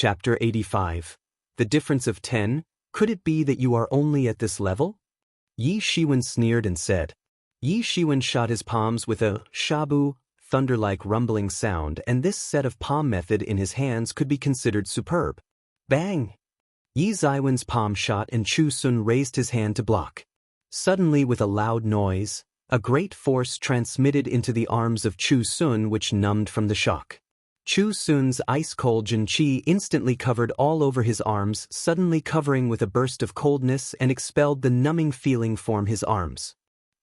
Chapter 85. The difference of 10, could it be that you are only at this level? Yi Shiwen sneered and said. Yi Shiwen shot his palms with a shabu, thunder-like rumbling sound, and this set of palm method in his hands could be considered superb. Bang! Yi Ziwen's palm shot and Chu Sun raised his hand to block. Suddenly, with a loud noise, a great force transmitted into the arms of Chu Sun which numbed from the shock. Chu Sun's ice-cold Jin Qi instantly covered all over his arms, suddenly covering with a burst of coldness, and expelled the numbing feeling from his arms.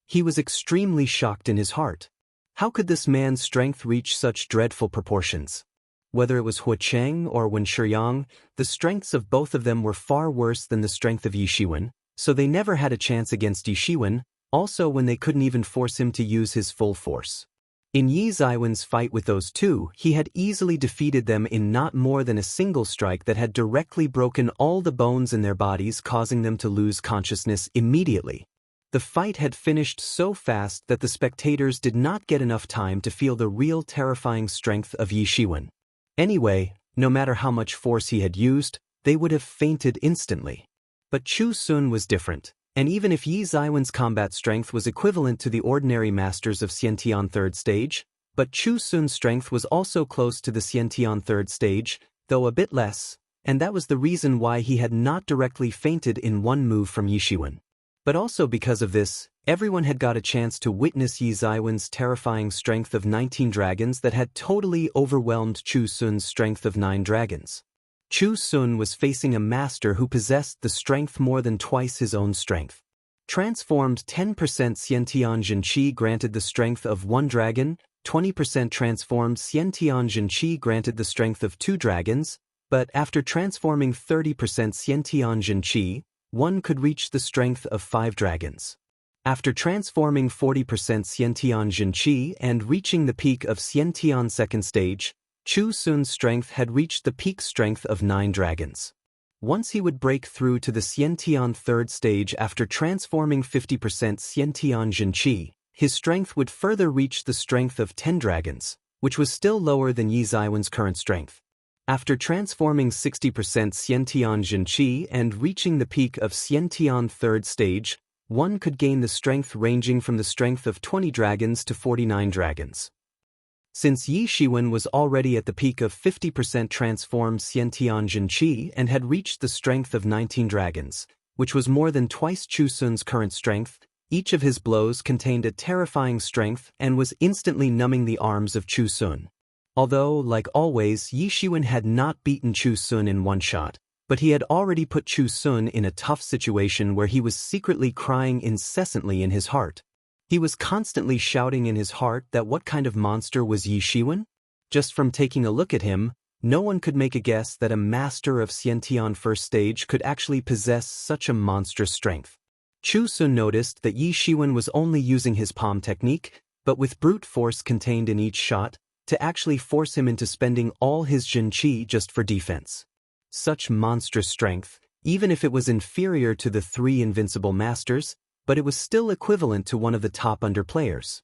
He was extremely shocked in his heart. How could this man's strength reach such dreadful proportions? Whether it was Hu Cheng or Wen Shiyang, the strengths of both of them were far worse than the strength of Yi Shiwen, so they never had a chance against Yi Shiwen, also when they couldn't even force him to use his full force. In Yi Ziwen's fight with those two, he had easily defeated them in not more than a single strike that had directly broken all the bones in their bodies, causing them to lose consciousness immediately. The fight had finished so fast that the spectators did not get enough time to feel the real terrifying strength of Yi Shiwen. Anyway, no matter how much force he had used, they would have fainted instantly. But Chu Sun was different, and even if Yi Ziwen's combat strength was equivalent to the ordinary masters of Xiantian 3rd stage, but Chu Sun's strength was also close to the Xiantian 3rd stage, though a bit less, and that was the reason why he had not directly fainted in one move from Yi Shiwen. But also because of this, everyone had got a chance to witness Yi Ziwen's terrifying strength of 19 dragons that had totally overwhelmed Chu Sun's strength of 9 dragons. Chu Sun was facing a master who possessed the strength more than twice his own strength. Transformed 10% Xiantian Jin Qi granted the strength of 1 dragon, 20% transformed Xiantian Jin Qi granted the strength of 2 dragons, but after transforming 30% Xiantian Jin Qi, one could reach the strength of 5 dragons. After transforming 40% Xiantian Jin Qi and reaching the peak of Xiantian 2nd stage, Chu Sun's strength had reached the peak strength of 9 dragons. Once he would break through to the Xiantian 3rd stage after transforming 50% Xiantian Jin Qi, his strength would further reach the strength of 10 dragons, which was still lower than Yi Ziwen's current strength. After transforming 60% Xiantian Jin Qi and reaching the peak of Xiantian 3rd stage, one could gain the strength ranging from the strength of 20 dragons to 49 dragons. Since Yi Shiwen was already at the peak of 50% transformed Xiantian Jin Qi and had reached the strength of 19 dragons, which was more than twice Chu Sun's current strength, each of his blows contained a terrifying strength and was instantly numbing the arms of Chu Sun. Although, like always, Yi Shiwen had not beaten Chu Sun in one shot, but he had already put Chu Sun in a tough situation where he was secretly crying incessantly in his heart. He was constantly shouting in his heart that what kind of monster was Yi Shiwen? Just from taking a look at him, no one could make a guess that a master of Xiantian 1st stage could actually possess such a monstrous strength. Chu Sun noticed that Yi Shiwen was only using his palm technique, but with brute force contained in each shot, to actually force him into spending all his Jin Qi just for defense. Such monstrous strength, even if it was inferior to the 3 invincible masters, but it was still equivalent to one of the top underplayers.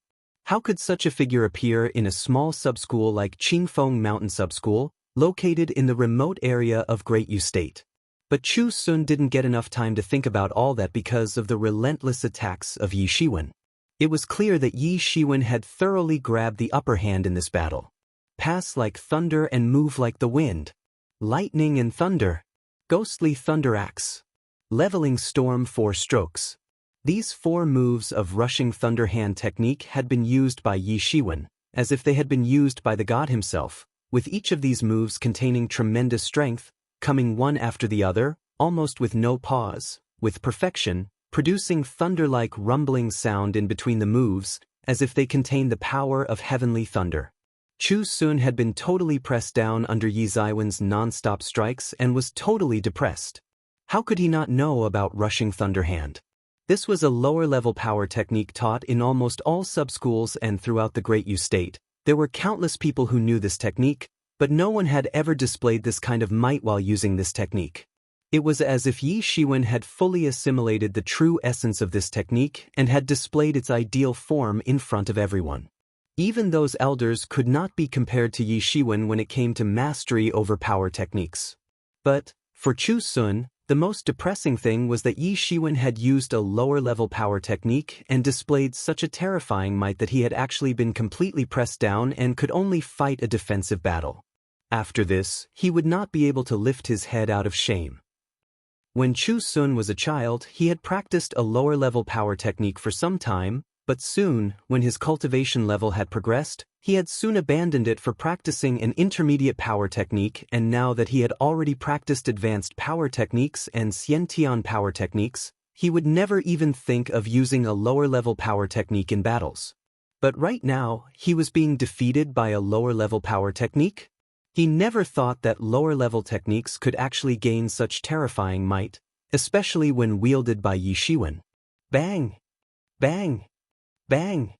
How could such a figure appear in a small subschool like Qingfeng Mountain Subschool, located in the remote area of Great Yu State? But Chu Sun didn't get enough time to think about all that because of the relentless attacks of Yi Shiwen. It was clear that Yi Shiwen had thoroughly grabbed the upper hand in this battle. Pass like thunder and move like the wind. Lightning and thunder. Ghostly thunder axe. Leveling storm 4 strokes. These 4 moves of rushing thunder hand technique had been used by Yi Shiwen, as if they had been used by the god himself, with each of these moves containing tremendous strength, coming one after the other, almost with no pause, with perfection, producing thunder-like rumbling sound in between the moves, as if they contained the power of heavenly thunder. Chu Sun had been totally pressed down under Yi Ziwen's non-stop strikes and was totally depressed. How could he not know about rushing thunder hand? This was a lower-level power technique taught in almost all sub-schools and throughout the Great Yu State. There were countless people who knew this technique, but no one had ever displayed this kind of might while using this technique. It was as if Yi Shiwen had fully assimilated the true essence of this technique and had displayed its ideal form in front of everyone. Even those elders could not be compared to Yi Shiwen when it came to mastery over power techniques. But, for Chu Sun, the most depressing thing was that Yi Shiwen had used a lower-level power technique and displayed such a terrifying might that he had actually been completely pressed down and could only fight a defensive battle. After this, he would not be able to lift his head out of shame. When Chu Sun was a child, he had practiced a lower-level power technique for some time, but soon, when his cultivation level had progressed, he had soon abandoned it for practicing an intermediate power technique, and now that he had already practiced advanced power techniques and Xiantian power techniques, he would never even think of using a lower-level power technique in battles. But right now, he was being defeated by a lower-level power technique? He never thought that lower-level techniques could actually gain such terrifying might, especially when wielded by Yi Shiwen. Bang! Bang! Bang!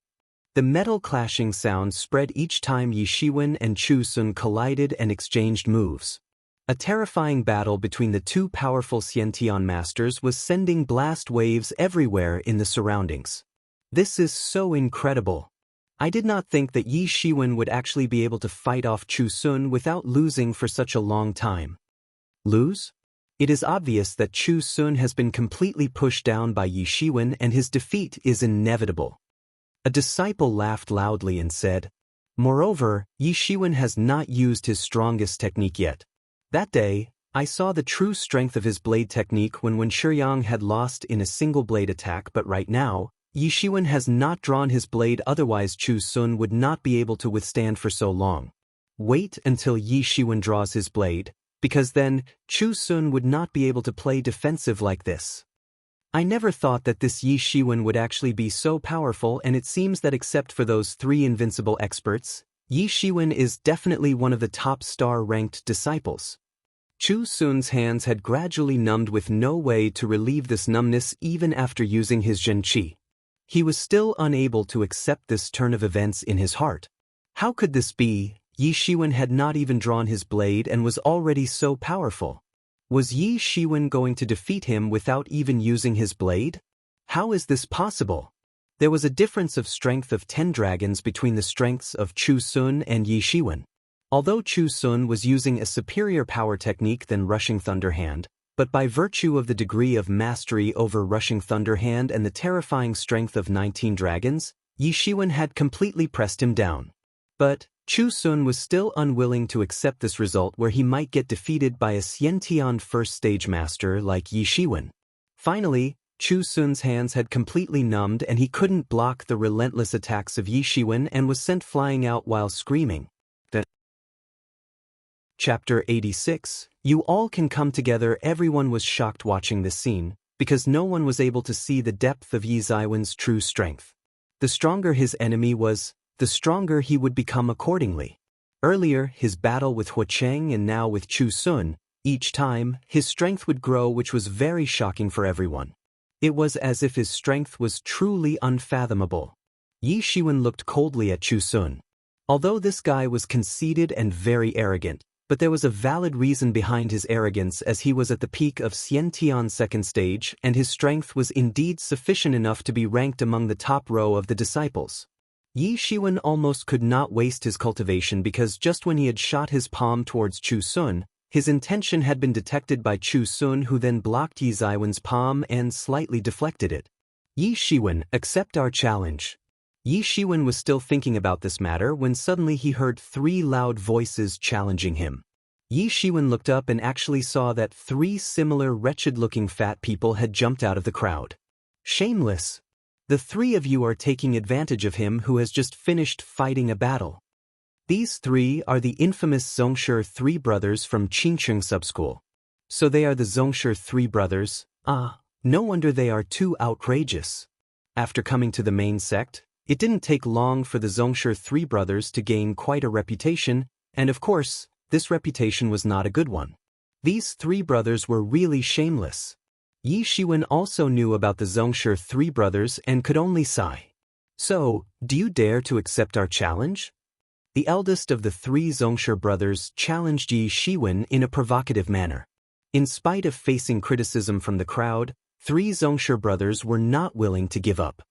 The metal clashing sound spread each time Yi Shiwen and Chu Sun collided and exchanged moves. A terrifying battle between the two powerful Xiantian masters was sending blast waves everywhere in the surroundings. This is so incredible. I did not think that Yi Shiwen would actually be able to fight off Chu Sun without losing for such a long time. Lose? It is obvious that Chu Sun has been completely pushed down by Yi Shiwen and his defeat is inevitable. A disciple laughed loudly and said, "Moreover, Yi Shiwen has not used his strongest technique yet. That day, I saw the true strength of his blade technique when Shiryang had lost in a single blade attack, but right now, Yi Shiwen has not drawn his blade, otherwise Chu Sun would not be able to withstand for so long. Wait until Yi Shiwen draws his blade, because then, Chu Sun would not be able to play defensive like this." I never thought that this Yi Shiwen would actually be so powerful, and it seems that except for those three invincible experts, Yi Shiwen is definitely one of the top star-ranked disciples. Chu Sun's hands had gradually numbed with no way to relieve this numbness even after using his Zhen Qi. He was still unable to accept this turn of events in his heart. How could this be? Yi Shiwen had not even drawn his blade and was already so powerful. Was Yi Shiwen going to defeat him without even using his blade? How is this possible? There was a difference of strength of 10 dragons between the strengths of Chu Sun and Yi Shiwen. Although Chu Sun was using a superior power technique than Rushing Thunder Hand, but by virtue of the degree of mastery over Rushing Thunder Hand and the terrifying strength of 19 dragons, Yi Shiwen had completely pressed him down. But Chu Sun was still unwilling to accept this result where he might get defeated by a Xiantian first-stage master like Yi Shiwen. Finally, Chu Sun's hands had completely numbed and he couldn't block the relentless attacks of Yi Shiwen and was sent flying out while screaming. Chapter 86. You all can come together. Everyone was shocked watching this scene, because no one was able to see the depth of Yi Shiwen's true strength. The stronger his enemy was, the stronger he would become accordingly. Earlier, his battle with Hu Cheng and now with Chu Sun, each time, his strength would grow, which was very shocking for everyone. It was as if his strength was truly unfathomable. Yi Shiwen looked coldly at Chu Sun. Although this guy was conceited and very arrogant, but there was a valid reason behind his arrogance, as he was at the peak of Xiantian's second stage and his strength was indeed sufficient enough to be ranked among the top row of the disciples. Yi Shiwen almost could not waste his cultivation because just when he had shot his palm towards Chu Sun, his intention had been detected by Chu Sun, who then blocked Yi Shiwen's palm and slightly deflected it. "Yi Shiwen, accept our challenge." Yi Shiwen was still thinking about this matter when suddenly he heard 3 loud voices challenging him. Yi Shiwen looked up and actually saw that 3 similar wretched-looking fat people had jumped out of the crowd. "Shameless! The 3 of you are taking advantage of him who has just finished fighting a battle." These 3 are the infamous Zhongshe 3 brothers from Qingcheng Subschool. So they are the Zhongshe 3 brothers? No wonder they are too outrageous. After coming to the main sect, it didn't take long for the Zhongshe 3 brothers to gain quite a reputation, and of course, this reputation was not a good one. These 3 brothers were really shameless. Yi Shiwen also knew about the Zhongshe 3 brothers and could only sigh. "So, do you dare to accept our challenge?" The eldest of the 3 Zhongshe brothers challenged Yi Shiwen in a provocative manner. In spite of facing criticism from the crowd, 3 Zhongshe brothers were not willing to give up.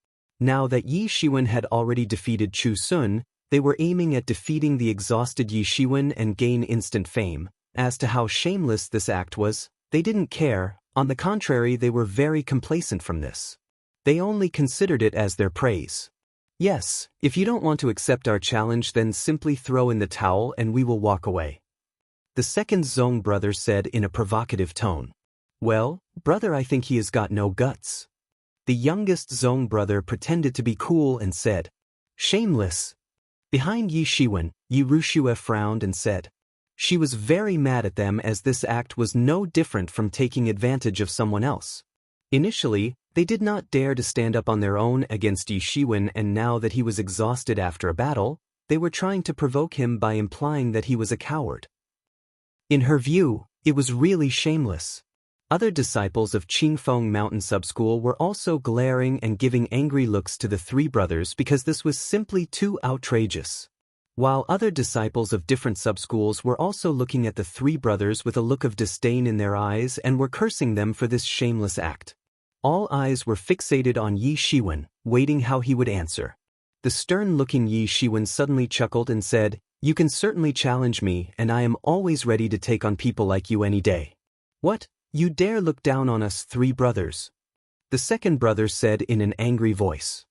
Now that Yi Shiwen had already defeated Chu Sun, they were aiming at defeating the exhausted Yi Shiwen and gain instant fame, As to how shameless this act was, they didn't care. On the contrary, they were very complacent from this. They only considered it as their praise. Yes, if you don't want to accept our challenge, then simply throw in the towel and we will walk away. The second Zong brother said in a provocative tone. Well, brother, I think he has got no guts. The youngest Zong brother pretended to be cool and said, shameless. Behind Yi Shiwen, Yi Rushue frowned and said, she was very mad at them as this act was no different from taking advantage of someone else. Initially, they did not dare to stand up on their own against Yi Shiwen, and now that he was exhausted after a battle, they were trying to provoke him by implying that he was a coward. In her view, it was really shameless. Other disciples of Qingfeng Mountain Subschool were also glaring and giving angry looks to the three brothers because this was simply too outrageous. While other disciples of different subschools were also looking at the three brothers with a look of disdain in their eyes and were cursing them for this shameless act. All eyes were fixated on Yi Shiwen, waiting how he would answer. The stern-looking Yi Shiwen suddenly chuckled and said, you can certainly challenge me, and I am always ready to take on people like you any day. What? You dare look down on us three brothers? The second brother said in an angry voice.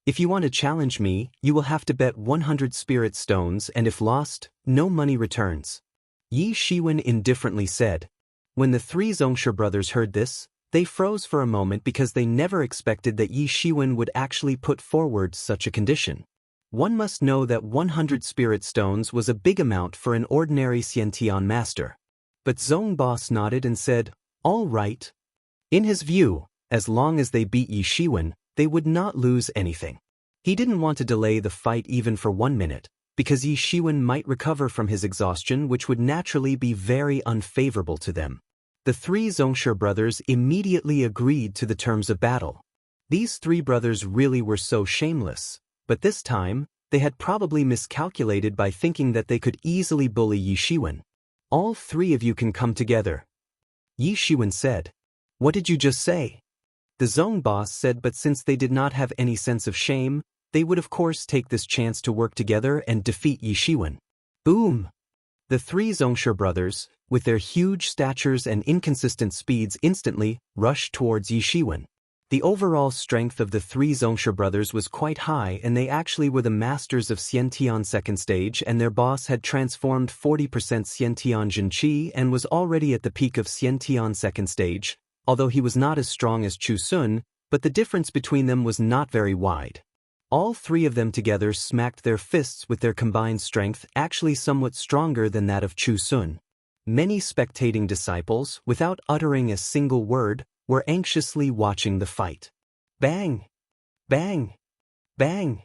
If you want to challenge me, you will have to bet 100 spirit stones, and if lost, no money returns. Yi Shiwen indifferently said. When the three Zongshe brothers heard this, they froze for a moment because they never expected that Yi Shiwen would actually put forward such a condition. One must know that 100 spirit stones was a big amount for an ordinary Xiantian master. But Zong Boss nodded and said, all right. In his view, as long as they beat Yi Shiwen, they would not lose anything. He didn't want to delay the fight even for 1 minute, because Yi Shiwen might recover from his exhaustion, which would naturally be very unfavorable to them. The three Zongshe brothers immediately agreed to the terms of battle. These three brothers really were so shameless, but this time, they had probably miscalculated by thinking that they could easily bully Yi Shiwen. All three of you can come together. Yi Shiwen said. What did you just say? The Zong boss said, but since they did not have any sense of shame, they would of course take this chance to work together and defeat Yi Shiwen. Boom! The three Zongshe brothers, with their huge statures and inconsistent speeds, instantly rushed towards Yi Shiwen. The overall strength of the three Zongshe brothers was quite high, and they actually were the masters of Xiantian second stage, and their boss had transformed 40% Xiantian Jinqi and was already at the peak of Xiantian second stage, although he was not as strong as Chu Sun, but the difference between them was not very wide. All three of them together smacked their fists with their combined strength, actually somewhat stronger than that of Chu Sun. Many spectating disciples, without uttering a single word, were anxiously watching the fight. Bang! Bang! Bang!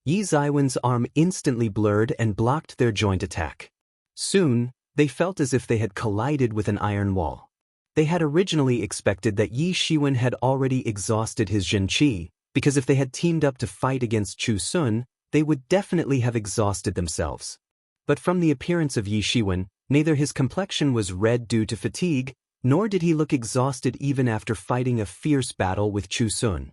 Yi Ziwen's arm instantly blurred and blocked their joint attack. Soon, they felt as if they had collided with an iron wall. They had originally expected that Yi Shiwen had already exhausted his Jinqi, because if they had teamed up to fight against Chu Sun, they would definitely have exhausted themselves. But from the appearance of Yi Shiwen, neither his complexion was red due to fatigue, nor did he look exhausted even after fighting a fierce battle with Chu Sun.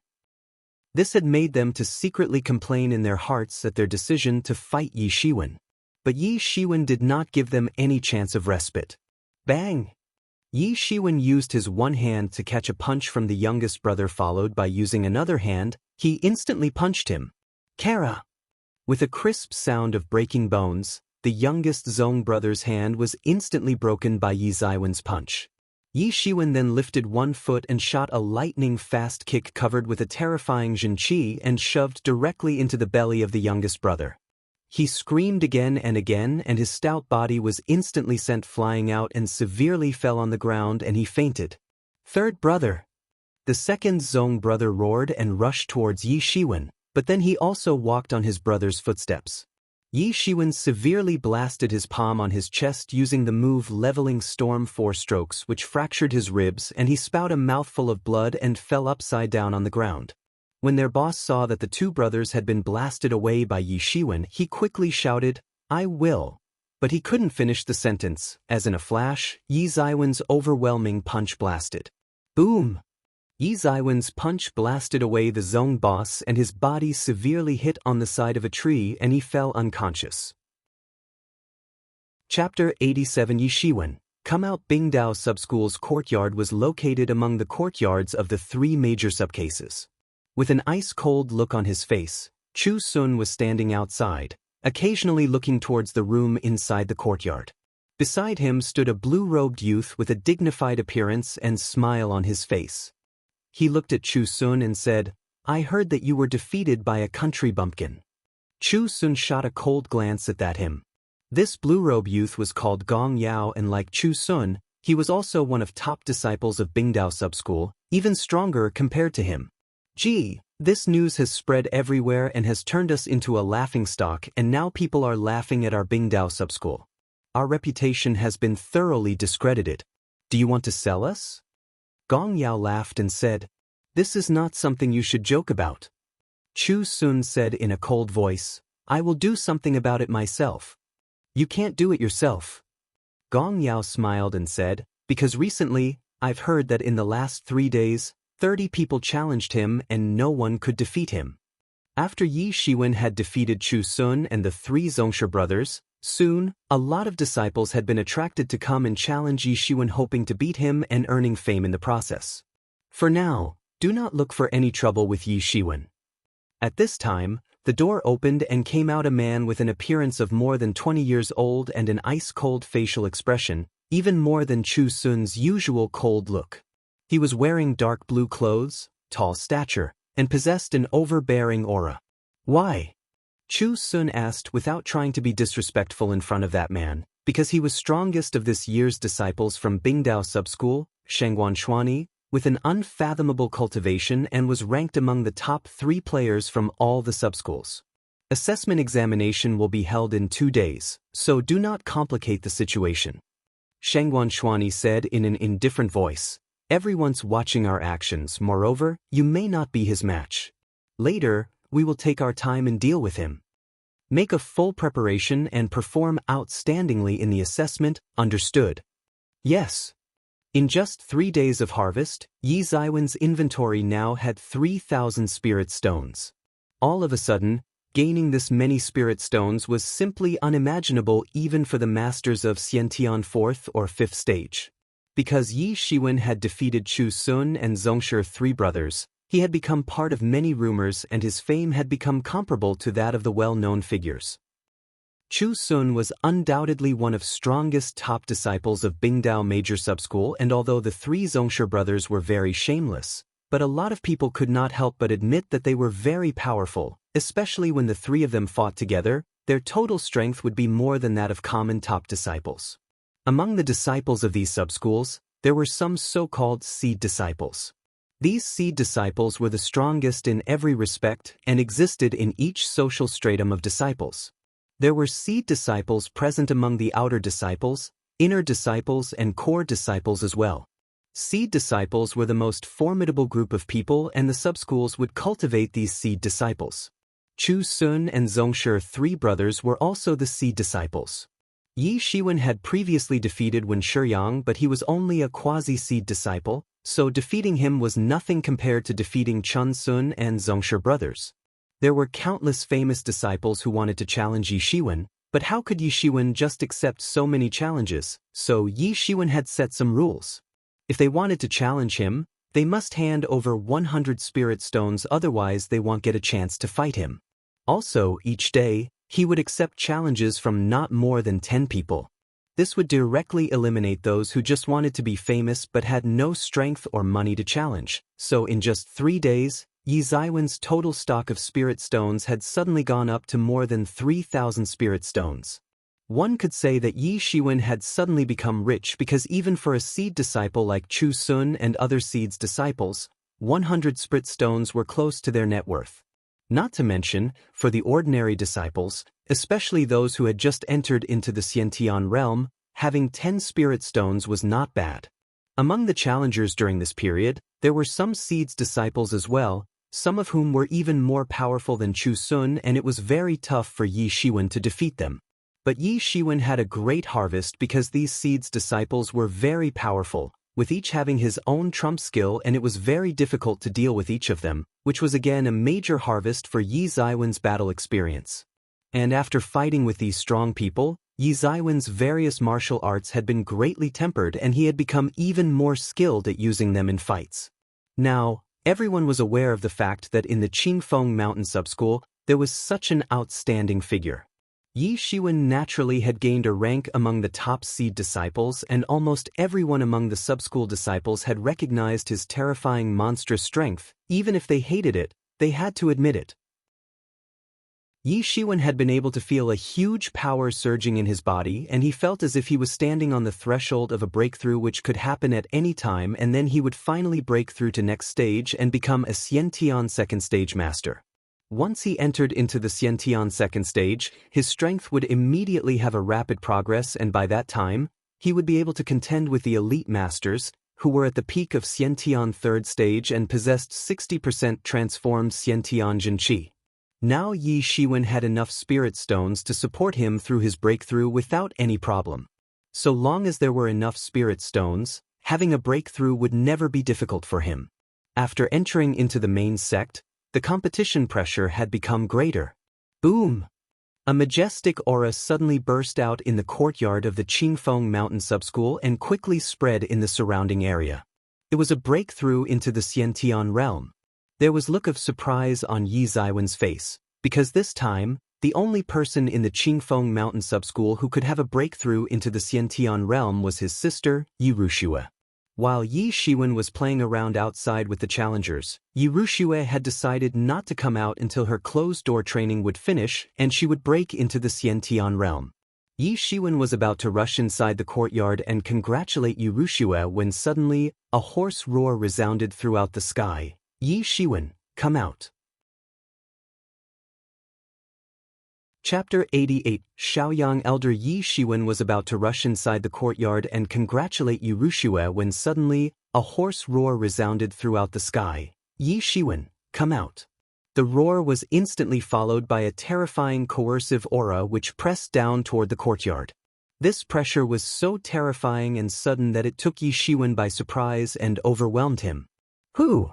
This had made them to secretly complain in their hearts at their decision to fight Yi Shiwen. But Yi Shiwen did not give them any chance of respite. Bang! Yi Shiwen used his one hand to catch a punch from the youngest brother, followed by using another hand, he instantly punched him. Kara! With a crisp sound of breaking bones, the youngest Zong brother's hand was instantly broken by Yi Ziwen's punch. Yi Shiwen then lifted one foot and shot a lightning-fast kick covered with a terrifying Jinqi and shoved directly into the belly of the youngest brother. He screamed again and again, and his stout body was instantly sent flying out and severely fell on the ground, and he fainted. Third brother! The second Zong brother roared and rushed towards Yi Shiwen, but then he also walked on his brother's footsteps. Yi Shiwen severely blasted his palm on his chest using the move Leveling Storm 4 strokes, which fractured his ribs, and he spouted a mouthful of blood and fell upside down on the ground. When their boss saw that the two brothers had been blasted away by Yi Shiwen, he quickly shouted, "I will." But he couldn't finish the sentence, as in a flash, Yi Ziwen's overwhelming punch blasted. Boom! Yi Ziwen's punch blasted away the Zong boss, and his body severely hit on the side of a tree, and he fell unconscious. Chapter 87. Yi Shiwen, Come Out Bingdao Subschool's courtyard was located among the courtyards of the 3 major subcases. With an ice-cold look on his face, Chu Sun was standing outside, occasionally looking towards the room inside the courtyard. Beside him stood a blue-robed youth with a dignified appearance and smile on his face. He looked at Chu Sun and said, "I heard that you were defeated by a country bumpkin." Chu Sun shot a cold glance at him. This blue-robe youth was called Gong Yao, and like Chu Sun, he was also one of top disciples of Bingdao Subschool, even stronger compared to him. Gee, this news has spread everywhere and has turned us into a laughingstock, and now people are laughing at our Bingdao Subschool. Our reputation has been thoroughly discredited. Do you want to sell us? Gong Yao laughed and said, "This is not something you should joke about." Chu Sun said in a cold voice, "I will do something about it myself." "You can't do it yourself." Gong Yao smiled and said, "Because recently, I've heard that in the last 3 days, 30 people challenged him and no one could defeat him." After Yi Shiwen had defeated Chu Sun and the 3 Zongshe brothers, soon, a lot of disciples had been attracted to come and challenge Yi Shiwen, hoping to beat him and earning fame in the process. For now, do not look for any trouble with Yi Shiwen. At this time, the door opened and came out a man with an appearance of more than 20 years old and an ice-cold facial expression, even more than Chu Sun's usual cold look. He was wearing dark blue clothes, tall stature, and possessed an overbearing aura. "Why?" Chu Sun asked without trying to be disrespectful in front of that man, because he was strongest of this year's disciples from Bingdao Subschool, Shangguan Shuani, with an unfathomable cultivation, and was ranked among the top 3 players from all the subschools. Assessment examination will be held in 2 days, so do not complicate the situation. Shangguan Shuani said in an indifferent voice, "Everyone's watching our actions, moreover, you may not be his match. Later, we will take our time and deal with him. Make a full preparation and perform outstandingly in the assessment, understood?" "Yes." In just 3 days of harvest, Yi Ziwen's inventory now had 3,000 spirit stones. All of a sudden, gaining this many spirit stones was simply unimaginable even for the masters of Xiantian 4th or 5th stage. Because Yi Shiwen had defeated Chu Sun and Zongshe 3 brothers, he had become part of many rumors and his fame had become comparable to that of the well-known figures. Chu Sun was undoubtedly one of strongest top disciples of Bingdao Major Subschool, and although the 3 Zongshe brothers were very shameless, but a lot of people could not help but admit that they were very powerful, especially when the 3 of them fought together. Their total strength would be more than that of common top disciples. Among the disciples of these subschools, there were some so-called seed disciples. These seed disciples were the strongest in every respect and existed in each social stratum of disciples. There were seed disciples present among the outer disciples, inner disciples, and core disciples as well. Seed disciples were the most formidable group of people, and the subschools would cultivate these seed disciples. Chu Sun and Zongshe 3 brothers were also the seed disciples. Yi Shiwen had previously defeated Wen Shiyang, but he was only a quasi-seed disciple, so defeating him was nothing compared to defeating Chun Sun and Zongshe brothers. There were countless famous disciples who wanted to challenge Yi Shiwen, but how could Yi Shiwen just accept so many challenges? So Yi Shiwen had set some rules. If they wanted to challenge him, they must hand over 100 spirit stones, otherwise they won't get a chance to fight him. Also, each day, he would accept challenges from not more than 10 people. This would directly eliminate those who just wanted to be famous but had no strength or money to challenge. So in just 3 days, Yi Ziwen's total stock of spirit stones had suddenly gone up to more than 3,000 spirit stones. One could say that Yi Shiwen had suddenly become rich, because even for a seed disciple like Chu Sun and other seeds disciples, 100 spirit stones were close to their net worth. Not to mention, for the ordinary disciples, especially those who had just entered into the Xiantian realm, having 10 spirit stones was not bad. Among the challengers during this period, there were some seeds disciples as well, some of whom were even more powerful than Chu Sun, and it was very tough for Yi Shiwen to defeat them. But Yi Shiwen had a great harvest because these seeds disciples were very powerful, with each having his own trump skill, and it was very difficult to deal with each of them, which was again a major harvest for Yi Ziwen's battle experience. And after fighting with these strong people, Yi Zaiwen's various martial arts had been greatly tempered and he had become even more skilled at using them in fights. Now, everyone was aware of the fact that in the Qingfeng Mountain Subschool, there was such an outstanding figure. Yi Shiwen naturally had gained a rank among the top seed disciples, and almost everyone among the subschool disciples had recognized his terrifying monstrous strength. Even if they hated it, they had to admit it. Yi Shiwen had been able to feel a huge power surging in his body, and he felt as if he was standing on the threshold of a breakthrough which could happen at any time, and then he would finally break through to next stage and become a Xiantian second stage master. Once he entered into the Xiantian second stage, his strength would immediately have a rapid progress, and by that time, he would be able to contend with the elite masters, who were at the peak of Xiantian third stage and possessed 60% transformed Xiantian Jinqi. Now Yi Shiwen had enough spirit stones to support him through his breakthrough without any problem. So long as there were enough spirit stones, having a breakthrough would never be difficult for him. After entering into the main sect, the competition pressure had become greater. Boom! A majestic aura suddenly burst out in the courtyard of the Qingfeng Mountain Subschool and quickly spread in the surrounding area. It was a breakthrough into the Xiantian realm. There was a look of surprise on Yi Zaiwen's face, because this time, the only person in the Qingfeng Mountain Subschool who could have a breakthrough into the Xiantian realm was his sister, Yi Rushue. While Yi Shiwen was playing around outside with the challengers, Yi Rushue had decided not to come out until her closed-door training would finish and she would break into the Xiantian realm. Yi Shiwen was about to rush inside the courtyard and congratulate Yi Rushue when suddenly, a hoarse roar resounded throughout the sky. Yi Shiwen, come out. Chapter 88. Shaoyang Elder Yi Shiwen was about to rush inside the courtyard and congratulate Yi Rushue when suddenly, a hoarse roar resounded throughout the sky. Yi Shiwen, come out. The roar was instantly followed by a terrifying coercive aura which pressed down toward the courtyard. This pressure was so terrifying and sudden that it took Yi Shiwen by surprise and overwhelmed him. Who?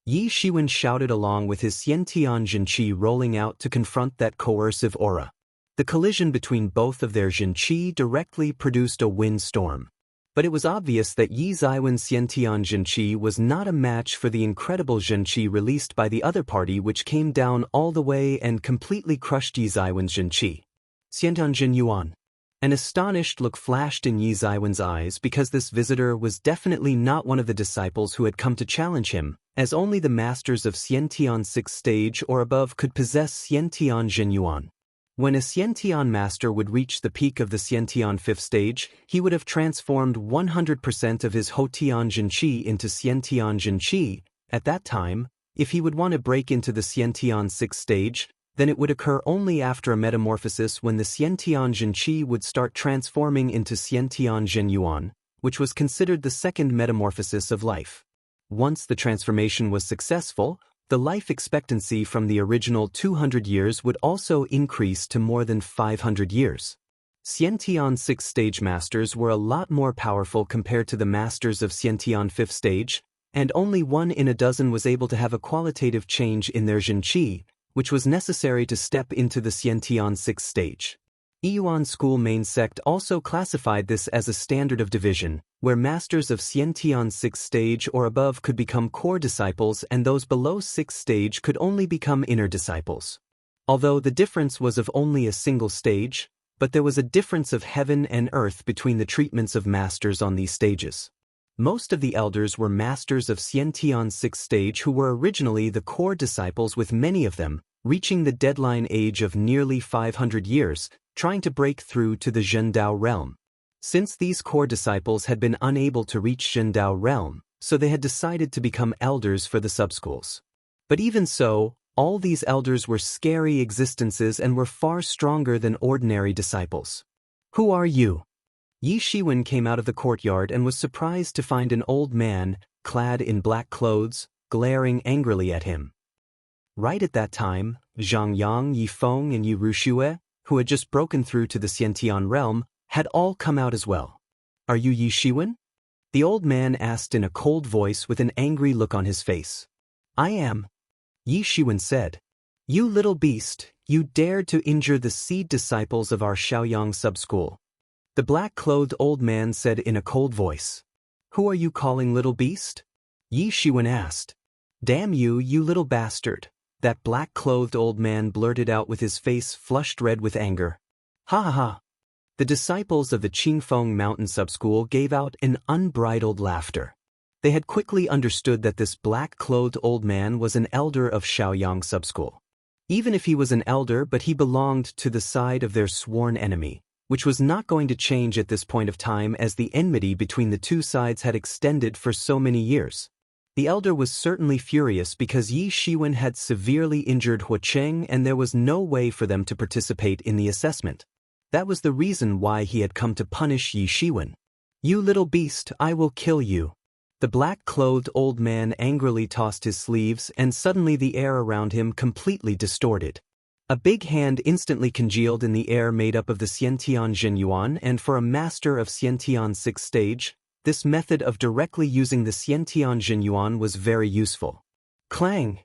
Yi Shiwen shouted along with his Xiantian Jinqi rolling out to confront that coercive aura. The collision between both of their Jinqi directly produced a windstorm. But it was obvious that Yi Zaiwen's Xiantian Jinqi was not a match for the incredible Jinqi released by the other party, which came down all the way and completely crushed Yi Zaiwen's Jinqi. Xiantian Jin Yuan. An astonished look flashed in Yi Zaiwen's eyes because this visitor was definitely not one of the disciples who had come to challenge him, as only the masters of Xiantian 6th stage or above could possess Xiantian Jin Yuan. When a Xiantian master would reach the peak of the Xiantian 5th stage, he would have transformed 100% of his Houtian Jinqi into Xiantian Jinqi. At that time, if he would want to break into the Xiantian 6th stage, then it would occur only after a metamorphosis when the Xiantian Jinqi would start transforming into Xiantian Jin Yuan, which was considered the second metamorphosis of life. Once the transformation was successful, the life expectancy from the original 200 years would also increase to more than 500 years. Xiantian 6th stage masters were a lot more powerful compared to the masters of Xiantian 5th stage, and only 1 in a dozen was able to have a qualitative change in their Jinqi, which was necessary to step into the Xiantian 6th stage. Yiyuan School main sect also classified this as a standard of division, where masters of Xiantian 6th stage or above could become core disciples and those below 6th stage could only become inner disciples. Although the difference was of only a single stage, but there was a difference of heaven and earth between the treatments of masters on these stages. Most of the elders were masters of Xiantian 6th stage who were originally the core disciples, with many of them reaching the deadline age of nearly 500 years, trying to break through to the Zhendao realm. Since these core disciples had been unable to reach Zhendao realm, so they had decided to become elders for the subschools. But even so, all these elders were scary existences and were far stronger than ordinary disciples. Who are you? Yi Shiwen came out of the courtyard and was surprised to find an old man, clad in black clothes, glaring angrily at him. Right at that time, Zhang Yang, Yi Feng and Yi Rushue, who had just broken through to the Xiantian realm, had all come out as well. Are you Yi Shiwen? The old man asked in a cold voice with an angry look on his face. I am. Yi Shiwen said. You little beast, You dared to injure the seed disciples of our Shaoyang sub-school. The black-clothed old man said in a cold voice. Who are you calling little beast? Yi Shiwen asked. Damn you, you little bastard, that black-clothed old man blurted out with his face flushed red with anger. Ha ha ha. The disciples of the Qingfeng Mountain Sub-School gave out an unbridled laughter. They had quickly understood that this black-clothed old man was an elder of Shaoyang Sub-School. Even if he was an elder, but he belonged to the side of their sworn enemy, which was not going to change at this point of time as the enmity between the two sides had extended for so many years. The elder was certainly furious because Yi Shiwen had severely injured Hu Cheng and there was no way for them to participate in the assessment. That was the reason why he had come to punish Yi Shiwen. You little beast, I will kill you. The black-clothed old man angrily tossed his sleeves and suddenly the air around him completely distorted. A big hand instantly congealed in the air made up of the Xiantian Zhenyuan, and for a master of Xiantian 6th stage, this method of directly using the Xiantian Zhenyuan was very useful. Clang!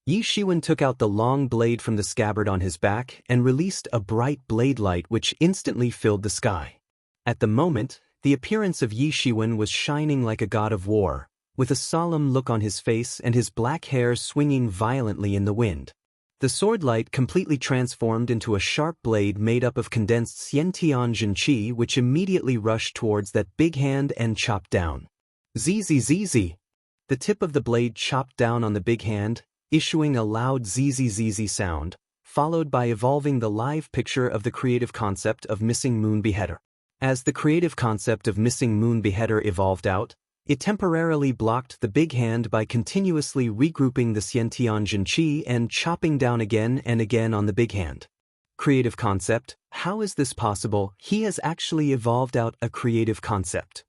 Yi Shiwen took out the long blade from the scabbard on his back and released a bright blade light which instantly filled the sky. At the moment, the appearance of Yi Shiwen was shining like a god of war, with a solemn look on his face and his black hair swinging violently in the wind. The sword light completely transformed into a sharp blade made up of condensed Xiantian Zhenqi which immediately rushed towards that big hand and chopped down. Zzz. The tip of the blade chopped down on the big hand, issuing a loud zzz sound, followed by evolving the live picture of the creative concept of Missing Moon Beheader. As the creative concept of Missing Moon Beheader evolved out, it temporarily blocked the big hand by continuously regrouping the Xiantian Zhenqi and chopping down again and again on the big hand. Creative concept? How is this possible? He has actually evolved out a creative concept.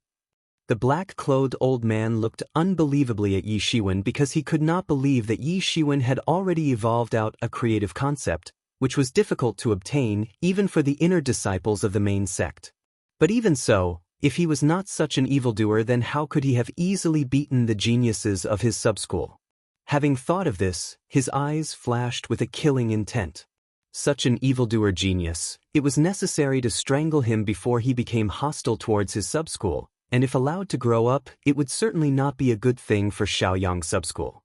The black-clothed old man looked unbelievably at Yi Shiwen because he could not believe that Yi Shiwen had already evolved out a creative concept, which was difficult to obtain even for the inner disciples of the main sect. But even so, if he was not such an evildoer, then how could he have easily beaten the geniuses of his sub-school? Having thought of this, his eyes flashed with a killing intent. Such an evildoer genius, it was necessary to strangle him before he became hostile towards his sub-school, and if allowed to grow up, it would certainly not be a good thing for Shaoyang sub-school.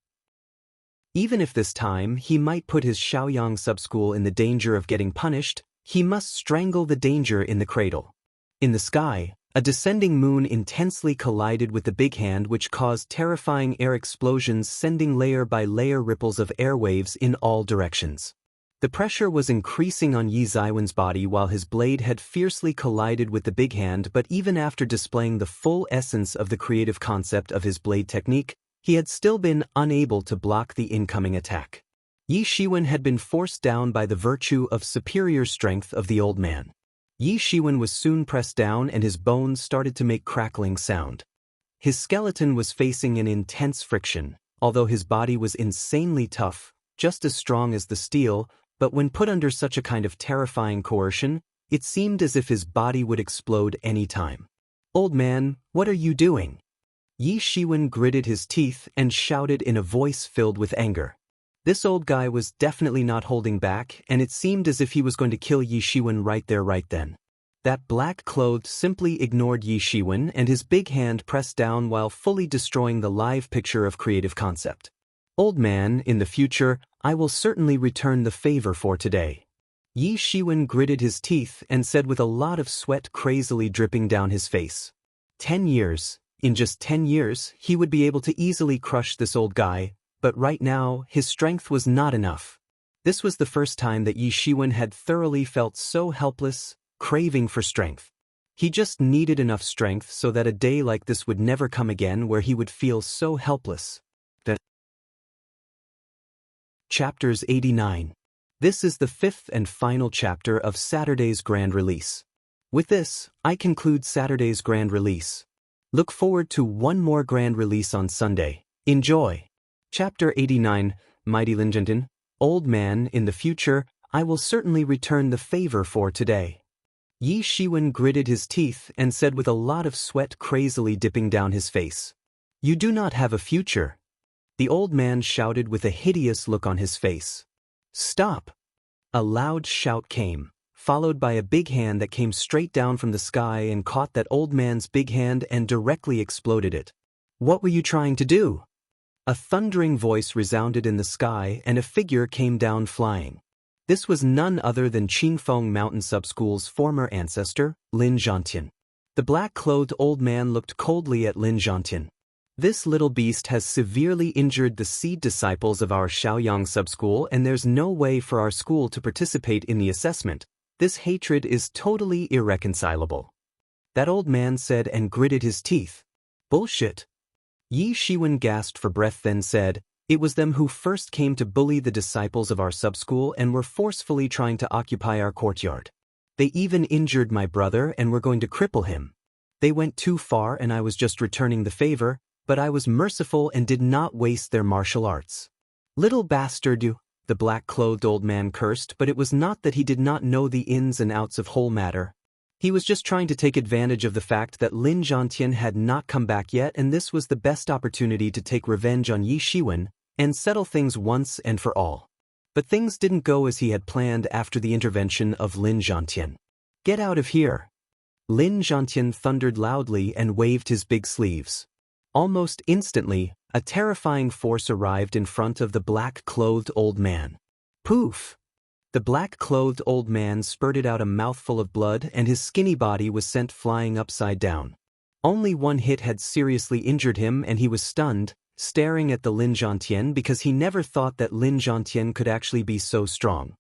Even if this time he might put his Shaoyang sub-school in the danger of getting punished, he must strangle the danger in the cradle. In the sky, a descending moon intensely collided with the big hand which caused terrifying air explosions sending layer by layer ripples of airwaves in all directions. The pressure was increasing on Yi Ziwen's body while his blade had fiercely collided with the big hand, but even after displaying the full essence of the creative concept of his blade technique, he had still been unable to block the incoming attack. Yi Shiwen had been forced down by the virtue of superior strength of the old man. Yi Shiwen was soon pressed down and his bones started to make crackling sound. His skeleton was facing an intense friction, although his body was insanely tough, just as strong as the steel, but when put under such a kind of terrifying coercion, it seemed as if his body would explode any time. Old man, what are you doing? Yi Shiwen gritted his teeth and shouted in a voice filled with anger. This old guy was definitely not holding back, and it seemed as if he was going to kill Yi Shiwen right there right then. That black-clothed simply ignored Yi Shiwen and his big hand pressed down while fully destroying the live picture of creative concept. Old man, in the future, I will certainly return the favor for today. Yi Shiwen gritted his teeth and said with a lot of sweat crazily dripping down his face. 10 years. In just 10 years, he would be able to easily crush this old guy, but right now, his strength was not enough. This was the first time that Yi Shiwen had thoroughly felt so helpless, craving for strength. He just needed enough strength so that a day like this would never come again where he would feel so helpless. Chapters 89. This is the fifth and final chapter of Saturday's grand release. With this, I conclude Saturday's grand release. Look forward to one more grand release on Sunday. Enjoy! Chapter 89, Mighty Linjenten, Old Man, in the future, I will certainly return the favor for today. Yi Shiwen gritted his teeth and said with a lot of sweat crazily dipping down his face. You do not have a future. The old man shouted with a hideous look on his face. Stop! A loud shout came, followed by a big hand that came straight down from the sky and caught that old man's big hand and directly exploded it. "What were you trying to do?" A thundering voice resounded in the sky and a figure came down flying. This was none other than Qingfeng Mountain Subschool's former ancestor, Lin Zhantian. The black-clothed old man looked coldly at Lin Zhantian. "This little beast has severely injured the seed disciples of our Shaoyang subschool, and there's no way for our school to participate in the assessment. This hatred is totally irreconcilable," that old man said and gritted his teeth. "Bullshit." Yi Shiwen gasped for breath, then said, "It was them who first came to bully the disciples of our subschool and were forcefully trying to occupy our courtyard. They even injured my brother and were going to cripple him. They went too far and I was just returning the favor, but I was merciful and did not waste their martial arts." "Little bastard you," the black-clothed old man cursed, but it was not that he did not know the ins and outs of whole matter. He was just trying to take advantage of the fact that Lin Zhantian had not come back yet, and this was the best opportunity to take revenge on Yi Shiwen and settle things once and for all. But things didn't go as he had planned after the intervention of Lin Zhantian. "Get out of here!" Lin Zhantian thundered loudly and waved his big sleeves. Almost instantly, a terrifying force arrived in front of the black-clothed old man. Poof! The black-clothed old man spurted out a mouthful of blood and his skinny body was sent flying upside down. Only one hit had seriously injured him and he was stunned, staring at the Lin Zhantian because he never thought that Lin Zhantian could actually be so strong.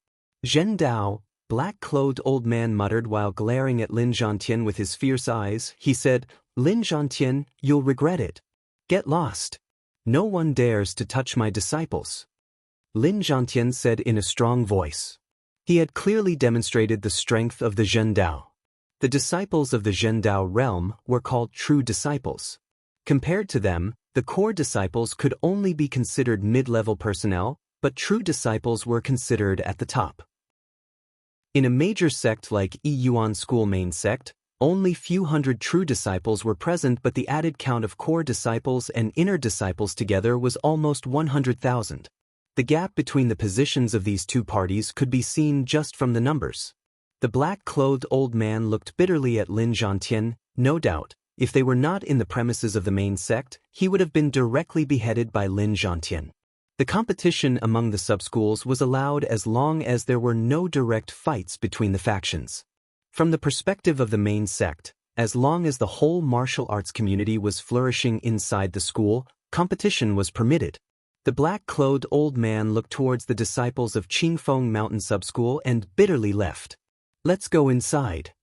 "Zhen Dao," black-clothed old man muttered while glaring at Lin Zhantian with his fierce eyes. He said, "Lin Zhantian, you'll regret it. Get lost. No one dares to touch my disciples," Lin Zhantian said in a strong voice. He had clearly demonstrated the strength of the Zhen Dao. The disciples of the Zhen Dao realm were called true disciples. Compared to them, the core disciples could only be considered mid-level personnel, but true disciples were considered at the top. In a major sect like Yi Yuan School main sect, only few hundred true disciples were present, but the added count of core disciples and inner disciples together was almost 100,000. The gap between the positions of these two parties could be seen just from the numbers. The black-clothed old man looked bitterly at Lin Zhantian. No doubt, if they were not in the premises of the main sect, he would have been directly beheaded by Lin Zhantian. The competition among the subschools was allowed as long as there were no direct fights between the factions. From the perspective of the main sect, as long as the whole martial arts community was flourishing inside the school, competition was permitted. The black-clothed old man looked towards the disciples of Qingfeng Mountain Subschool and bitterly left. "Let's go inside,"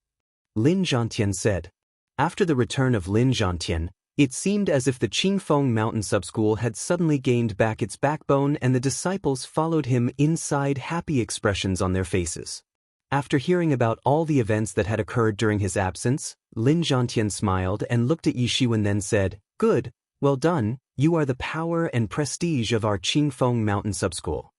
Lin Zhantian said. After the return of Lin Zhantian, it seemed as if the Qingfeng Mountain Subschool had suddenly gained back its backbone and the disciples followed him inside, happy expressions on their faces. After hearing about all the events that had occurred during his absence, Lin Zhantian smiled and looked at Yi Shiwen, then said, "Good, well done, you are the power and prestige of our Qingfeng Mountain Subschool."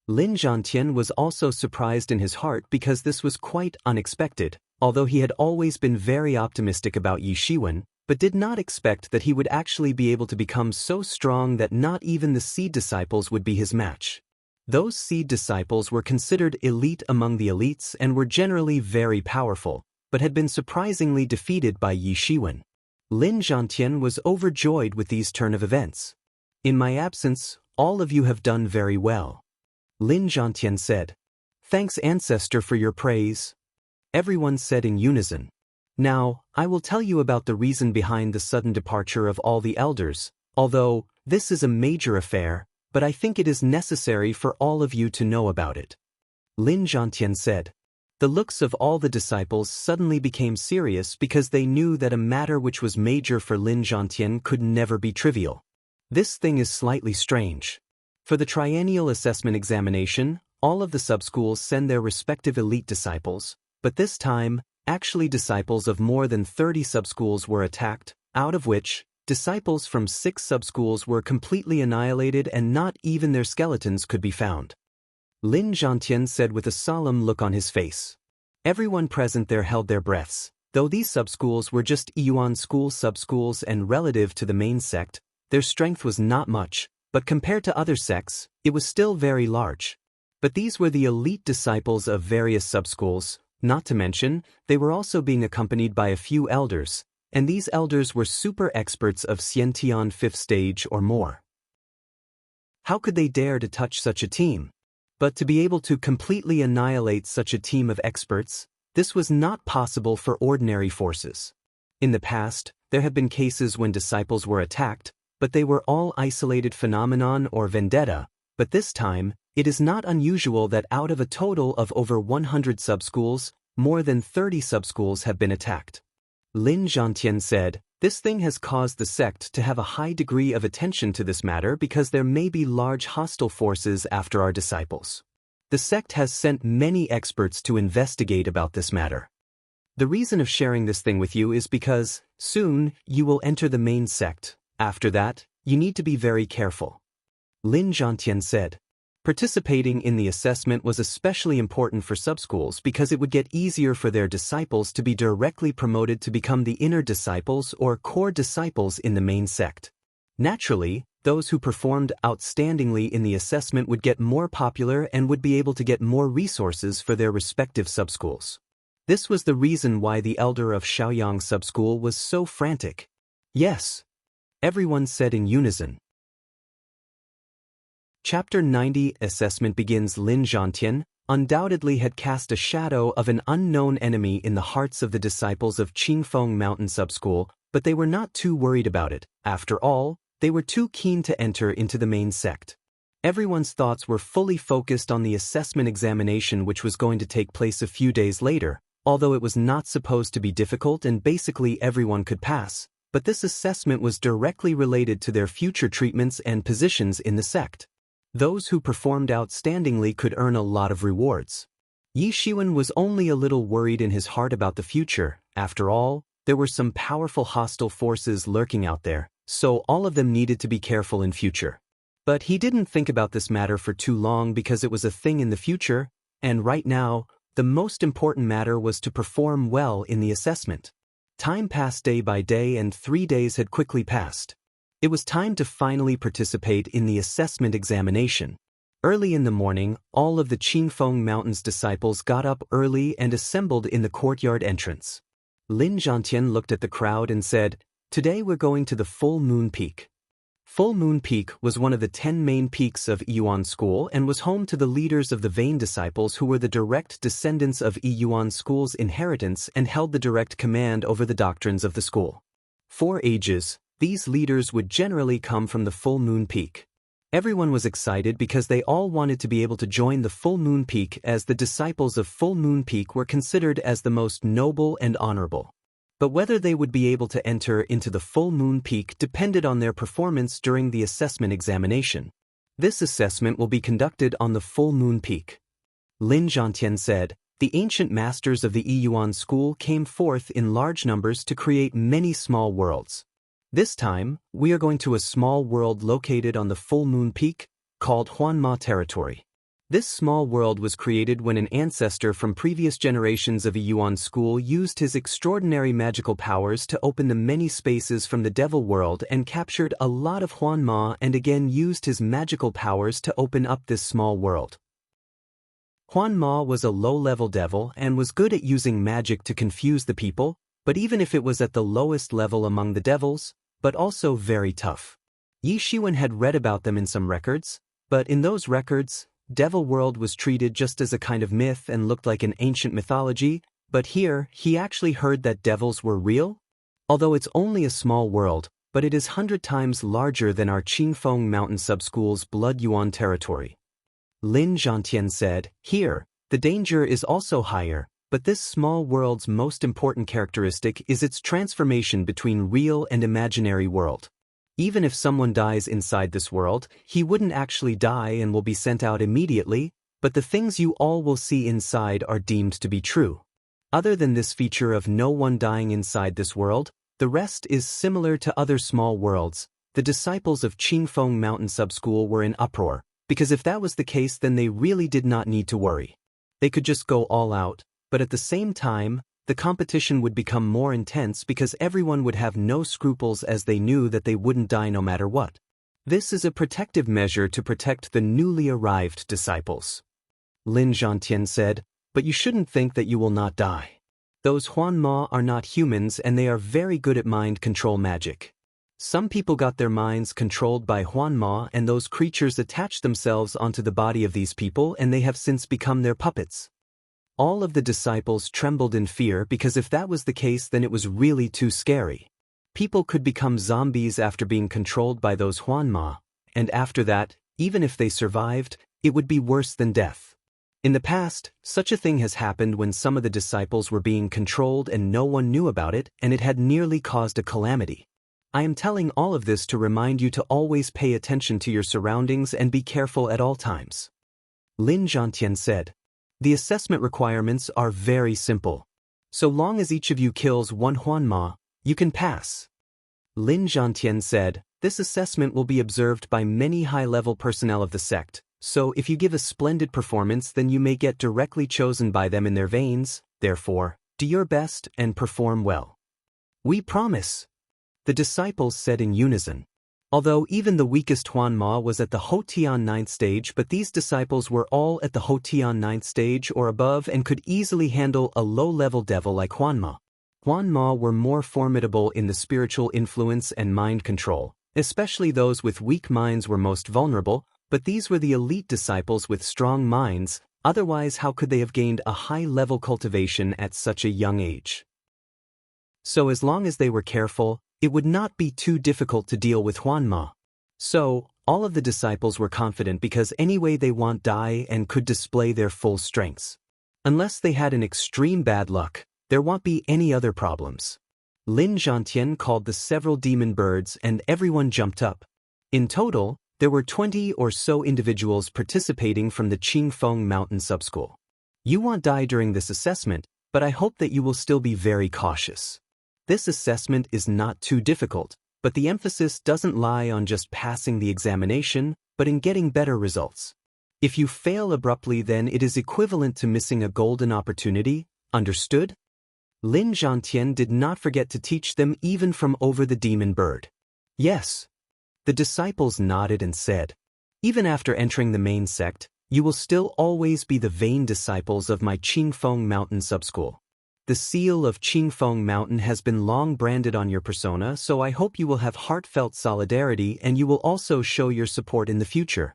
Lin Zhantian was also surprised in his heart because this was quite unexpected, although he had always been very optimistic about Yi Shiwen, but did not expect that he would actually be able to become so strong that not even the seed disciples would be his match. Those seed disciples were considered elite among the elites and were generally very powerful, but had been surprisingly defeated by Yi Shiwen. Lin Zhantian was overjoyed with these turn of events. "In my absence, all of you have done very well," Lin Zhantian said. "Thanks, ancestor, for your praise," everyone said in unison. "Now, I will tell you about the reason behind the sudden departure of all the elders, although this is a major affair, but I think it is necessary for all of you to know about it," Lin Zhantian said. The looks of all the disciples suddenly became serious because they knew that a matter which was major for Lin Zhantian could never be trivial. "This thing is slightly strange. For the triennial assessment examination, all of the subschools send their respective elite disciples, but this time, actually disciples of more than 30 subschools were attacked, out of which, disciples from 6 subschools were completely annihilated and not even their skeletons could be found," Lin Zhantian said with a solemn look on his face. Everyone present there held their breaths. Though these subschools were just Yuan school subschools and relative to the main sect, their strength was not much, but compared to other sects, it was still very large. But these were the elite disciples of various subschools, not to mention, they were also being accompanied by a few elders, and these elders were super experts of Xiantian 5th stage or more. How could they dare to touch such a team? But to be able to completely annihilate such a team of experts, this was not possible for ordinary forces. In the past, there have been cases when disciples were attacked, but they were all isolated phenomenon or vendetta, but this time, it is not unusual that out of a total of over 100 subschools, more than 30 subschools have been attacked. Lin Zhantian said, "This thing has caused the sect to have a high degree of attention to this matter because there may be large hostile forces after our disciples. The sect has sent many experts to investigate about this matter. The reason of sharing this thing with you is because, soon, you will enter the main sect. After that, you need to be very careful." Lin Zhantian said. Participating in the assessment was especially important for subschools because it would get easier for their disciples to be directly promoted to become the inner disciples or core disciples in the main sect. Naturally, those who performed outstandingly in the assessment would get more popular and would be able to get more resources for their respective subschools. This was the reason why the elder of Shaoyang subschool was so frantic. "Yes," everyone said in unison. Chapter 90 Assessment begins. Lin Zhantian undoubtedly had cast a shadow of an unknown enemy in the hearts of the disciples of Qingfeng Mountain Subschool, but they were not too worried about it. After all, they were too keen to enter into the main sect. Everyone's thoughts were fully focused on the assessment examination which was going to take place a few days later, although it was not supposed to be difficult and basically everyone could pass, but this assessment was directly related to their future treatments and positions in the sect. Those who performed outstandingly could earn a lot of rewards. Yi Shiwen was only a little worried in his heart about the future. After all, there were some powerful hostile forces lurking out there, so all of them needed to be careful in future. But he didn't think about this matter for too long because it was a thing in the future, and right now, the most important matter was to perform well in the assessment. Time passed day by day and 3 days had quickly passed. It was time to finally participate in the assessment examination. Early in the morning, all of the Qingfeng Mountains disciples got up early and assembled in the courtyard entrance. Lin Zhantian looked at the crowd and said, "Today we're going to the Full Moon Peak." Full Moon Peak was one of the 10 main peaks of Yuan School and was home to the leaders of the Vane disciples who were the direct descendants of Yuan School's inheritance and held the direct command over the doctrines of the school. For ages, these leaders would generally come from the Full Moon Peak. Everyone was excited because they all wanted to be able to join the Full Moon Peak as the disciples of Full Moon Peak were considered as the most noble and honorable. But whether they would be able to enter into the Full Moon Peak depended on their performance during the assessment examination. This assessment will be conducted on the Full Moon Peak. Lin Zhantian said, "The ancient masters of the Yuan school came forth in large numbers to create many small worlds. This time, we are going to a small world located on the Full Moon Peak, called Huanma Territory. This small world was created when an ancestor from previous generations of a Yuan school used his extraordinary magical powers to open the many spaces from the devil world and captured a lot of Huanma and again used his magical powers to open up this small world. Huanma was a low-level devil and was good at using magic to confuse the people, but even if it was at the lowest level among the devils, but also very tough. Yi Shiwen had read about them in some records, but in those records, Devil World was treated just as a kind of myth and looked like an ancient mythology, but here, he actually heard that devils were real? Although it's only a small world, but it is 100 times larger than our Qingfeng Mountain Subschool's Blood Yuan territory. Lin Zhantian said, "Here, the danger is also higher, but this small world's most important characteristic is its transformation between real and imaginary world. Even if someone dies inside this world, he wouldn't actually die and will be sent out immediately, but the things you all will see inside are deemed to be true. Other than this feature of no one dying inside this world, the rest is similar to other small worlds." The disciples of Qingfeng Mountain Subschool were in uproar, because if that was the case then they really did not need to worry. They could just go all out. But at the same time, the competition would become more intense because everyone would have no scruples as they knew that they wouldn't die no matter what. This is a protective measure to protect the newly arrived disciples. Lin Zhantian said, but you shouldn't think that you will not die. Those Huan Ma are not humans and they are very good at mind control magic. Some people got their minds controlled by Huan Ma and those creatures attached themselves onto the body of these people and they have since become their puppets. All of the disciples trembled in fear because if that was the case then it was really too scary. People could become zombies after being controlled by those Huan Ma, and after that, even if they survived, it would be worse than death. In the past, such a thing has happened when some of the disciples were being controlled and no one knew about it and it had nearly caused a calamity. I am telling all of this to remind you to always pay attention to your surroundings and be careful at all times. Lin Zhantian said. The assessment requirements are very simple. So long as each of you kills one Huan Ma, you can pass. Lin Zhantian said, this assessment will be observed by many high-level personnel of the sect, so if you give a splendid performance then you may get directly chosen by them in their veins, therefore, do your best and perform well. We promise. The disciples said in unison. Although even the weakest Huan Ma was at the Hotian 9th stage, but these disciples were all at the Hotian 9th stage or above and could easily handle a low-level devil like Huan Ma. Huan Ma were more formidable in the spiritual influence and mind control, especially those with weak minds were most vulnerable, but these were the elite disciples with strong minds, otherwise how could they have gained a high-level cultivation at such a young age? So as long as they were careful, it would not be too difficult to deal with Huan Ma. So, all of the disciples were confident because anyway they won't die and could display their full strengths. Unless they had an extreme bad luck, there won't be any other problems. Lin Zhantian called the several demon birds and everyone jumped up. In total, there were 20 or so individuals participating from the Qingfeng Mountain Subschool. You won't die during this assessment, but I hope that you will still be very cautious. This assessment is not too difficult, but the emphasis doesn't lie on just passing the examination, but in getting better results. If you fail abruptly then it is equivalent to missing a golden opportunity, understood? Lin Zhantian did not forget to teach them even from over the demon bird. Yes. The disciples nodded and said, even after entering the main sect, you will still always be the vain disciples of my Qingfeng Mountain Subschool. The seal of Qingfeng Mountain has been long branded on your persona, so I hope you will have heartfelt solidarity and you will also show your support in the future.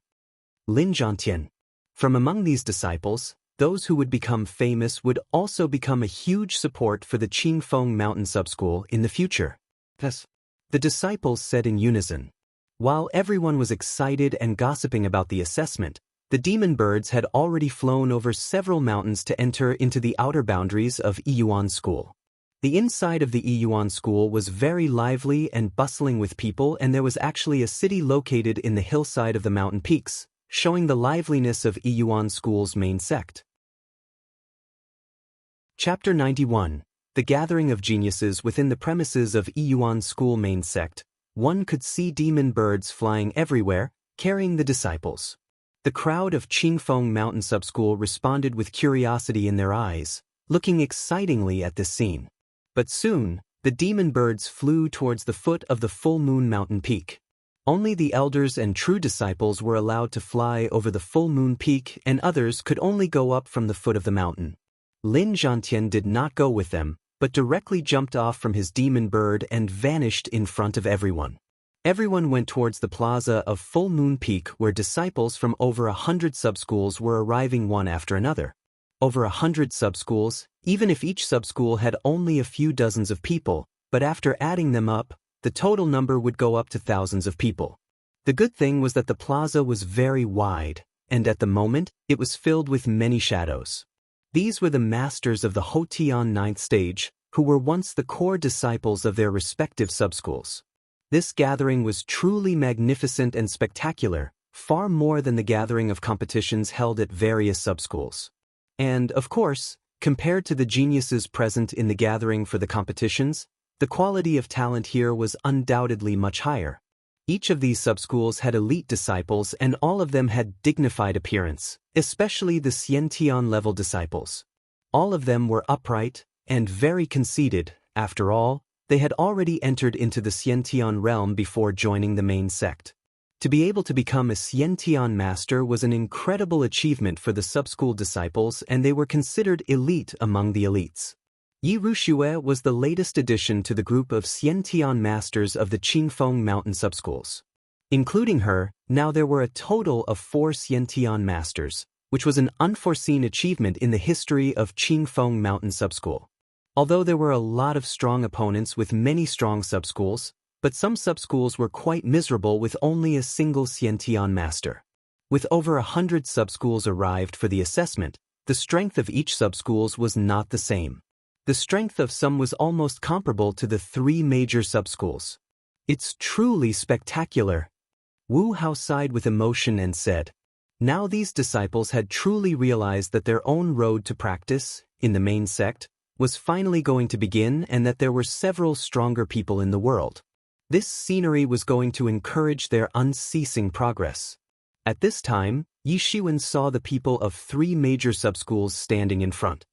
Lin Zhantian. From among these disciples, those who would become famous would also become a huge support for the Qingfeng Mountain Subschool in the future. Yes. The disciples said in unison. While everyone was excited and gossiping about the assessment, the demon birds had already flown over several mountains to enter into the outer boundaries of Yiyuan School. The inside of the Yiyuan School was very lively and bustling with people, and there was actually a city located in the hillside of the mountain peaks, showing the liveliness of Yiyuan School's main sect. Chapter 91. The Gathering of Geniuses within the premises of Yiyuan School main sect. One could see demon birds flying everywhere, carrying the disciples. The crowd of Qingfeng Mountain Subschool responded with curiosity in their eyes, looking excitingly at this scene. But soon, the demon birds flew towards the foot of the full moon mountain peak. Only the elders and true disciples were allowed to fly over the full moon peak and others could only go up from the foot of the mountain. Lin Zhantian did not go with them, but directly jumped off from his demon bird and vanished in front of everyone. Everyone went towards the plaza of Full Moon Peak where disciples from over 100 subschools were arriving one after another. Over 100 subschools, even if each subschool had only a few dozens of people, but after adding them up, the total number would go up to thousands of people. The good thing was that the plaza was very wide, and at the moment, it was filled with many shadows. These were the masters of the Hotian 9th stage, who were once the core disciples of their respective subschools. This gathering was truly magnificent and spectacular, far more than the gathering of competitions held at various subschools. And, of course, compared to the geniuses present in the gathering for the competitions, the quality of talent here was undoubtedly much higher. Each of these subschools had elite disciples and all of them had dignified appearance, especially the Xiantian level disciples. All of them were upright and very conceited. After all, they had already entered into the Xiantian realm before joining the main sect. To be able to become a Xiantian master was an incredible achievement for the sub-school disciples, and they were considered elite among the elites. Yi Ruxue was the latest addition to the group of Xiantian masters of the Qingfeng Mountain subschools. Including her, now there were a total of 4 Xiantian masters, which was an unforeseen achievement in the history of Qingfeng Mountain subschool. Although there were a lot of strong opponents with many strong subschools, but some subschools were quite miserable with only a single Xiantian master. With over 100 subschools arrived for the assessment, the strength of each subschools was not the same. The strength of some was almost comparable to the 3 major subschools. "It's truly spectacular." Wu Hao sighed with emotion and said. Now these disciples had truly realized that their own road to practice, in the main sect, was finally going to begin, and that there were several stronger people in the world. This scenery was going to encourage their unceasing progress. At this time, Yi Shiwen saw the people of 3 major subschools standing in front.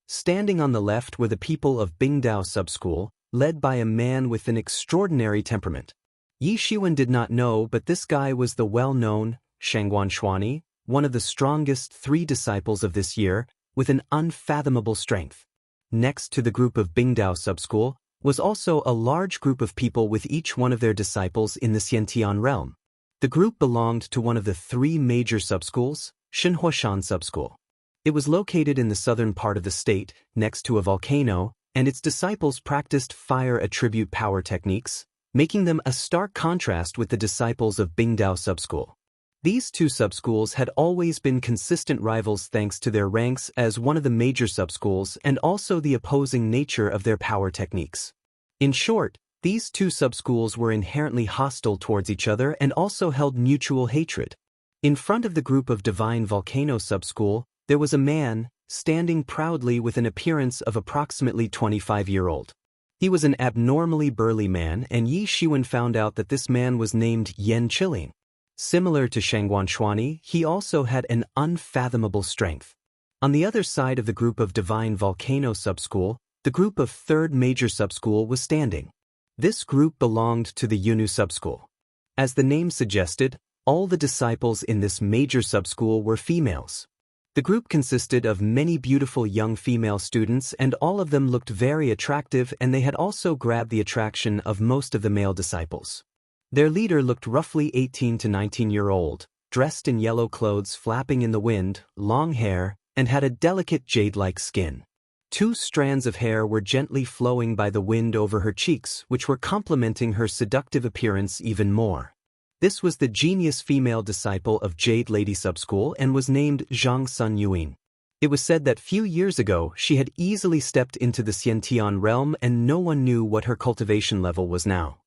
Standing on the left were the people of Bingdao subschool, led by a man with an extraordinary temperament. Yi Shiwen did not know, but this guy was the well-known Shangguan Shuani, one of the strongest 3 disciples of this year, with an unfathomable strength. Next to the group of Bingdao subschool was also a large group of people with each one of their disciples in the Xiantian realm. The group belonged to one of the 3 major subschools, Shenhuashan subschool. It was located in the southern part of the state, next to a volcano, and its disciples practiced fire attribute power techniques, making them a stark contrast with the disciples of Bingdao subschool. These 2 subschools had always been consistent rivals thanks to their ranks as one of the major subschools and also the opposing nature of their power techniques. In short, these 2 subschools were inherently hostile towards each other and also held mutual hatred. In front of the group of Divine Volcano subschool, there was a man, standing proudly with an appearance of approximately 25-year-old. He was an abnormally burly man, and Yi Shiwen found out that this man was named Yan Qiling. Similar to Shangguan Shuani, he also had an unfathomable strength. On the other side of the group of Divine Volcano subschool, the group of 3rd major subschool was standing. This group belonged to the Yunu subschool. As the name suggested, all the disciples in this major subschool were females. The group consisted of many beautiful young female students, and all of them looked very attractive, and they had also grabbed the attraction of most of the male disciples. Their leader looked roughly 18 to 19-year-old, dressed in yellow clothes flapping in the wind, long hair, and had a delicate jade-like skin. 2 strands of hair were gently flowing by the wind over her cheeks, which were complementing her seductive appearance even more. This was the genius female disciple of Jade Lady Subschool and was named Zhang Sun Yuan. It was said that few years ago she had easily stepped into the Xiantian realm, and no one knew what her cultivation level was now.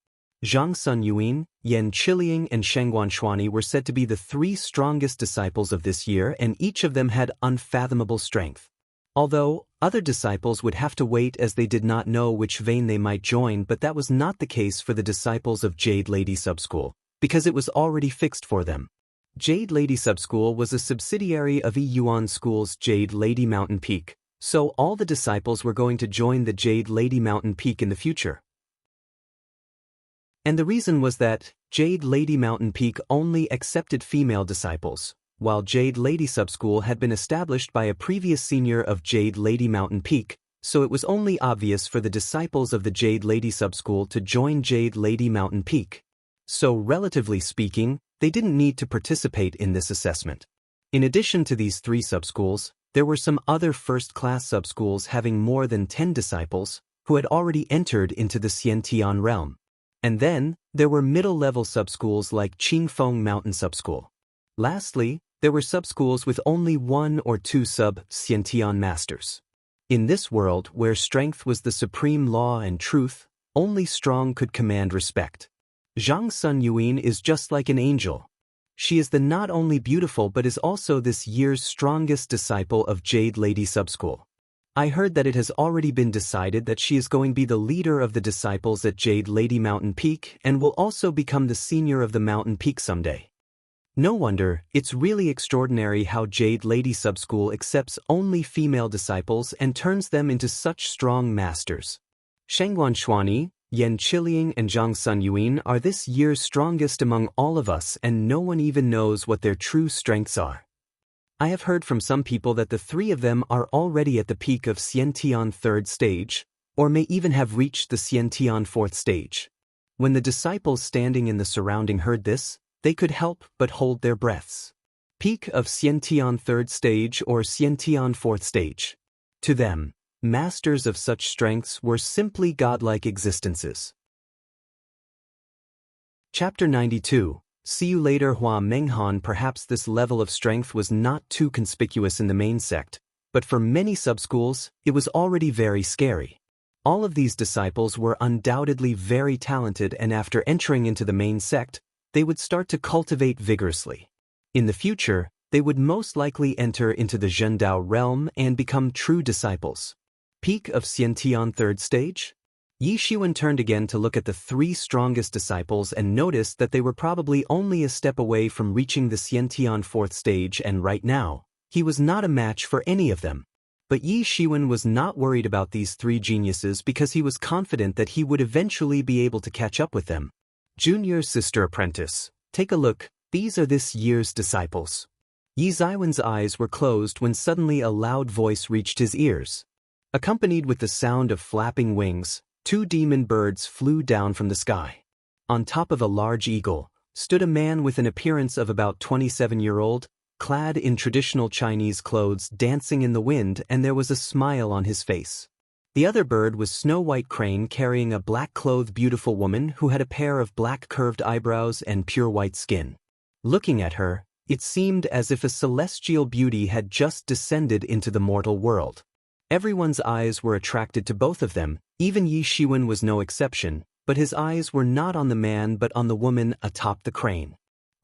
Zhang Sun Yuan, Yan Qiling, and Shangguan Shuani were said to be the 3 strongest disciples of this year, and each of them had unfathomable strength. Although, other disciples would have to wait as they did not know which vein they might join, but that was not the case for the disciples of Jade Lady Subschool, because it was already fixed for them. Jade Lady Subschool was a subsidiary of Yi Yuan School's Jade Lady Mountain Peak, so all the disciples were going to join the Jade Lady Mountain Peak in the future. And the reason was that Jade Lady Mountain Peak only accepted female disciples, while Jade Lady Subschool had been established by a previous senior of Jade Lady Mountain Peak, so it was only obvious for the disciples of the Jade Lady Subschool to join Jade Lady Mountain Peak. So relatively speaking, they didn't need to participate in this assessment. In addition to these 3 subschools, there were some other first-class subschools having more than 10 disciples who had already entered into the Xiantian realm. And then, there were middle-level subschools like Qingfeng Mountain Subschool. Lastly, there were subschools with only 1 or 2 sub-Xiantian masters. In this world where strength was the supreme law and truth, only strong could command respect. Zhang Sun Yuan is just like an angel. She is the not only beautiful but is also this year's strongest disciple of Jade Lady Subschool. I heard that it has already been decided that she is going to be the leader of the disciples at Jade Lady Mountain Peak and will also become the senior of the Mountain Peak someday. No wonder, it's really extraordinary how Jade Lady Subschool accepts only female disciples and turns them into such strong masters. Shangguan Shuani, Yan Qiliang and Zhang Sunyuan are this year's strongest among all of us, and no one even knows what their true strengths are. I have heard from some people that the three of them are already at the peak of Xiantian 3rd stage, or may even have reached the Xiantian 4th stage. When the disciples standing in the surrounding heard this, they could help but hold their breaths. Peak of Xiantian 3rd stage or Xiantian 4th stage. To them, masters of such strengths were simply godlike existences. Chapter 92. See you later. Hua Menghan. Perhaps this level of strength was not too conspicuous in the main sect, but for many subschools, it was already very scary. All of these disciples were undoubtedly very talented, and after entering into the main sect, they would start to cultivate vigorously. In the future, they would most likely enter into the Zhendao realm and become true disciples. Peak of Xiantian 3rd stage? Yi Shiwen turned again to look at the three strongest disciples and noticed that they were probably only a step away from reaching the Xiantian 4th stage, and right now, he was not a match for any of them. But Yi Shiwen was not worried about these three geniuses because he was confident that he would eventually be able to catch up with them. Junior sister apprentice, take a look, these are this year's disciples. Yi Ziwen's eyes were closed when suddenly a loud voice reached his ears. Accompanied with the sound of flapping wings, 2 demon birds flew down from the sky. On top of a large eagle, stood a man with an appearance of about 27-year-old, clad in traditional Chinese clothes, dancing in the wind, and there was a smile on his face. The other bird was Snow White Crane, carrying a black-clothed beautiful woman who had a pair of black curved eyebrows and pure white skin. Looking at her, it seemed as if a celestial beauty had just descended into the mortal world. Everyone's eyes were attracted to both of them, even Yi Shiwen was no exception, but his eyes were not on the man but on the woman atop the crane.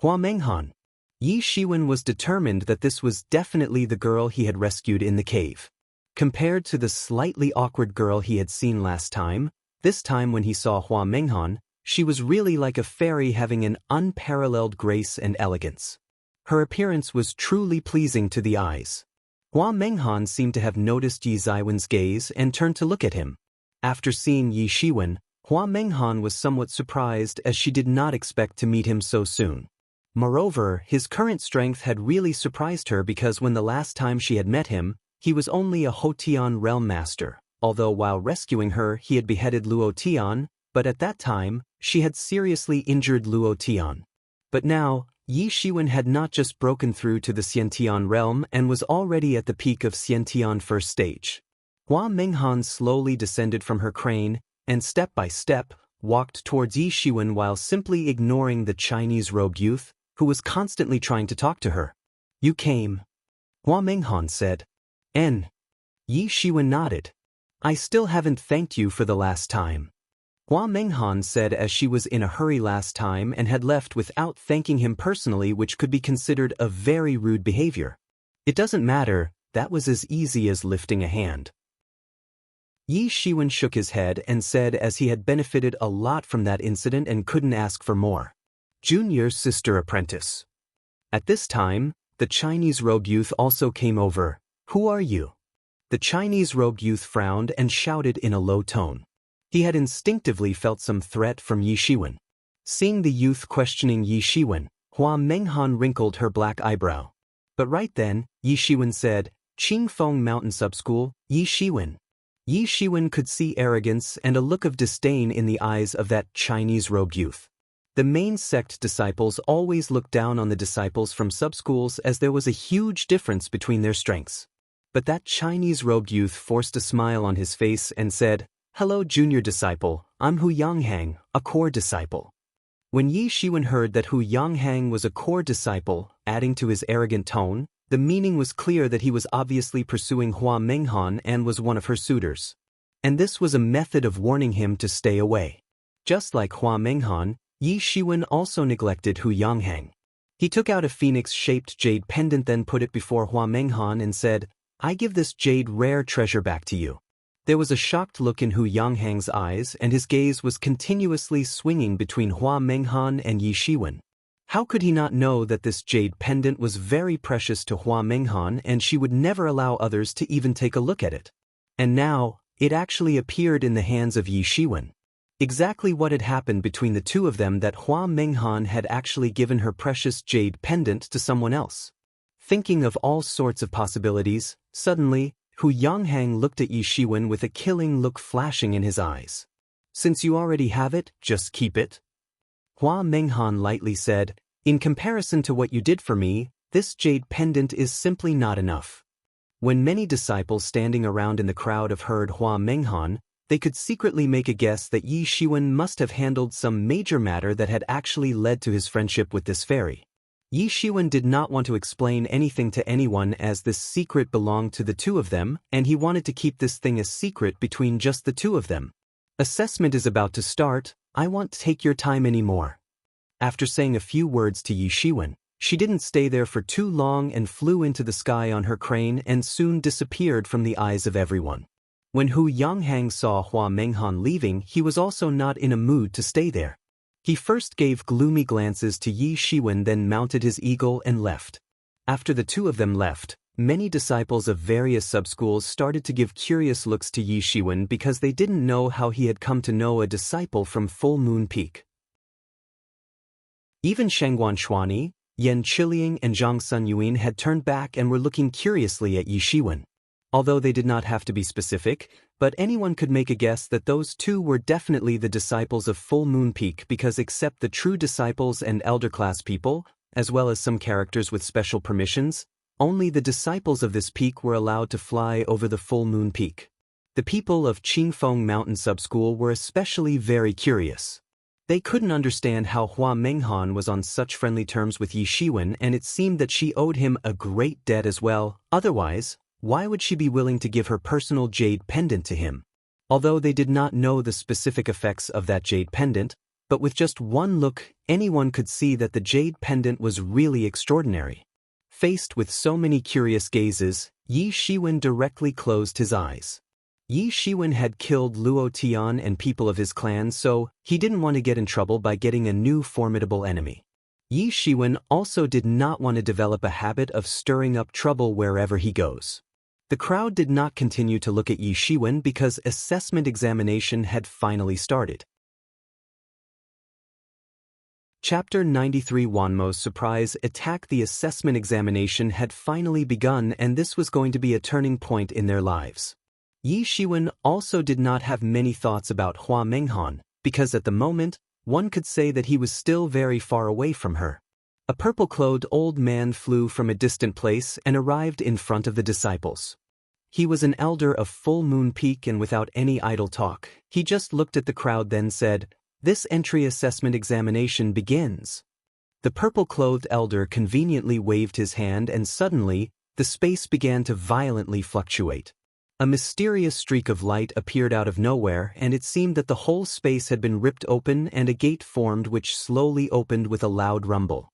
Hua Menghan. Yi Shiwen was determined that this was definitely the girl he had rescued in the cave. Compared to the slightly awkward girl he had seen last time, this time when he saw Hua Menghan, she was really like a fairy, having an unparalleled grace and elegance. Her appearance was truly pleasing to the eyes. Hua Menghan seemed to have noticed Yi Ziwen's gaze and turned to look at him. After seeing Yi Shiwen, Hua Menghan was somewhat surprised, as she did not expect to meet him so soon. Moreover, his current strength had really surprised her, because when the last time she had met him, he was only a Hotian realm master, although while rescuing her he had beheaded Luo Tian, but at that time, she had seriously injured Luo Tian. But now, Yi Shiwen had not just broken through to the Xiantian realm and was already at the peak of Xiantian 1st stage. Hua Menghan slowly descended from her crane and step by step walked towards Yi Shiwen while simply ignoring the Chinese-robed youth, who was constantly trying to talk to her. You came, Hua Menghan said. Yi Shiwen nodded. I still haven't thanked you for the last time. Hua Menghan said, as she was in a hurry last time and had left without thanking him personally, which could be considered a very rude behavior. It doesn't matter, that was as easy as lifting a hand. Yi Shiwen shook his head and said, as he had benefited a lot from that incident and couldn't ask for more. Junior sister apprentice. At this time, the Chinese-robed youth also came over. Who are you? The Chinese-robed youth frowned and shouted in a low tone. He had instinctively felt some threat from Yi Shiwen. Seeing the youth questioning Yi Shiwen, Hua Menghan wrinkled her black eyebrow. But right then, Yi Shiwen said, Qingfeng Mountain Subschool, Yi Shiwen. Yi Shiwen could see arrogance and a look of disdain in the eyes of that Chinese-robed youth. The main sect disciples always looked down on the disciples from subschools, as there was a huge difference between their strengths. But that Chinese-robed youth forced a smile on his face and said, Hello junior disciple, I'm Hu Yanghang, a core disciple. When Yi Shiwen heard that Hu Yanghang was a core disciple, adding to his arrogant tone, the meaning was clear that he was obviously pursuing Hua Menghan and was one of her suitors. And this was a method of warning him to stay away. Just like Hua Menghan, Yi Shiwen also neglected Hu Yanghang. He took out a phoenix-shaped jade pendant, then put it before Hua Menghan and said, I give this jade rare treasure back to you. There was a shocked look in Hu Yanghang's eyes, and his gaze was continuously swinging between Hua Menghan and Yi Shiwen. How could he not know that this jade pendant was very precious to Hua Menghan, and she would never allow others to even take a look at it? And now, it actually appeared in the hands of Yi Shiwen. Exactly what had happened between the two of them that Hua Menghan had actually given her precious jade pendant to someone else. Thinking of all sorts of possibilities, suddenly, Hu Yanghang looked at Yi Shiwen with a killing look flashing in his eyes. Since you already have it, just keep it. Hua Menghan lightly said, in comparison to what you did for me, this jade pendant is simply not enough. When many disciples standing around in the crowd have heard Hua Menghan, they could secretly make a guess that Yi Shiwen must have handled some major matter that had actually led to his friendship with this fairy. Yi Shiwen did not want to explain anything to anyone as this secret belonged to the two of them, and he wanted to keep this thing a secret between just the two of them. Assessment is about to start, I won't take your time anymore. After saying a few words to Yi Shiwen, she didn't stay there for too long and flew into the sky on her crane and soon disappeared from the eyes of everyone. When Hu Yanghang saw Hua Menghan leaving, he was also not in a mood to stay there. He first gave gloomy glances to Yi Shiwen, then mounted his eagle and left. After the two of them left, many disciples of various subschools started to give curious looks to Yi Shiwen because they didn't know how he had come to know a disciple from Full Moon Peak. Even Shengguan Shuani, Yan Qiliang and Zhang Sunyuan had turned back and were looking curiously at Yi Shiwen. Although they did not have to be specific, but anyone could make a guess that those two were definitely the disciples of Full Moon Peak because except the true disciples and elder class people, as well as some characters with special permissions, only the disciples of this peak were allowed to fly over the Full Moon Peak. The people of Qingfeng Mountain Subschool were especially very curious. They couldn't understand how Hua Menghan was on such friendly terms with Yi Shiwen, and it seemed that she owed him a great debt as well. Otherwise, why would she be willing to give her personal jade pendant to him? Although they did not know the specific effects of that jade pendant, but with just one look, anyone could see that the jade pendant was really extraordinary. Faced with so many curious gazes, Yi Shiwen directly closed his eyes. Yi Shiwen had killed Luo Tian and people of his clan, so he didn't want to get in trouble by getting a new formidable enemy. Yi Shiwen also did not want to develop a habit of stirring up trouble wherever he goes. The crowd did not continue to look at Yi Shiwen because assessment examination had finally started. Chapter 93 Wanmo's surprise attack. The assessment examination had finally begun, and this was going to be a turning point in their lives. Yi Shiwen also did not have many thoughts about Hua Menghan, because at the moment, one could say that he was still very far away from her. A purple-clothed old man flew from a distant place and arrived in front of the disciples. He was an elder of Full Moon Peak, and without any idle talk, he just looked at the crowd then said, "This entry assessment examination begins." The purple-clothed elder conveniently waved his hand, and suddenly, the space began to violently fluctuate. A mysterious streak of light appeared out of nowhere, and it seemed that the whole space had been ripped open and a gate formed which slowly opened with a loud rumble.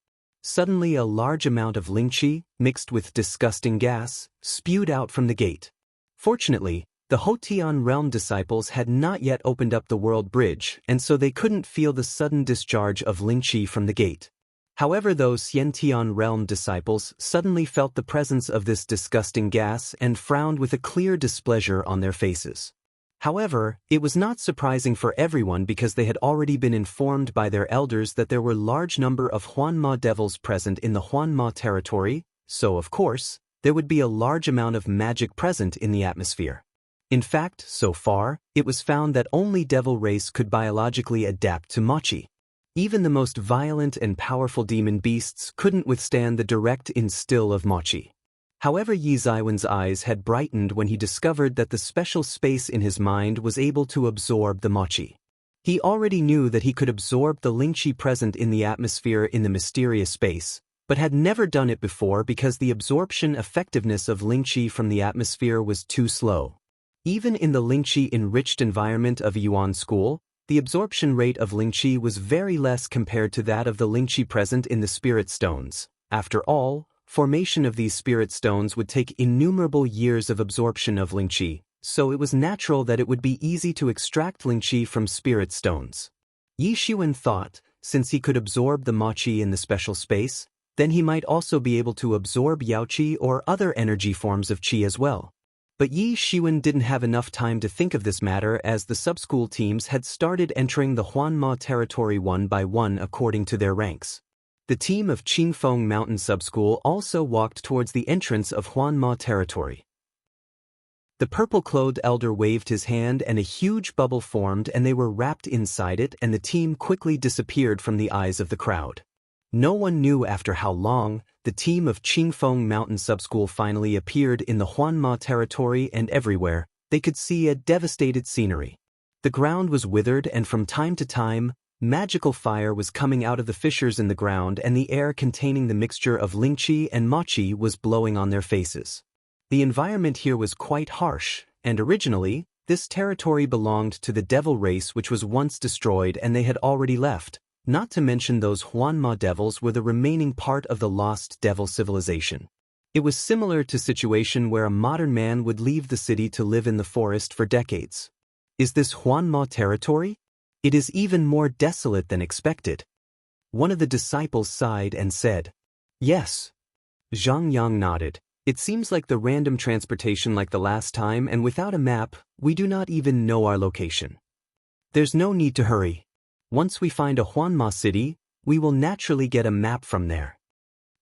Suddenly a large amount of lingqi, mixed with disgusting gas, spewed out from the gate. Fortunately, the Hotian realm disciples had not yet opened up the world bridge, and so they couldn't feel the sudden discharge of lingqi from the gate. However, those Xiantian realm disciples suddenly felt the presence of this disgusting gas and frowned with a clear displeasure on their faces. However, it was not surprising for everyone because they had already been informed by their elders that there were large number of Huanma devils present in the Huanma territory, so of course, there would be a large amount of magic present in the atmosphere. In fact, so far, it was found that only devil race could biologically adapt to mochi. Even the most violent and powerful demon beasts couldn't withstand the direct instill of mochi. However, Yi Ziwen's eyes had brightened when he discovered that the special space in his mind was able to absorb the mochi. He already knew that he could absorb the lingqi present in the atmosphere in the mysterious space, but had never done it before because the absorption effectiveness of lingqi from the atmosphere was too slow. Even in the lingqi-enriched environment of Yuan School, the absorption rate of lingqi was very less compared to that of the lingqi present in the spirit stones. After all, formation of these spirit stones would take innumerable years of absorption of lingqi, so it was natural that it would be easy to extract lingqi from spirit stones. Yi Shiwen thought, since he could absorb the mochi in the special space, then he might also be able to absorb yaoqi or other energy forms of qi as well. But Yi Shiwen didn't have enough time to think of this matter as the sub-school teams had started entering the Huanma territory one by one according to their ranks. The team of Qingfeng Mountain Sub-School also walked towards the entrance of Huanma territory. The purple-clothed elder waved his hand and a huge bubble formed and they were wrapped inside it and the team quickly disappeared from the eyes of the crowd. No one knew after how long, the team of Qingfeng Mountain Sub-School finally appeared in the Huanma territory and everywhere, they could see a devastated scenery. The ground was withered and from time to time, magical fire was coming out of the fissures in the ground and the air containing the mixture of lingqi and mochi was blowing on their faces. The environment here was quite harsh, and originally, this territory belonged to the devil race which was once destroyed and they had already left. Not to mention those Huanma devils were the remaining part of the lost devil civilization. It was similar to a situation where a modern man would leave the city to live in the forest for decades. Is this Huanma territory? It is even more desolate than expected. One of the disciples sighed and said, "Yes." Zhang Yang nodded. It seems like the random transportation like the last time and without a map, we do not even know our location. There's no need to hurry. Once we find a Huanma city, we will naturally get a map from there.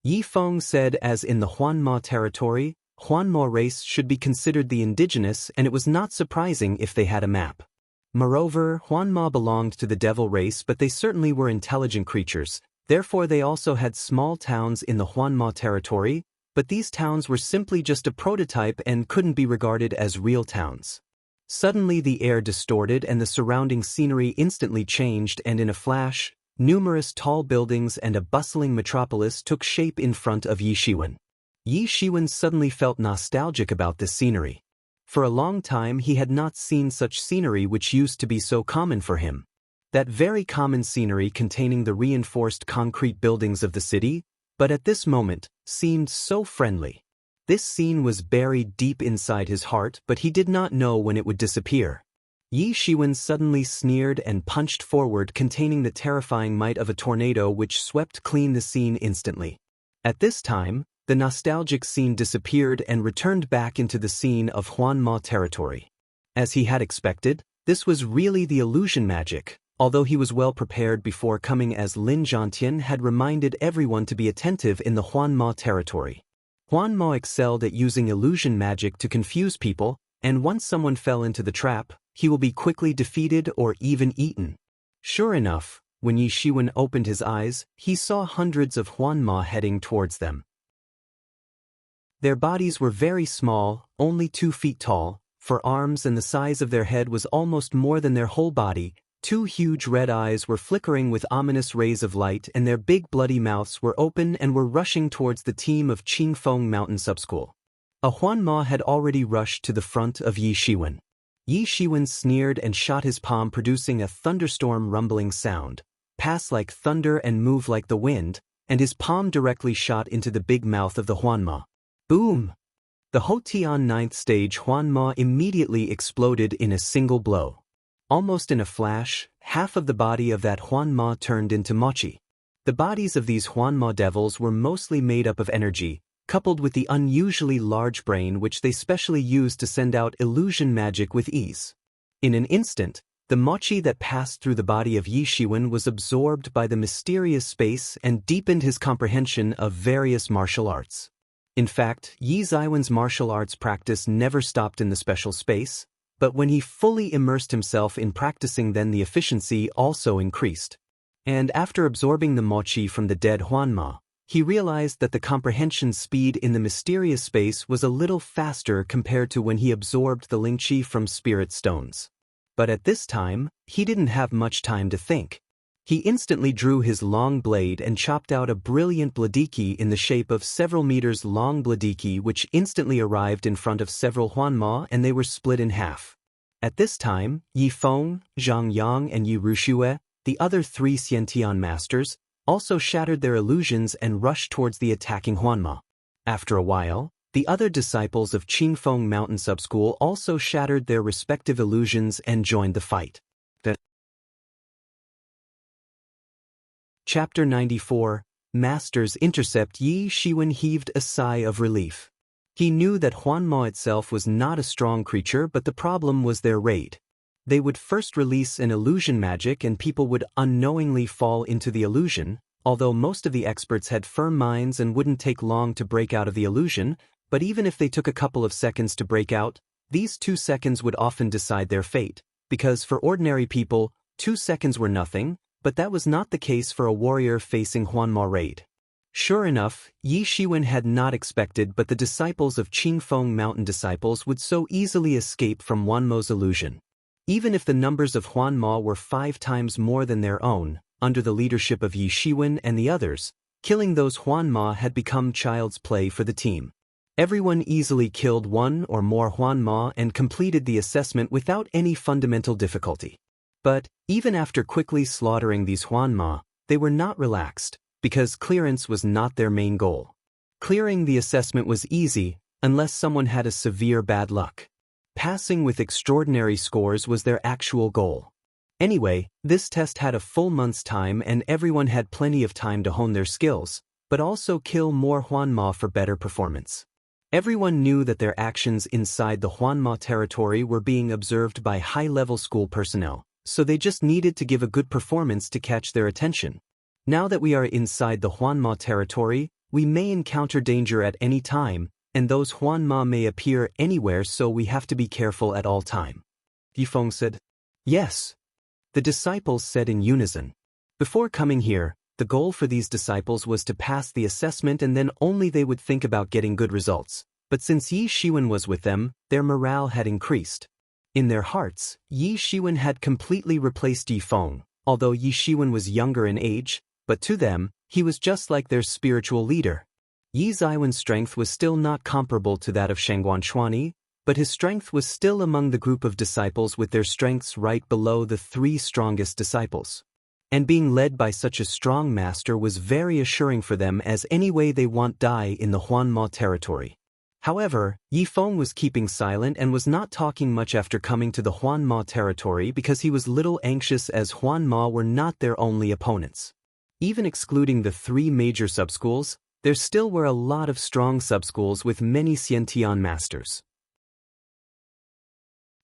Yi Feng said as in the Huanma territory, Huanma race should be considered the indigenous and it was not surprising if they had a map. Moreover, Huanma belonged to the devil race but they certainly were intelligent creatures, therefore they also had small towns in the Huanma territory, but these towns were simply just a prototype and couldn't be regarded as real towns. Suddenly the air distorted and the surrounding scenery instantly changed and in a flash, numerous tall buildings and a bustling metropolis took shape in front of Yi Shiwen. Yi Shiwen suddenly felt nostalgic about this scenery. For a long time he had not seen such scenery which used to be so common for him. That very common scenery containing the reinforced concrete buildings of the city, but at this moment, seemed so friendly. This scene was buried deep inside his heart but he did not know when it would disappear. Yi Shiwen suddenly sneered and punched forward containing the terrifying might of a tornado which swept clean the scene instantly. At this time, the nostalgic scene disappeared and returned back into the scene of Huanma territory. As he had expected, this was really the illusion magic, although he was well prepared before coming as Lin Zhantian had reminded everyone to be attentive in the Huanma territory. Huanma excelled at using illusion magic to confuse people, and once someone fell into the trap, he will be quickly defeated or even eaten. Sure enough, when Yi Shiwen opened his eyes, he saw hundreds of Huanma heading towards them. Their bodies were very small, only 2 feet tall, for arms and the size of their head was almost more than their whole body. 2 huge red eyes were flickering with ominous rays of light and their big bloody mouths were open and were rushing towards the team of Qingfeng Mountain Sub-School. A Huanma had already rushed to the front of Yi Shiwen. Yi Shiwen sneered and shot his palm producing a thunderstorm rumbling sound, pass like thunder and move like the wind, and his palm directly shot into the big mouth of the Huanma. Boom! The Hotian 9th stage Huanma immediately exploded in a single blow. Almost in a flash, half of the body of that Huanma turned into mochi. The bodies of these Huanma devils were mostly made up of energy, coupled with the unusually large brain which they specially used to send out illusion magic with ease. In an instant, the mochi that passed through the body of Yi Shiwen was absorbed by the mysterious space and deepened his comprehension of various martial arts. In fact, Yi Ziwen's martial arts practice never stopped in the special space, but when he fully immersed himself in practicing then the efficiency also increased. And after absorbing the mochi from the dead Huanma, he realized that the comprehension speed in the mysterious space was a little faster compared to when he absorbed the lingqi from spirit stones. But at this time, he didn't have much time to think. He instantly drew his long blade and chopped out a brilliant bladiki in the shape of several meters long bladiki which instantly arrived in front of several Huanma and they were split in half. At this time, Yi Feng, Zhang Yang and Yi Ruxue, the other 3 Xiantian masters, also shattered their illusions and rushed towards the attacking Huanma. After a while, the other disciples of Qingfeng Mountain Sub-School also shattered their respective illusions and joined the fight. Chapter 94, Masters Intercept. Yi Shiwen heaved a sigh of relief. He knew that Huanma itself was not a strong creature, but the problem was their raid. They would first release an illusion magic and people would unknowingly fall into the illusion, although most of the experts had firm minds and wouldn't take long to break out of the illusion, but even if they took a couple of seconds to break out, these 2 seconds would often decide their fate, because for ordinary people, 2 seconds were nothing, but that was not the case for a warrior facing Huanma raid. Sure enough, Yi Shiwen had not expected but the disciples of Qingfeng Mountain disciples would so easily escape from Huanma's illusion. Even if the numbers of Huanma were 5 times more than their own, under the leadership of Yi Shiwen and the others, killing those Huanma had become child's play for the team. Everyone easily killed 1 or more Huanma and completed the assessment without any fundamental difficulty. But, even after quickly slaughtering these Huanma, they were not relaxed, because clearance was not their main goal. Clearing the assessment was easy, unless someone had a severe bad luck. Passing with extraordinary scores was their actual goal. Anyway, this test had a full month's time and everyone had plenty of time to hone their skills, but also kill more Huanma for better performance. Everyone knew that their actions inside the Huanma territory were being observed by high-level school personnel, so they just needed to give a good performance to catch their attention. Now that we are inside the Huanma territory, we may encounter danger at any time, and those Huanma may appear anywhere, so we have to be careful at all time. Yifeng said. Yes. The disciples said in unison. Before coming here, the goal for these disciples was to pass the assessment and then only they would think about getting good results. But since Yi Shiwen was with them, their morale had increased. In their hearts, Yi Shiwen had completely replaced Yifeng, although Yi Shiwen was younger in age, but to them, he was just like their spiritual leader. Yi Ziwen's strength was still not comparable to that of Shangguan Xuani, but his strength was still among the group of disciples with their strengths right below the 3 strongest disciples. And being led by such a strong master was very assuring for them, as any way they want die in the Huanma territory. However, Yifeng was keeping silent and was not talking much after coming to the Huanma territory because he was little anxious, as Huanma were not their only opponents. Even excluding the 3 major subschools, there still were a lot of strong subschools with many Xiantian masters.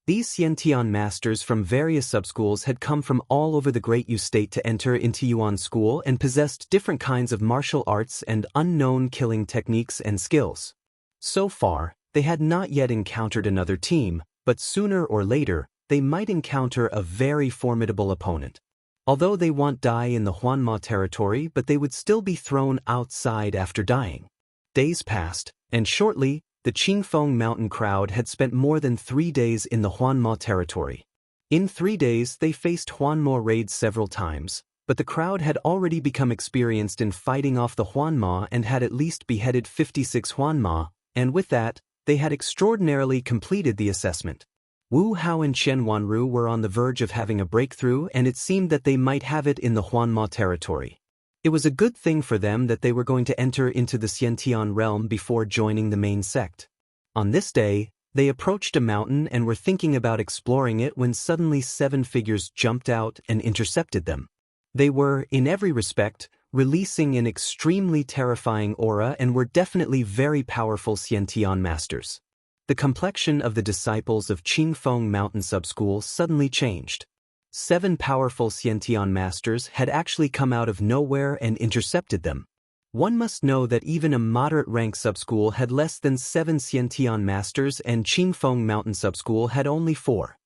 These Xiantian masters from various subschools had come from all over the Great Yu State to enter into Yuan school and possessed different kinds of martial arts and unknown killing techniques and skills. So far, they had not yet encountered another team, but sooner or later, they might encounter a very formidable opponent. Although they won't die in the Huanma territory, but they would still be thrown outside after dying. Days passed, and shortly, the Qingfeng Mountain crowd had spent more than 3 days in the Huanma territory. In 3 days, they faced Huanma raids several times, but the crowd had already become experienced in fighting off the Huanma and had at least beheaded 56 Huanma, and with that, they had extraordinarily completed the assessment. Wu Hao and Chen Wanru were on the verge of having a breakthrough, and it seemed that they might have it in the Huanma territory. It was a good thing for them that they were going to enter into the Xiantian realm before joining the main sect. On this day, they approached a mountain and were thinking about exploring it when suddenly 7 figures jumped out and intercepted them. They were, in every respect, releasing an extremely terrifying aura and were definitely very powerful Xiantian masters. The complexion of the disciples of Qingfeng Mountain Subschool suddenly changed. 7 powerful Xiantian masters had actually come out of nowhere and intercepted them. One must know that even a moderate-rank subschool had less than 7 Xiantian masters and Qingfeng Mountain Subschool had only 4.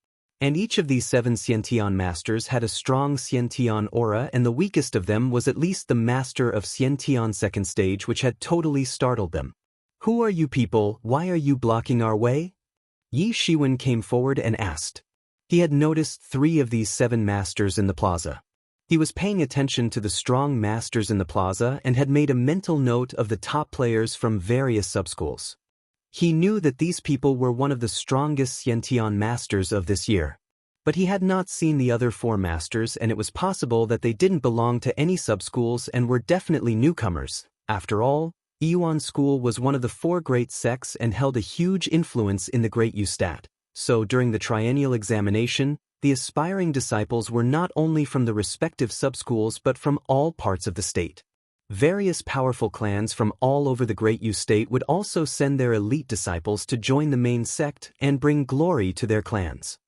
And each of these 7 Xiantian masters had a strong Xiantian aura, and the weakest of them was at least the master of Xiantian second stage, which had totally startled them. "Who are you people? Why are you blocking our way?" Yi Shiwen came forward and asked. He had noticed 3 of these 7 masters in the plaza. He was paying attention to the strong masters in the plaza and had made a mental note of the top players from various subschools. He knew that these people were one of the strongest Xiantian masters of this year. But he had not seen the other 4 masters, and it was possible that they didn't belong to any subschools and were definitely newcomers. After all, Yuan School was one of the 4 great sects and held a huge influence in the Great Yu Stat. So during the triennial examination, the aspiring disciples were not only from the respective subschools but from all parts of the state. Various powerful clans from all over the Great Yu state would also send their elite disciples to join the main sect and bring glory to their clans.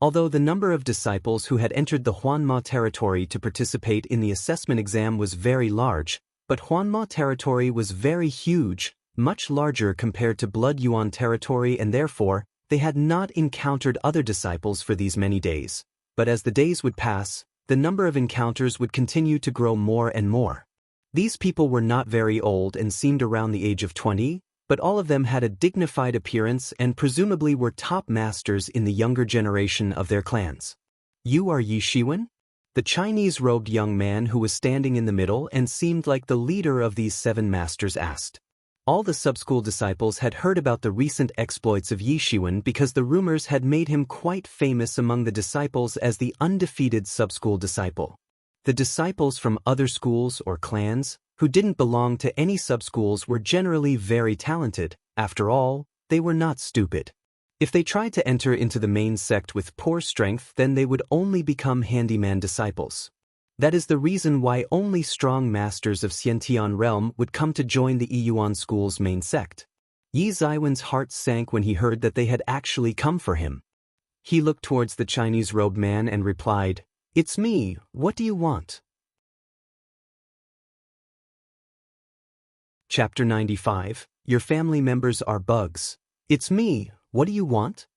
Although the number of disciples who had entered the Huanma territory to participate in the assessment exam was very large, but Huanma territory was very huge, much larger compared to Blood Yuan territory, and therefore, they had not encountered other disciples for these many days. But as the days would pass, the number of encounters would continue to grow more and more. These people were not very old and seemed around the age of 20, but all of them had a dignified appearance and presumably were top masters in the younger generation of their clans. "You are Yi Shiwen?" The Chinese-robed young man who was standing in the middle and seemed like the leader of these 7 masters asked. All the sub-school disciples had heard about the recent exploits of Yi Shiwen because the rumors had made him quite famous among the disciples as the undefeated sub-school disciple. The disciples from other schools or clans, who didn't belong to any sub-schools, were generally very talented. After all, they were not stupid. If they tried to enter into the main sect with poor strength, then they would only become handyman disciples. That is the reason why only strong masters of Xiantian realm would come to join the Yiyuan school's main sect. Yi Ziwen's heart sank when he heard that they had actually come for him. He looked towards the Chinese-robed man and replied, "It's me, what do you want?" Chapter 95, Your family members are bugs. "It's me, what do you want?"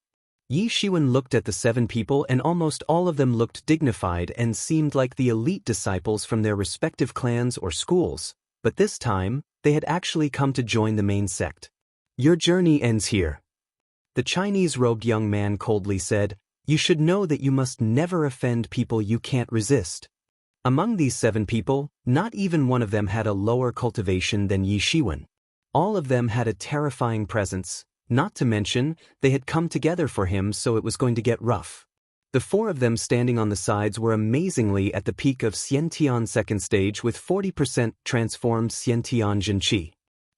Yi Shiwen looked at the 7 people, and almost all of them looked dignified and seemed like the elite disciples from their respective clans or schools, but this time, they had actually come to join the main sect. "Your journey ends here." The Chinese-robed young man coldly said, "You should know that you must never offend people you can't resist." Among these 7 people, not even one of them had a lower cultivation than Yi Shiwen. All of them had a terrifying presence. Not to mention, they had come together for him, so it was going to get rough. The 4 of them standing on the sides were amazingly at the peak of Xiantian second stage with 40% transformed Xiantian Jinqi.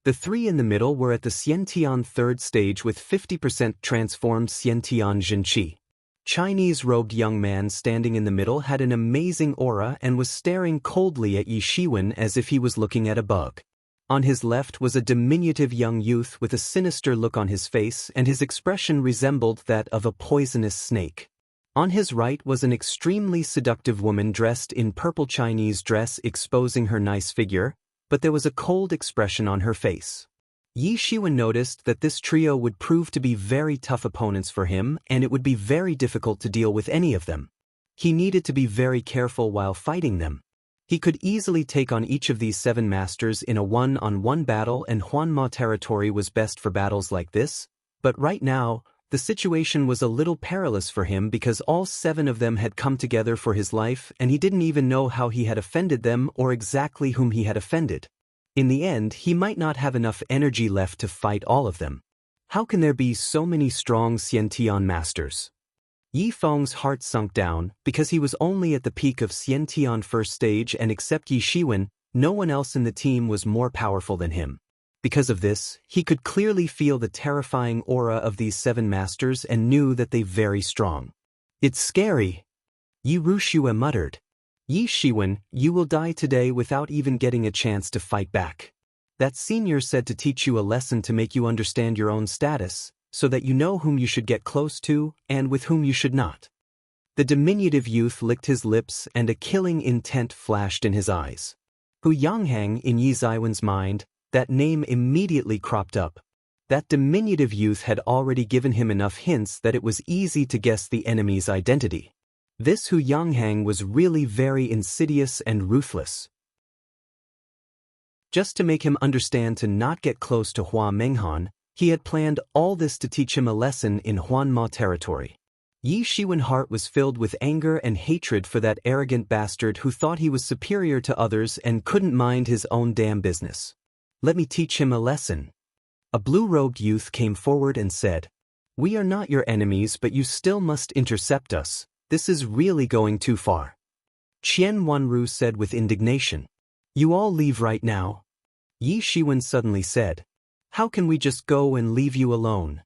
The 3 in the middle were at the Xiantian third stage with 50% transformed Xiantian Jinqi. Chinese-robed young man standing in the middle had an amazing aura and was staring coldly at Yi Shiwen as if he was looking at a bug. On his left was a diminutive young youth with a sinister look on his face, and his expression resembled that of a poisonous snake. On his right was an extremely seductive woman dressed in purple Chinese dress exposing her nice figure, but there was a cold expression on her face. Yi Shiwen noticed that this trio would prove to be very tough opponents for him, and it would be very difficult to deal with any of them. He needed to be very careful while fighting them. He could easily take on each of these 7 masters in a one-on-one battle, and Huanma territory was best for battles like this, but right now, the situation was a little perilous for him because all 7 of them had come together for his life and he didn't even know how he had offended them or exactly whom he had offended. In the end, he might not have enough energy left to fight all of them. How can there be so many strong Xiantian masters? Yi Feng's heart sunk down, because he was only at the peak of Xiantian first stage, and except Yi Shiwen, no one else in the team was more powerful than him. Because of this, he could clearly feel the terrifying aura of these 7 masters and knew that they very strong. "It's scary," Yi Rushue muttered. "Yi Shiwen, you will die today without even getting a chance to fight back. That senior said to teach you a lesson to make you understand your own status, so that you know whom you should get close to and with whom you should not." The diminutive youth licked his lips and a killing intent flashed in his eyes. Hu Yanghang, in Yi Ziwen's mind, that name immediately cropped up. That diminutive youth had already given him enough hints that it was easy to guess the enemy's identity. This Hu Yanghang was really very insidious and ruthless. Just to make him understand to not get close to Hua Menghan, he had planned all this to teach him a lesson in Huanma territory. Yi Shiwen's heart was filled with anger and hatred for that arrogant bastard who thought he was superior to others and couldn't mind his own damn business. "Let me teach him a lesson." A blue-robed youth came forward and said, "We are not your enemies, but you still must intercept us. This is really going too far." Qian Wanru said with indignation, "You all leave right now." Yi Shiwen suddenly said, "How can we just go and leave you alone?"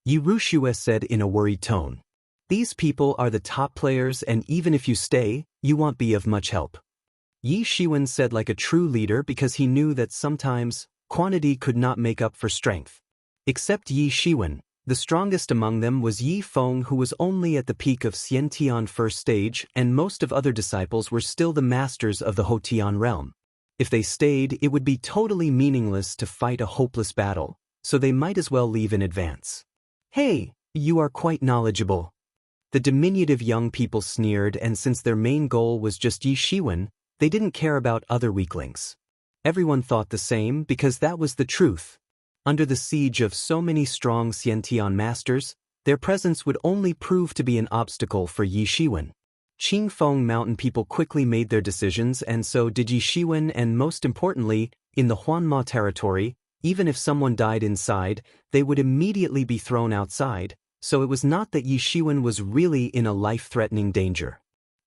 Yi Rushue said in a worried tone, "These people are the top players, and even if you stay, you won't be of much help." Yi Shiwen said like a true leader because he knew that sometimes, quantity could not make up for strength. Except Yi Shiwen, the strongest among them was Yi Feng, who was only at the peak of Xiantian first stage, and most of other disciples were still the masters of the Hotian realm. If they stayed, it would be totally meaningless to fight a hopeless battle, so they might as well leave in advance. Hey, you are quite knowledgeable. The diminutive young people sneered, and since their main goal was just Yi Shiwen, they didn't care about other weaklings. Everyone thought the same because that was the truth. Under the siege of so many strong Xiantian masters, their presence would only prove to be an obstacle for Yi Shiwen. Qingfeng mountain people quickly made their decisions, and so did Yi Shiwen, and most importantly, in the Huanma territory, even if someone died inside, they would immediately be thrown outside, so it was not that Yi Shiwen was really in a life-threatening danger.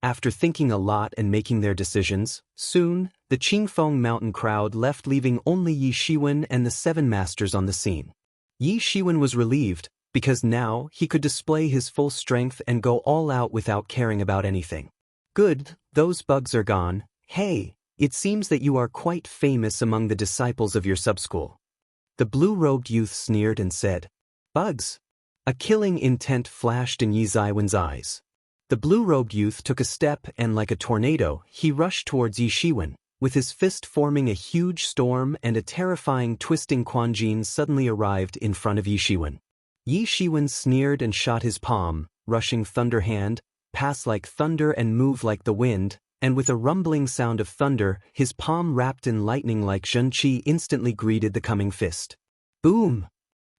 After thinking a lot and making their decisions, soon, the Qingfeng mountain crowd left, leaving only Yi Shiwen and the 7 masters on the scene. Yi Shiwen was relieved, because now he could display his full strength and go all out without caring about anything. Good, those bugs are gone. Hey, it seems that you are quite famous among the disciples of your subschool. The blue-robed youth sneered and said, Bugs? A killing intent flashed in Yi Ziwen's eyes. The blue-robed youth took a step and like a tornado, he rushed towards Yi Shiwen, with his fist forming a huge storm, and a terrifying twisting Quanjin suddenly arrived in front of Yi Shiwen. Yi Shiwen sneered and shot his palm, rushing thunder hand, pass like thunder and move like the wind, and with a rumbling sound of thunder, his palm wrapped in lightning like Zhenqi instantly greeted the coming fist. Boom!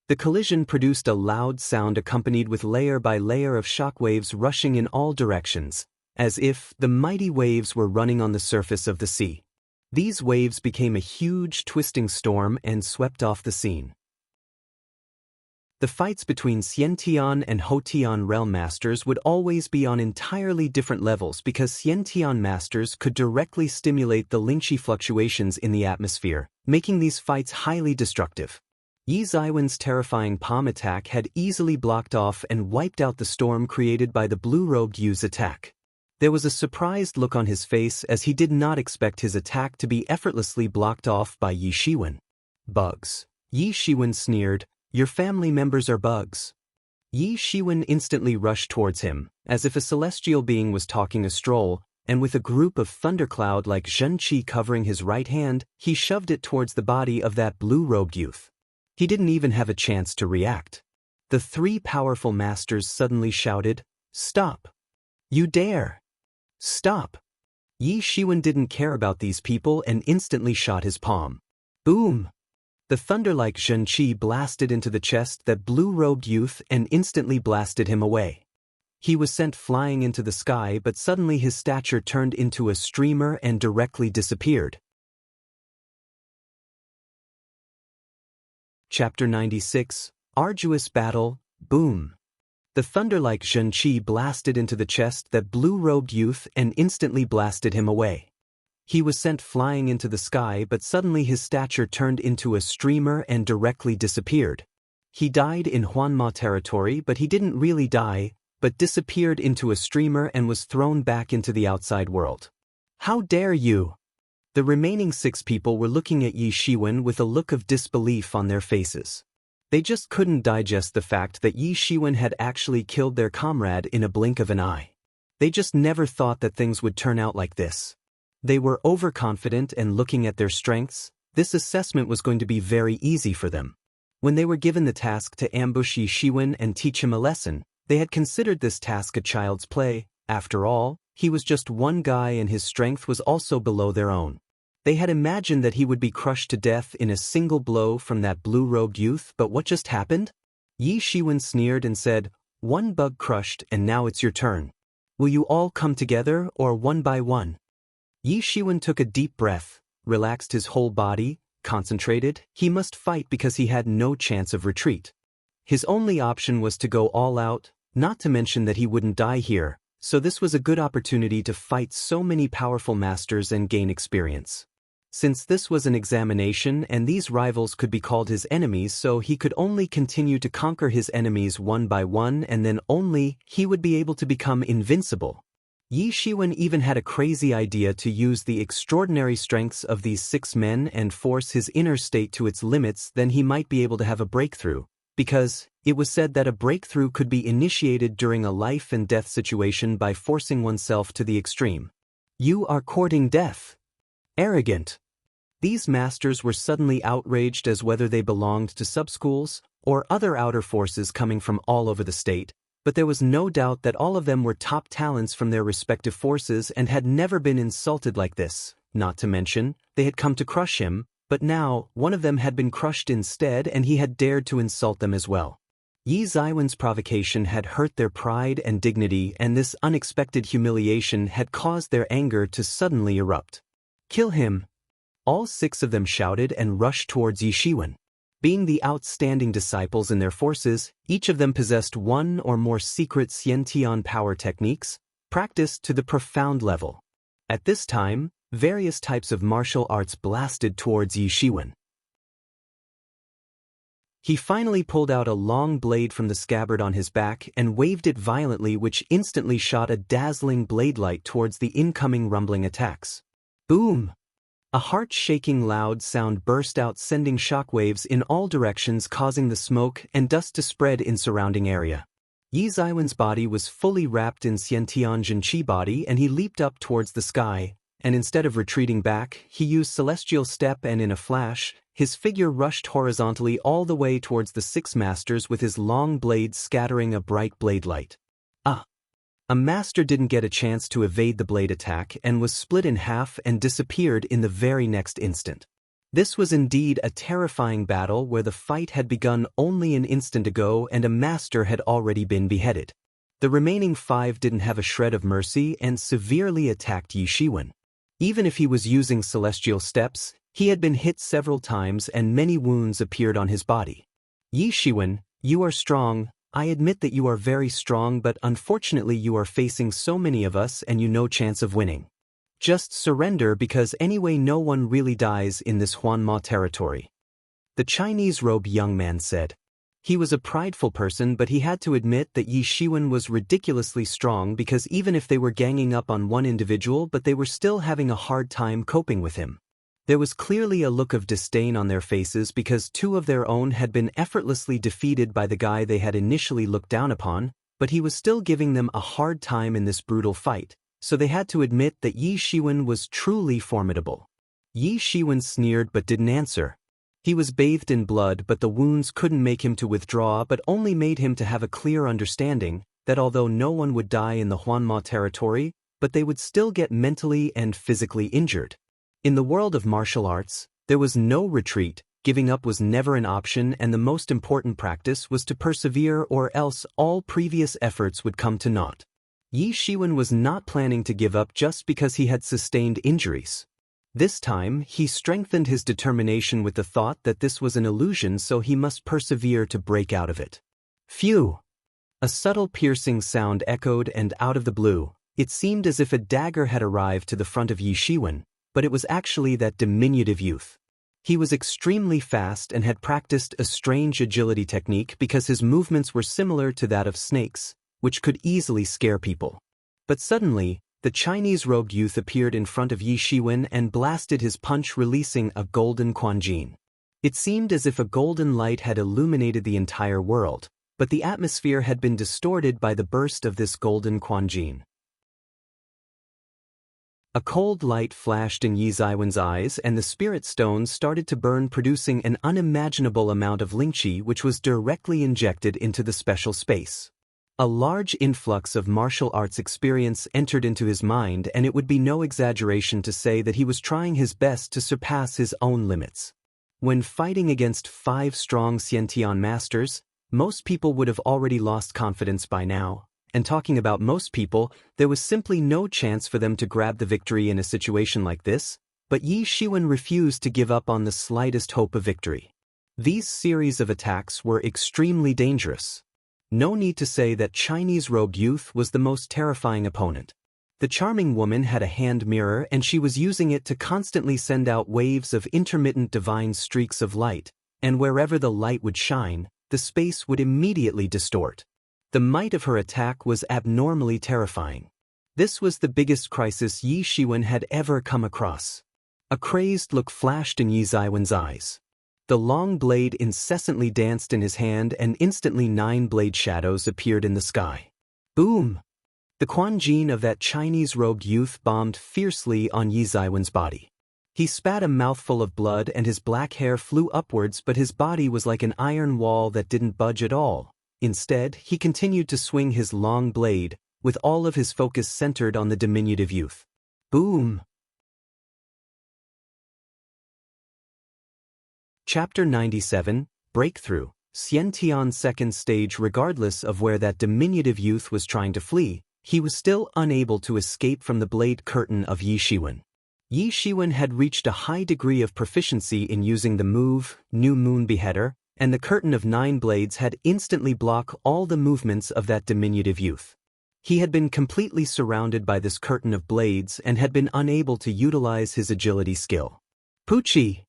The collision produced a loud sound accompanied with layer by layer of shockwaves rushing in all directions, as if the mighty waves were running on the surface of the sea. These waves became a huge twisting storm and swept off the scene. The fights between Xiantian and Hotian realm masters would always be on entirely different levels because Xiantian masters could directly stimulate the Lingqi fluctuations in the atmosphere, making these fights highly destructive. Yi Ziwen's terrifying palm attack had easily blocked off and wiped out the storm created by the blue-robed youth's attack. There was a surprised look on his face as he did not expect his attack to be effortlessly blocked off by Yi Shiwen. Bugs. Yi Shiwen sneered, Your family members are bugs. Yi Shiwen instantly rushed towards him, as if a celestial being was talking a stroll, and with a group of thundercloud like Zhenqi covering his right hand, he shoved it towards the body of that blue-robed youth. He didn't even have a chance to react. The 3 powerful masters suddenly shouted, Stop! You dare! Stop! Yi Shiwen didn't care about these people and instantly shot his palm. Boom! The thunder-like Zhenqi blasted into the chest that blue-robed youth and instantly blasted him away. He was sent flying into the sky, but suddenly his stature turned into a streamer and directly disappeared. Chapter 96, Arduous Battle, Boom. The thunder-like Zhenqi blasted into the chest that blue-robed youth and instantly blasted him away. He was sent flying into the sky, but suddenly his stature turned into a streamer and directly disappeared. He died in Huanma territory, but he didn't really die, but disappeared into a streamer and was thrown back into the outside world. How dare you! The remaining 6 people were looking at Yi Shiwen with a look of disbelief on their faces. They just couldn't digest the fact that Yi Shiwen had actually killed their comrade in a blink of an eye. They just never thought that things would turn out like this. They were overconfident, and looking at their strengths, this assessment was going to be very easy for them. When they were given the task to ambush Yi Shiwen and teach him a lesson, they had considered this task a child's play. After all, he was just one guy and his strength was also below their own. They had imagined that he would be crushed to death in a single blow from that blue-robed youth, but what just happened? Yi Shiwen sneered and said, One bug crushed and now it's your turn. Will you all come together or one by one? Yi Shiwen took a deep breath, relaxed his whole body, concentrated. He must fight because he had no chance of retreat. His only option was to go all out, not to mention that he wouldn't die here, so this was a good opportunity to fight so many powerful masters and gain experience. Since this was an examination and these rivals could be called his enemies, so he could only continue to conquer his enemies one by one, and then only he would be able to become invincible. Yi Shiwen even had a crazy idea to use the extraordinary strengths of these 6 men and force his inner state to its limits. Then he might be able to have a breakthrough, because it was said that a breakthrough could be initiated during a life and death situation by forcing oneself to the extreme. You are courting death. Arrogant. These masters were suddenly outraged as whether they belonged to subschools or other outer forces coming from all over the state, but there was no doubt that all of them were top talents from their respective forces and had never been insulted like this. Not to mention, they had come to crush him, but now one of them had been crushed instead and he had dared to insult them as well. Yi Ziwen's provocation had hurt their pride and dignity, and this unexpected humiliation had caused their anger to suddenly erupt. Kill him! All 6 of them shouted and rushed towards Yi Shiwen. Being the outstanding disciples in their forces, each of them possessed one or more secret Xiantian power techniques, practiced to the profound level. At this time, various types of martial arts blasted towards Yi Shiwen. He finally pulled out a long blade from the scabbard on his back and waved it violently, which instantly shot a dazzling blade light towards the incoming rumbling attacks. Boom! A heart-shaking loud sound burst out, sending shockwaves in all directions, causing the smoke and dust to spread in surrounding area. Yi Ziwen's body was fully wrapped in Xiantian Jinqi body, and he leaped up towards the sky, and instead of retreating back, he used Celestial Step, and in a flash, his figure rushed horizontally all the way towards the 6 masters with his long blade scattering a bright blade light. A master didn't get a chance to evade the blade attack and was split in half and disappeared in the very next instant. This was indeed a terrifying battle where the fight had begun only an instant ago and a master had already been beheaded. The remaining 5 didn't have a shred of mercy and severely attacked Yi Shiwen. Even if he was using celestial steps, he had been hit several times and many wounds appeared on his body. Yi Shiwen, you are strong. I admit that you are very strong, but unfortunately you are facing so many of us and you no chance of winning. Just surrender, because anyway no one really dies in this Huanma territory. The Chinese-robed young man said. He was a prideful person, but he had to admit that Yi Shiwen was ridiculously strong, because even if they were ganging up on one individual, but they were still having a hard time coping with him. There was clearly a look of disdain on their faces because 2 of their own had been effortlessly defeated by the guy they had initially looked down upon, but he was still giving them a hard time in this brutal fight, so they had to admit that Yi Shiwen was truly formidable. Yi Shiwen sneered but didn't answer. He was bathed in blood, but the wounds couldn't make him to withdraw, but only made him to have a clear understanding that although no one would die in the Huanma territory, but they would still get mentally and physically injured. In the world of martial arts, there was no retreat, giving up was never an option, and the most important practice was to persevere, or else all previous efforts would come to naught. Yi Shiwen was not planning to give up just because he had sustained injuries. This time, he strengthened his determination with the thought that this was an illusion, so he must persevere to break out of it. Phew! A subtle piercing sound echoed, and out of the blue, it seemed as if a dagger had arrived to the front of Yi Shiwen, but it was actually that diminutive youth. He was extremely fast and had practiced a strange agility technique because his movements were similar to that of snakes, which could easily scare people. But suddenly, the Chinese-robed youth appeared in front of Yi Shiwen and blasted his punch, releasing a golden quanjin. It seemed as if a golden light had illuminated the entire world, but the atmosphere had been distorted by the burst of this golden quanjin. A cold light flashed in Yi Ziwen's eyes and the spirit stones started to burn, producing an unimaginable amount of lingqi which was directly injected into the special space. A large influx of martial arts experience entered into his mind, and it would be no exaggeration to say that he was trying his best to surpass his own limits. When fighting against 5 strong Xiantian masters, most people would have already lost confidence by now. And talking about most people, there was simply no chance for them to grab the victory in a situation like this, but Yi Shiwen refused to give up on the slightest hope of victory. These series of attacks were extremely dangerous. No need to say that Chinese-robed youth was the most terrifying opponent. The charming woman had a hand mirror and she was using it to constantly send out waves of intermittent divine streaks of light, and wherever the light would shine, the space would immediately distort. The might of her attack was abnormally terrifying. This was the biggest crisis Yi Shiwen had ever come across. A crazed look flashed in Yi Zaiwen's eyes. The long blade incessantly danced in his hand and instantly 9 blade shadows appeared in the sky. Boom! The Quan Jin of that Chinese-robed youth bombed fiercely on Yi Zaiwen's body. He spat a mouthful of blood and his black hair flew upwards, but his body was like an iron wall that didn't budge at all. Instead, he continued to swing his long blade, with all of his focus centered on the diminutive youth. Boom! Chapter 97, Breakthrough. Xian Tian's second stage. Regardless of where that diminutive youth was trying to flee, he was still unable to escape from the blade curtain of Yi Shiwen. Yi Shiwen had reached a high degree of proficiency in using the move, New Moon Beheader, and the curtain of 9 blades had instantly blocked all the movements of that diminutive youth. He had been completely surrounded by this curtain of blades and had been unable to utilize his agility skill. Poochie!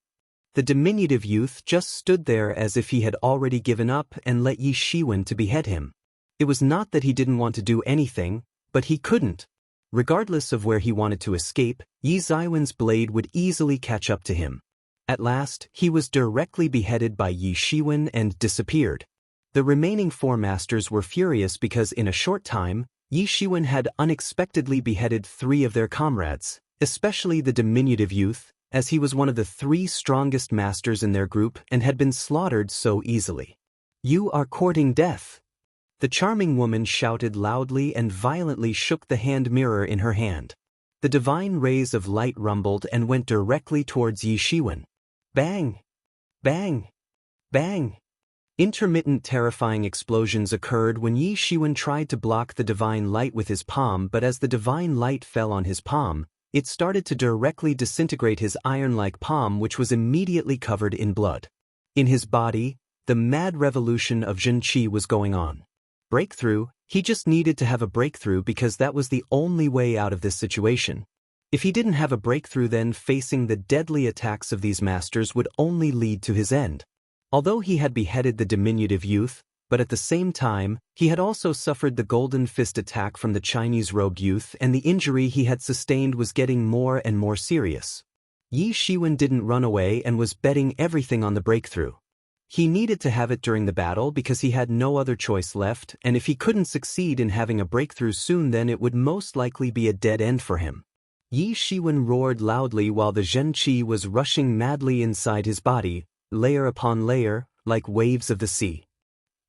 The diminutive youth just stood there as if he had already given up and let Yi Shiwen to behead him. It was not that he didn't want to do anything, but he couldn't. Regardless of where he wanted to escape, Yi Zaiwen's blade would easily catch up to him. At last, he was directly beheaded by Yi Shiwen and disappeared. The remaining 4 masters were furious because in a short time, Yi Shiwen had unexpectedly beheaded 3 of their comrades, especially the diminutive youth, as he was one of the 3 strongest masters in their group and had been slaughtered so easily. You are courting death. The charming woman shouted loudly and violently shook the hand mirror in her hand. The divine rays of light rumbled and went directly towards Yi Shiwen. Bang! Bang! Bang! Intermittent terrifying explosions occurred when Yi Shiwen tried to block the divine light with his palm, but as the divine light fell on his palm, it started to directly disintegrate his iron-like palm, which was immediately covered in blood. In his body, the mad revolution of Zhen Qi was going on. Breakthrough, he just needed to have a breakthrough because that was the only way out of this situation. If he didn't have a breakthrough, then facing the deadly attacks of these masters would only lead to his end. Although he had beheaded the diminutive youth, but at the same time, he had also suffered the golden fist attack from the Chinese-robed youth, and the injury he had sustained was getting more and more serious. Yi Shiwen didn't run away and was betting everything on the breakthrough. He needed to have it during the battle because he had no other choice left, and if he couldn't succeed in having a breakthrough soon, then it would most likely be a dead end for him. Yi Shiwen roared loudly while the Zhen Qi was rushing madly inside his body, layer upon layer, like waves of the sea.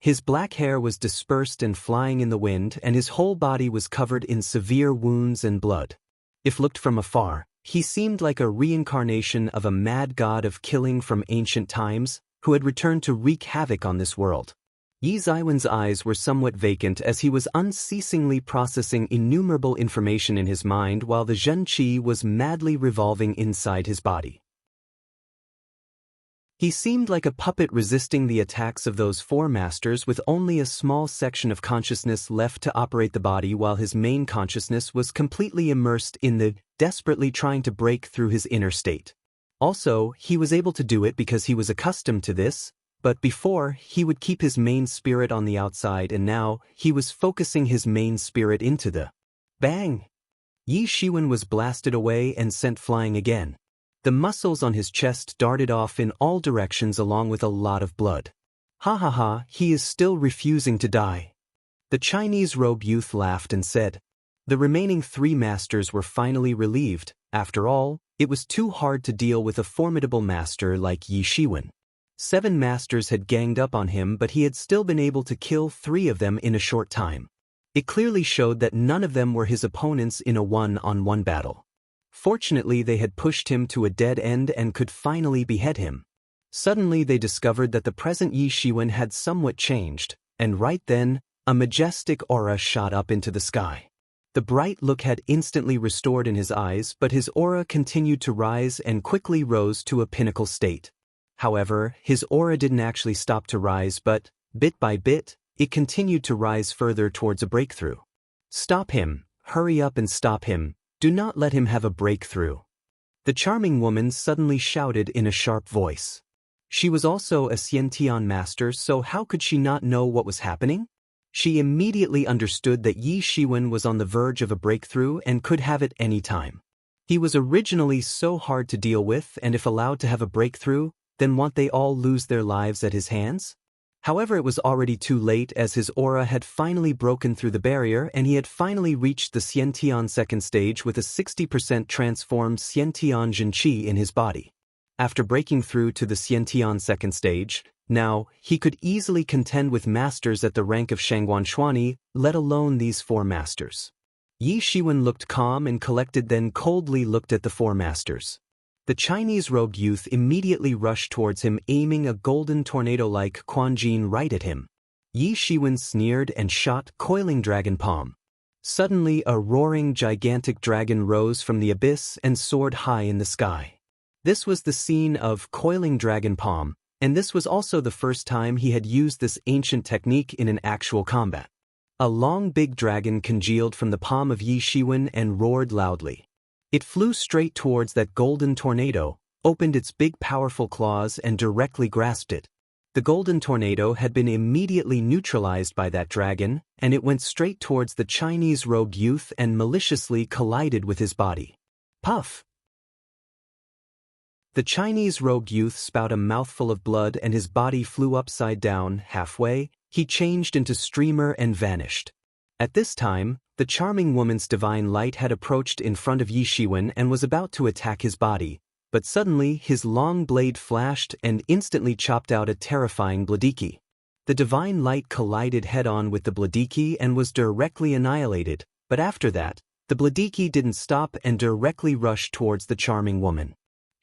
His black hair was dispersed and flying in the wind, and his whole body was covered in severe wounds and blood. If looked from afar, he seemed like a reincarnation of a mad god of killing from ancient times, who had returned to wreak havoc on this world. Yi Zaiwen's eyes were somewhat vacant as he was unceasingly processing innumerable information in his mind while the Zhen Qi was madly revolving inside his body. He seemed like a puppet resisting the attacks of those 4 masters with only a small section of consciousness left to operate the body, while his main consciousness was completely immersed in the desperately trying to break through his inner state. Also, he was able to do it because he was accustomed to this, but before, he would keep his main spirit on the outside, and now, he was focusing his main spirit into the bang. Yi Shiwen was blasted away and sent flying again. The muscles on his chest darted off in all directions along with a lot of blood. Ha ha ha, he is still refusing to die. The Chinese-robed youth laughed and said. The remaining 3 masters were finally relieved. After all, it was too hard to deal with a formidable master like Yi Shiwen. 7 masters had ganged up on him, but he had still been able to kill 3 of them in a short time. It clearly showed that none of them were his opponents in a one-on-one battle. Fortunately, they had pushed him to a dead end and could finally behead him. Suddenly they discovered that the present Yi Shiwen had somewhat changed, and right then, a majestic aura shot up into the sky. The bright look had instantly restored in his eyes, but his aura continued to rise and quickly rose to a pinnacle state. However, his aura didn't actually stop to rise, but, bit by bit, it continued to rise further towards a breakthrough. Stop him, hurry up and stop him, do not let him have a breakthrough. The charming woman suddenly shouted in a sharp voice. She was also a Xiantian master, so how could she not know what was happening? She immediately understood that Yi Shiwen was on the verge of a breakthrough and could have it any time. He was originally so hard to deal with, and if allowed to have a breakthrough, then won't they all lose their lives at his hands? However, it was already too late, as his aura had finally broken through the barrier and he had finally reached the Xiantian second stage with a 60% transformed Xiantian Jinqi in his body. After breaking through to the Xiantian second stage, now he could easily contend with masters at the rank of Shangguan Xuani, let alone these four masters. Yi Shiwen looked calm and collected, then coldly looked at the four masters. The Chinese-robed youth immediately rushed towards him, aiming a golden tornado-like Quanjin right at him. Yi Shiwen sneered and shot Coiling Dragon Palm. Suddenly a roaring gigantic dragon rose from the abyss and soared high in the sky. This was the scene of Coiling Dragon Palm, and this was also the first time he had used this ancient technique in an actual combat. A long big dragon congealed from the palm of Yi Shiwen and roared loudly. It flew straight towards that golden tornado, opened its big powerful claws and directly grasped it. The golden tornado had been immediately neutralized by that dragon, and it went straight towards the Chinese-robed youth and maliciously collided with his body. Puff! The Chinese-robed youth spat a mouthful of blood and his body flew upside down. Halfway, he changed into streamer and vanished. At this time, the charming woman's divine light had approached in front of Yi Shiwen and was about to attack his body, but suddenly his long blade flashed and instantly chopped out a terrifying Bladiki. The divine light collided head-on with the Bladiki and was directly annihilated, but after that, the Bladiki didn't stop and directly rushed towards the charming woman.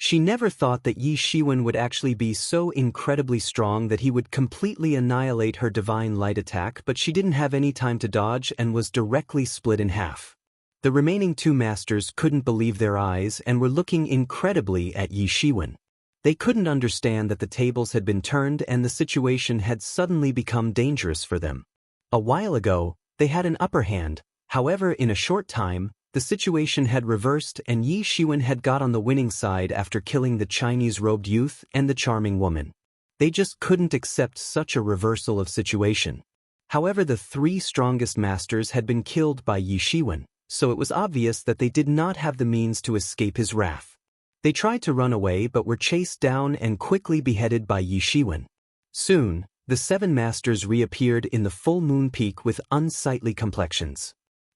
She never thought that Yi Shiwen would actually be so incredibly strong that he would completely annihilate her divine light attack, but she didn't have any time to dodge and was directly split in half. The remaining two masters couldn't believe their eyes and were looking incredibly at Yi Shiwen. They couldn't understand that the tables had been turned and the situation had suddenly become dangerous for them. A while ago, they had an upper hand, however in a short time, the situation had reversed and Yi Shiwen had got on the winning side after killing the Chinese-robed youth and the charming woman. They just couldn't accept such a reversal of situation. However, the three strongest masters had been killed by Yi Shiwen, so it was obvious that they did not have the means to escape his wrath. They tried to run away but were chased down and quickly beheaded by Yi Shiwen. Soon, the seven masters reappeared in the full moon peak with unsightly complexions.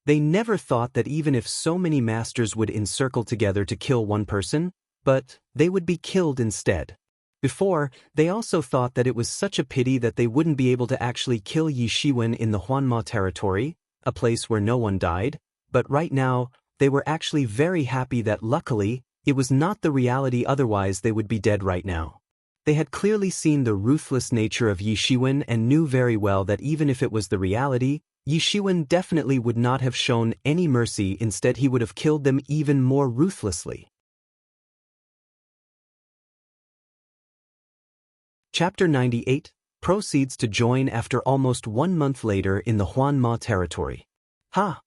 They never thought that even if so many masters would encircle together to kill one person, but they would be killed instead. Before, they also thought that it was such a pity that they wouldn't be able to actually kill Yi Shiwen in the Huanma territory, a place where no one died, but right now, they were actually very happy that luckily, it was not the reality, otherwise they would be dead right now. They had clearly seen the ruthless nature of Yi Shiwen and knew very well that even if it was the reality, Yi Shiwen definitely would not have shown any mercy, instead he would have killed them even more ruthlessly. Chapter 98 proceeds to join after almost 1 month later in the Huanma territory. Ha!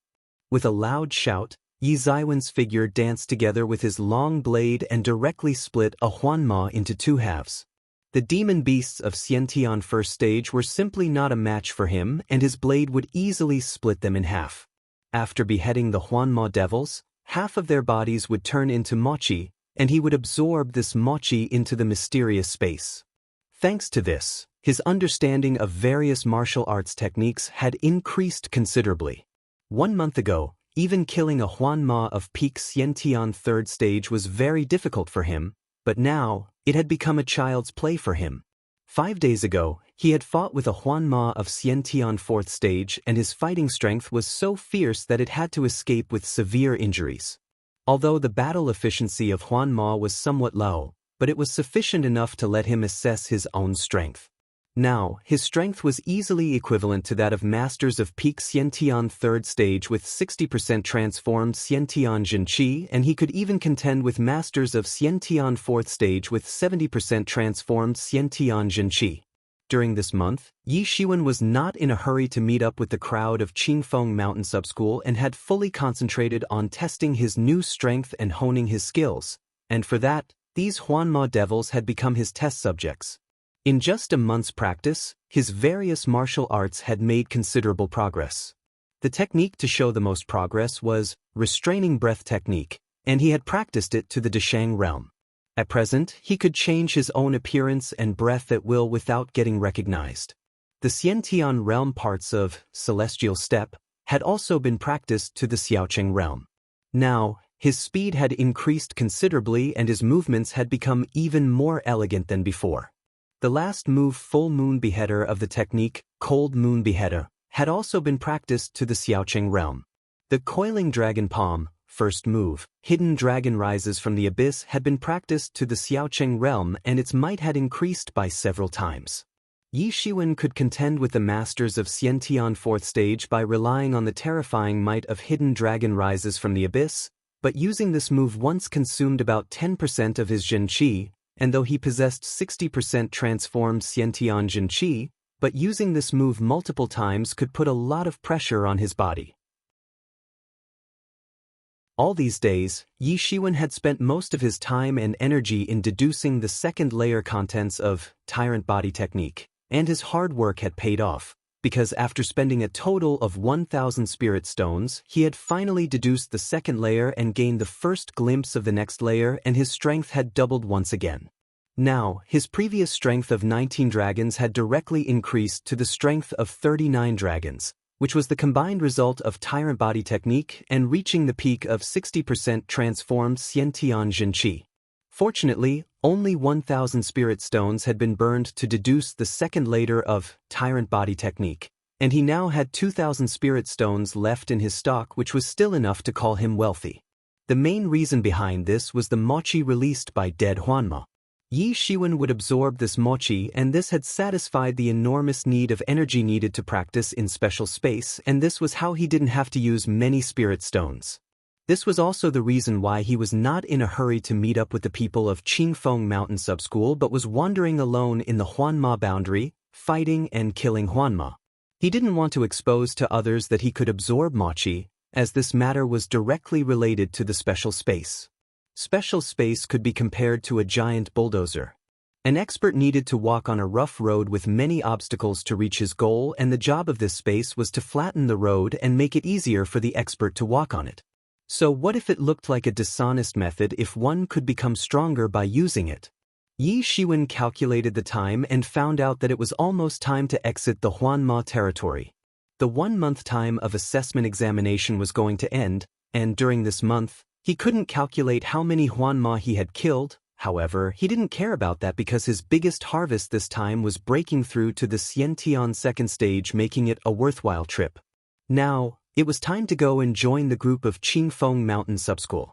With a loud shout, Yi Ziwen's figure danced together with his long blade and directly split a Huanma into two halves. The demon beasts of Xiantian first stage were simply not a match for him, and his blade would easily split them in half. After beheading the Huanma devils, half of their bodies would turn into mochi, and he would absorb this mochi into the mysterious space. Thanks to this, his understanding of various martial arts techniques had increased considerably. 1 month ago, even killing a Huanma of peak Xiantian third stage was very difficult for him, but now, it had become a child's play for him. 5 days ago, he had fought with a Huanma of Xiantian fourth stage and his fighting strength was so fierce that it had to escape with severe injuries. Although the battle efficiency of Huanma was somewhat low, but it was sufficient enough to let him assess his own strength. Now, his strength was easily equivalent to that of masters of peak Xiantian third stage with 60% transformed Xiantian Jinqi, and he could even contend with masters of Xiantian fourth stage with 70% transformed Xiantian Jinqi. During this month, Yi Shiwen was not in a hurry to meet up with the crowd of Qingfeng Mountain Subschool and had fully concentrated on testing his new strength and honing his skills, and for that, these Huanma devils had become his test subjects. In just a month's practice, his various martial arts had made considerable progress. The technique to show the most progress was restraining breath technique, and he had practiced it to the Deshang realm. At present, he could change his own appearance and breath at will without getting recognized. The Xiantian realm parts of celestial step had also been practiced to the Xiaocheng realm. Now, his speed had increased considerably and his movements had become even more elegant than before. The last move, full moon beheader of the technique, cold moon beheader, had also been practiced to the Xiaocheng realm. The coiling dragon palm, first move, hidden dragon rises from the abyss, had been practiced to the Xiaocheng realm and its might had increased by several times. Yi Shiwen could contend with the masters of Xiantian 4th stage by relying on the terrifying might of hidden dragon rises from the abyss, but using this move once consumed about 10% of his Jin Qi, and though he possessed 60% transformed Xiantian Jin Qi, but using this move multiple times could put a lot of pressure on his body. All these days, Yi Shiwen had spent most of his time and energy in deducing the second layer contents of Tyrant Body Technique, and his hard work had paid off, because after spending a total of 1,000 spirit stones, he had finally deduced the second layer and gained the first glimpse of the next layer, and his strength had doubled once again. Now, his previous strength of 19 dragons had directly increased to the strength of 39 dragons, which was the combined result of Tyrant Body Technique and reaching the peak of 60% transformed Xiantian Jin Qi. Fortunately, only 1,000 spirit stones had been burned to deduce the second layer of Tyrant Body Technique, and he now had 2,000 spirit stones left in his stock, which was still enough to call him wealthy. The main reason behind this was the mochi released by dead Huanma. Yi Shiwen would absorb this mochi, and this had satisfied the enormous need of energy needed to practice in special space, and this was how he didn't have to use many spirit stones. This was also the reason why he was not in a hurry to meet up with the people of Qingfeng Mountain Subschool but was wandering alone in the Huanma boundary, fighting and killing Huanma. He didn't want to expose to others that he could absorb mochi, as this matter was directly related to the special space. Special space could be compared to a giant bulldozer. An expert needed to walk on a rough road with many obstacles to reach his goal, and the job of this space was to flatten the road and make it easier for the expert to walk on it. So what if it looked like a dishonest method if one could become stronger by using it? Yi Shiwen calculated the time and found out that it was almost time to exit the Huanma territory. The 1-month time of assessment examination was going to end, and during this month, he couldn't calculate how many Huanma he had killed. However, he didn't care about that because his biggest harvest this time was breaking through to the Xiantian 2nd stage, making it a worthwhile trip. Now, it was time to go and join the group of Qingfeng Mountain Subschool.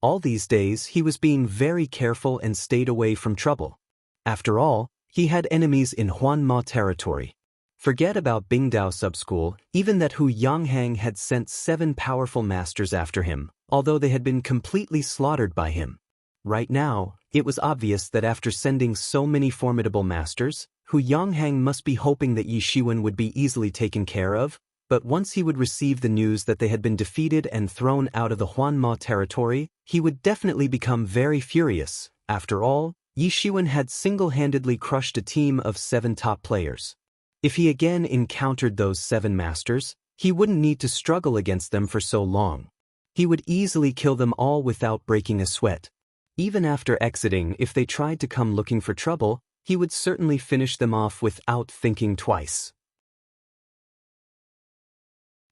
All these days, he was being very careful and stayed away from trouble. After all, he had enemies in Huanma territory. Forget about Bingdao Subschool, even that Hu Yanghang had sent 7 powerful masters after him, although they had been completely slaughtered by him. Right now, it was obvious that after sending so many formidable masters, Hu Yanghang must be hoping that Yi Shiwen would be easily taken care of, but once he would receive the news that they had been defeated and thrown out of the Huanma territory, he would definitely become very furious. After all, Yi Shiwen had single-handedly crushed a team of 7 top players. If he again encountered those 7 masters, he wouldn't need to struggle against them for so long. He would easily kill them all without breaking a sweat. Even after exiting, if they tried to come looking for trouble, he would certainly finish them off without thinking twice.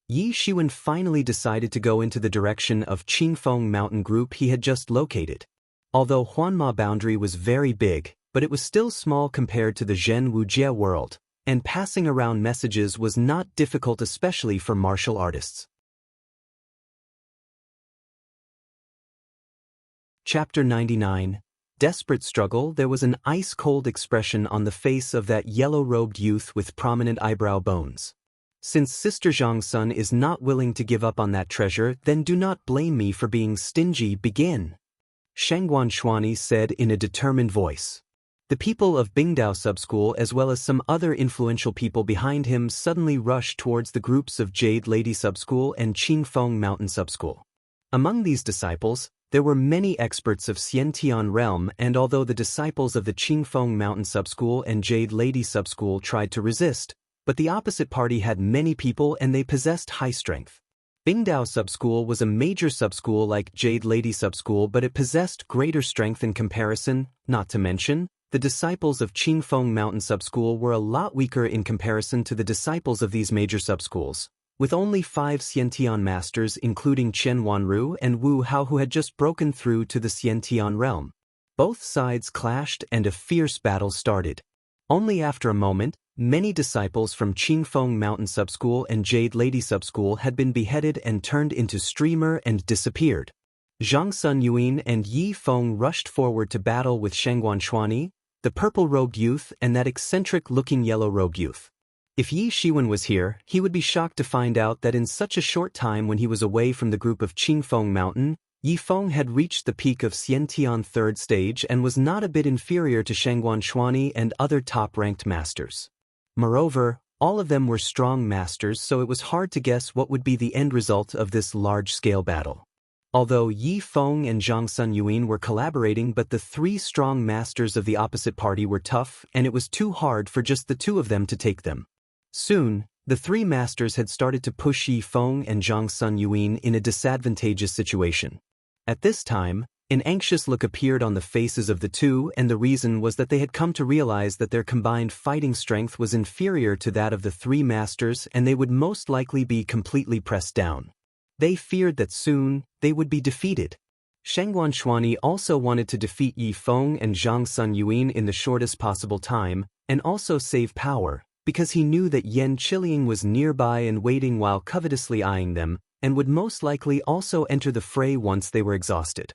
Yi Shiwen finally decided to go into the direction of Qingfeng Mountain Group he had just located. Although Huanma boundary was very big, but it was still small compared to the Zhen Wujie world, and passing around messages was not difficult, especially for martial artists. Chapter 99. Desperate Struggle. There was an ice-cold expression on the face of that yellow-robed youth with prominent eyebrow bones. Since Sister Zhang's son is not willing to give up on that treasure, then do not blame me for being stingy. Begin. Shangguan Shuani said in a determined voice. The people of Bingdao Subschool as well as some other influential people behind him suddenly rushed towards the groups of Jade Lady Subschool and Qingfeng Mountain Subschool. Among these disciples, There were many experts of Xiantian realm, and although the disciples of the Qingfeng Mountain Subschool and Jade Lady Subschool tried to resist, but the opposite party had many people and they possessed high strength. Bingdao Subschool was a major subschool like Jade Lady Subschool, but it possessed greater strength in comparison, not to mention, the disciples of Qingfeng Mountain Subschool were a lot weaker in comparison to the disciples of these major subschools, with only 5 Xiantian masters including Chen Wanru and Wu Hao who had just broken through to the Xiantian realm. Both sides clashed and a fierce battle started. Only after a moment, many disciples from Qingfeng Mountain Subschool and Jade Lady Subschool had been beheaded and turned into streamer and disappeared. Zhang Sun Yuan and Yi Feng rushed forward to battle with Shangguan Chuani, the purple-robed youth, and that eccentric-looking yellow-robed youth. If Yi Shiwen was here, he would be shocked to find out that in such a short time when he was away from the group of Qingfeng Mountain, Yi Feng had reached the peak of Xiantian 3rd stage and was not a bit inferior to Shangguan Chuani and other top-ranked masters. Moreover, all of them were strong masters, so it was hard to guess what would be the end result of this large-scale battle. Although Yi Feng and Zhang Sun Yuan were collaborating, but the 3 strong masters of the opposite party were tough, and it was too hard for just the 2 of them to take them. Soon, the 3 masters had started to push Yi Feng and Zhang Sun Yuan in a disadvantageous situation. At this time, an anxious look appeared on the faces of the 2, and the reason was that they had come to realize that their combined fighting strength was inferior to that of the 3 masters and they would most likely be completely pressed down. They feared that soon, they would be defeated. Shangguan Chuani also wanted to defeat Yi Feng and Zhang Sun Yuan in the shortest possible time, and also save power, because he knew that Yan Qiliang was nearby and waiting while covetously eyeing them, and would most likely also enter the fray once they were exhausted.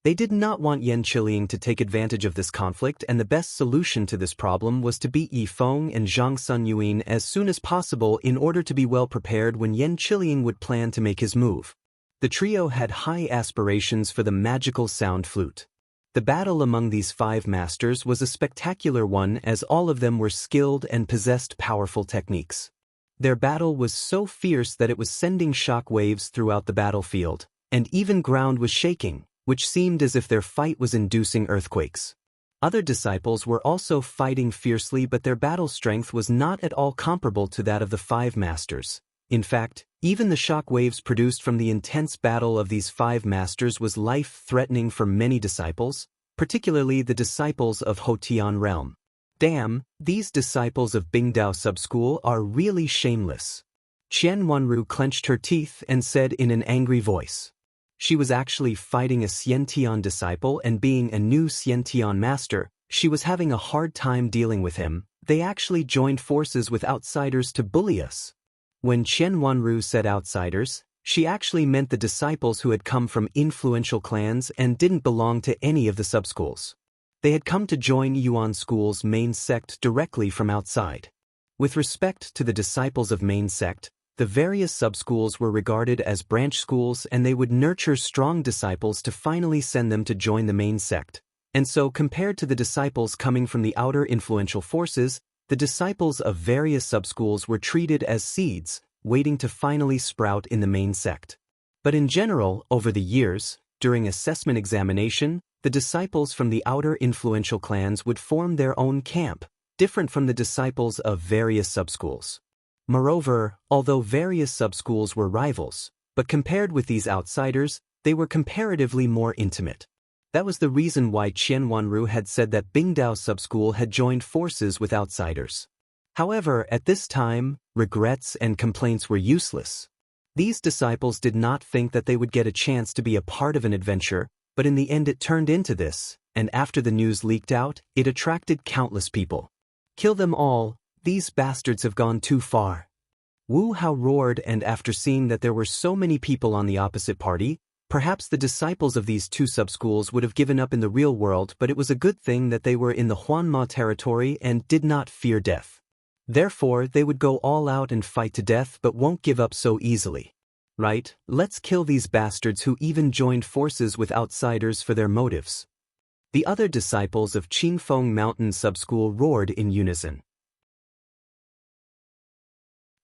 They did not want Yan Qiliang to take advantage of this conflict, and the best solution to this problem was to beat Yi Feng and Zhang Sun Yuan as soon as possible in order to be well prepared when Yan Qiliang would plan to make his move. The trio had high aspirations for the magical sound flute. The battle among these 5 masters was a spectacular one as all of them were skilled and possessed powerful techniques. Their battle was so fierce that it was sending shock waves throughout the battlefield, and even ground was shaking, which seemed as if their fight was inducing earthquakes. Other disciples were also fighting fiercely, but their battle strength was not at all comparable to that of the 5 masters. In fact, even the shock waves produced from the intense battle of these 5 masters was life-threatening for many disciples, particularly the disciples of Hotian realm. Damn, these disciples of Bingdao Subschool are really shameless. Qian Wanru clenched her teeth and said in an angry voice. She was actually fighting a Xiantian disciple, and being a new Xiantian master, she was having a hard time dealing with him. They actually joined forces with outsiders to bully us. When Qian Wanru said outsiders, she actually meant the disciples who had come from influential clans and didn't belong to any of the subschools. They had come to join Yuan School's main sect directly from outside. With respect to the disciples of main sect, the various subschools were regarded as branch schools, and they would nurture strong disciples to finally send them to join the main sect. And so, compared to the disciples coming from the outer influential forces, the disciples of various subschools were treated as seeds, waiting to finally sprout in the main sect. But in general, over the years, during assessment examination, the disciples from the outer influential clans would form their own camp, different from the disciples of various subschools. Moreover, although various subschools were rivals, but compared with these outsiders, they were comparatively more intimate. That was the reason why Qian Wanru had said that Bingdao Subschool had joined forces with outsiders. However, at this time, regrets and complaints were useless. These disciples did not think that they would get a chance to be a part of an adventure, but in the end it turned into this, and after the news leaked out, it attracted countless people. Kill them all, these bastards have gone too far. Wu Hao roared, and after seeing that there were so many people on the opposite party, perhaps the disciples of these 2 subschools would have given up in the real world, but it was a good thing that they were in the Huanma territory and did not fear death. Therefore, they would go all out and fight to death but won't give up so easily. Right, let's kill these bastards who even joined forces with outsiders for their motives. The other disciples of Qingfeng Mountain Subschool roared in unison.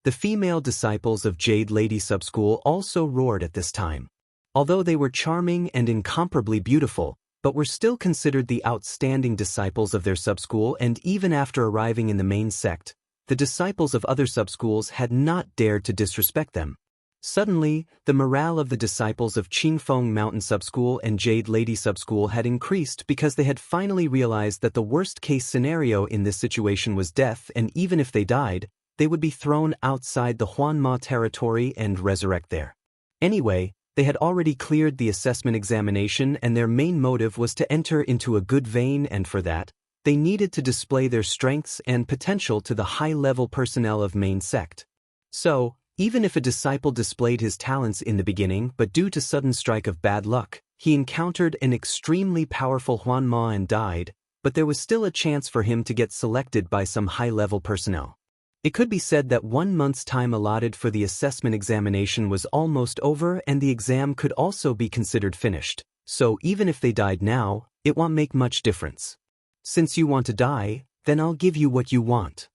The female disciples of Jade Lady Subschool also roared at this time. Although they were charming and incomparably beautiful, but were still considered the outstanding disciples of their subschool, and even after arriving in the main sect, the disciples of other subschools had not dared to disrespect them. Suddenly, the morale of the disciples of Qingfeng Mountain Subschool and Jade Lady Subschool had increased because they had finally realized that the worst-case scenario in this situation was death, and even if they died, they would be thrown outside the Huanma territory and resurrect there. Anyway, they had already cleared the assessment examination, and their main motive was to enter into a good vein, and for that, they needed to display their strengths and potential to the high-level personnel of main sect. So, even if a disciple displayed his talents in the beginning, but due to sudden strike of bad luck, he encountered an extremely powerful Huanma and died, but there was still a chance for him to get selected by some high-level personnel. It could be said that 1 month's time allotted for the assessment examination was almost over, and the exam could also be considered finished. So even if they died now, it won't make much difference. Since you want to die, then I'll give you what you want,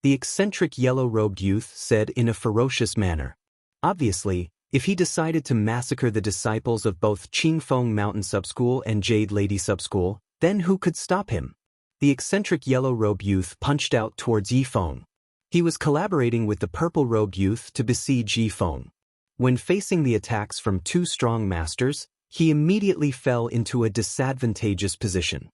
the eccentric yellow-robed youth said in a ferocious manner. Obviously, if he decided to massacre the disciples of both Qingfeng Mountain Subschool and Jade Lady Subschool, then who could stop him? The eccentric yellow-robed youth punched out towards Yifeng. He was collaborating with the purple-robed youth to besiege Yifeng. When facing the attacks from two strong masters, he immediately fell into a disadvantageous position.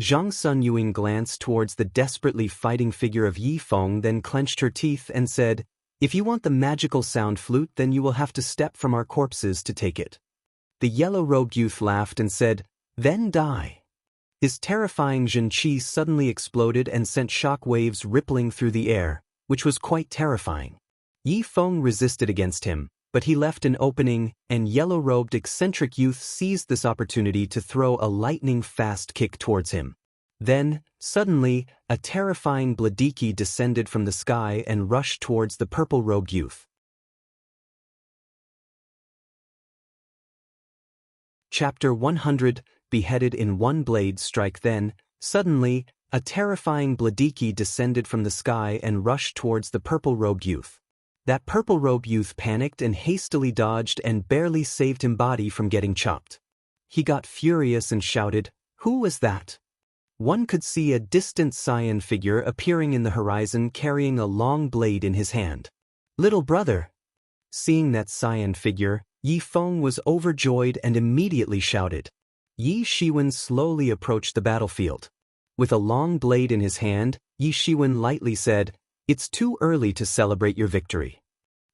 Zhang Sunyuan glanced towards the desperately fighting figure of Yifeng, then clenched her teeth and said, "If you want the magical sound flute, then you will have to step from our corpses to take it." The yellow-robed youth laughed and said, "Then die." His terrifying Zhenqi suddenly exploded and sent shock waves rippling through the air, which was quite terrifying. Yifeng resisted against him, but he left an opening, and yellow-robed eccentric youth seized this opportunity to throw a lightning-fast kick towards him. Then, suddenly, a terrifying Bladiki descended from the sky and rushed towards the purple-robed youth. Chapter 100, Beheaded in One Blade Strike. Then, suddenly, a terrifying Bladiki descended from the sky and rushed towards the purple-robed youth. That purple-robed youth panicked and hastily dodged and barely saved his body from getting chopped. He got furious and shouted, "Who was that?" One could see a distant cyan figure appearing in the horizon carrying a long blade in his hand. "Little brother!" Seeing that cyan figure, Yifeng was overjoyed and immediately shouted. Yi Shiwen slowly approached the battlefield. With a long blade in his hand, Yi Shiwen lightly said, "It's too early to celebrate your victory."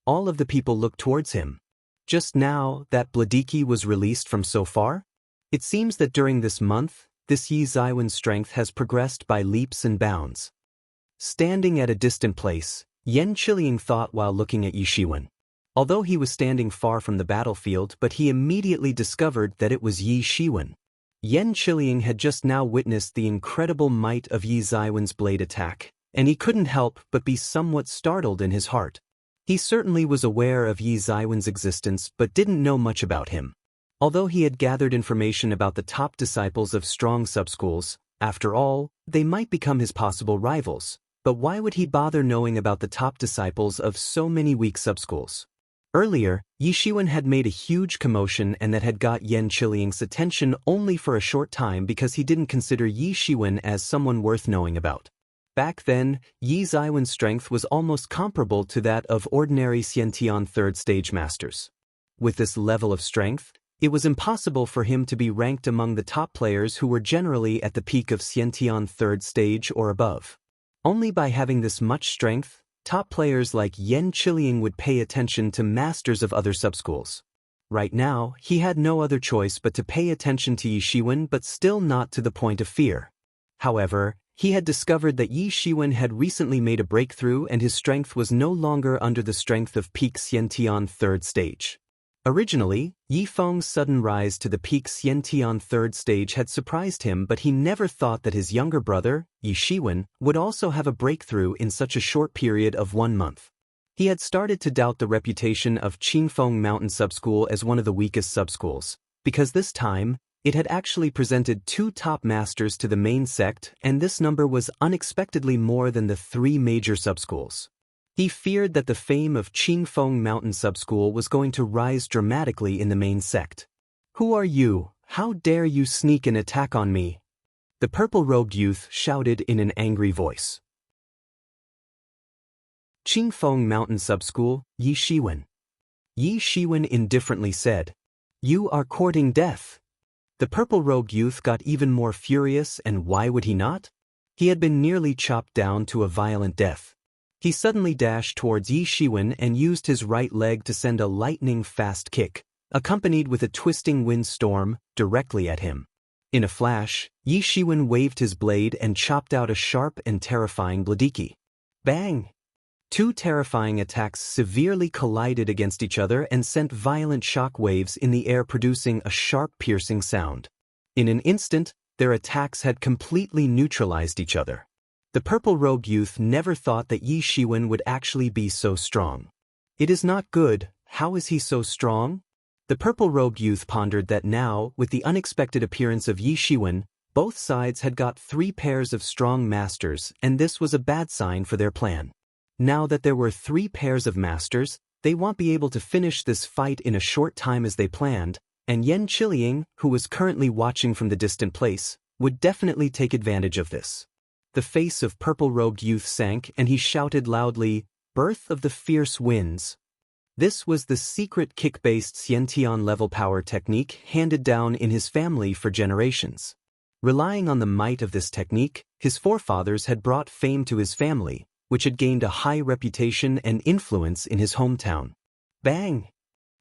All of the people looked towards him. Just now, that Bladiki was released from so far? It seems that during this month, this Yi Zaiwen's strength has progressed by leaps and bounds. Standing at a distant place, Yan Qiliang thought while looking at Yi Shiwen. Although he was standing far from the battlefield, but he immediately discovered that it was Yi Shiwen. Yan Qiliang had just now witnessed the incredible might of Yi Zaiwen's blade attack, and he couldn't help but be somewhat startled in his heart. He certainly was aware of Yi Zaiwen's existence but didn't know much about him. Although he had gathered information about the top disciples of strong subschools, after all, they might become his possible rivals, but why would he bother knowing about the top disciples of so many weak subschools? Earlier, Yi Shiwen had made a huge commotion and that had got Yan Qiliang's attention only for a short time because he didn't consider Yi Shiwen as someone worth knowing about. Back then, Yi Zaiwen's strength was almost comparable to that of ordinary Xiantian third-stage masters. With this level of strength, it was impossible for him to be ranked among the top players who were generally at the peak of Xiantian third stage or above. Only by having this much strength, top players like Yan Qiliang would pay attention to masters of other subschools. Right now, he had no other choice but to pay attention to Yi Shiwen, but still not to the point of fear. However, he had discovered that Yi Shiwen had recently made a breakthrough and his strength was no longer under the strength of peak Xiantian third stage. Originally, Yifeng's sudden rise to the peak Xiantian third stage had surprised him, but he never thought that his younger brother, Yi Shiwen, would also have a breakthrough in such a short period of 1 month. He had started to doubt the reputation of Qingfeng Mountain Subschool as one of the weakest subschools, because this time, it had actually presented 2 top masters to the main sect, and this number was unexpectedly more than the 3 major subschools. He feared that the fame of Qingfeng Mountain Subschool was going to rise dramatically in the main sect. "Who are you? How dare you sneak an attack on me?" the purple-robed youth shouted in an angry voice. Qingfeng Mountain Subschool, Yi Shiwen. Yi Shiwen indifferently said, "You are courting death." The purple-robed youth got even more furious, and why would he not? He had been nearly chopped down to a violent death. He suddenly dashed towards Yi Shiwen and used his right leg to send a lightning-fast kick, accompanied with a twisting windstorm, directly at him. In a flash, Yi Shiwen waved his blade and chopped out a sharp and terrifying bladiki. Bang! Two terrifying attacks severely collided against each other and sent violent shock waves in the air, producing a sharp piercing sound. In an instant, their attacks had completely neutralized each other. The purple-robed youth never thought that Yi Shiwen would actually be so strong. "It is not good. How is he so strong?" The purple-robed youth pondered that now, with the unexpected appearance of Yi Shiwen, both sides had got 3 pairs of strong masters, and this was a bad sign for their plan. Now that there were 3 pairs of masters, they won't be able to finish this fight in a short time as they planned, and Yan Qiliang, who was currently watching from the distant place, would definitely take advantage of this. The face of purple-robed youth sank and he shouted loudly, "Birth of the Fierce Winds." This was the secret kick-based Xiantian level power technique handed down in his family for generations. Relying on the might of this technique, his forefathers had brought fame to his family, which had gained a high reputation and influence in his hometown. Bang!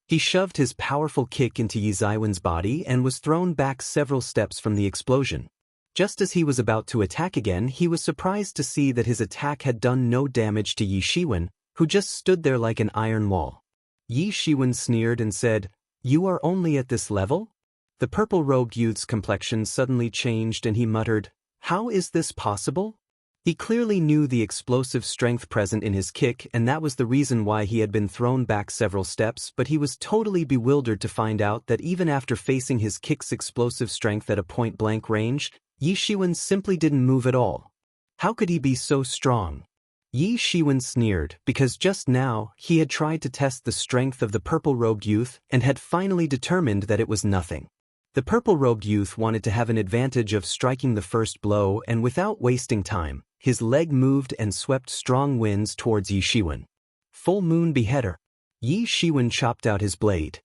He shoved his powerful kick into Yi Ziwen's body and was thrown back several steps from the explosion. Just as he was about to attack again, he was surprised to see that his attack had done no damage to Yi Shiwen, who just stood there like an iron wall. Yi Shiwen sneered and said, "You are only at this level?" The purple-robed youth's complexion suddenly changed and he muttered, "How is this possible?" He clearly knew the explosive strength present in his kick, and that was the reason why he had been thrown back several steps, but he was totally bewildered to find out that even after facing his kick's explosive strength at a point-blank range, Yi Shiwen simply didn't move at all. How could he be so strong? Yi Shiwen sneered, because just now he had tried to test the strength of the purple-robed youth and had finally determined that it was nothing. The purple-robed youth wanted to have an advantage of striking the first blow, and without wasting time, his leg moved and swept strong winds towards Yi Shiwen. Full Moon Beheader. Yi Shiwen chopped out his blade.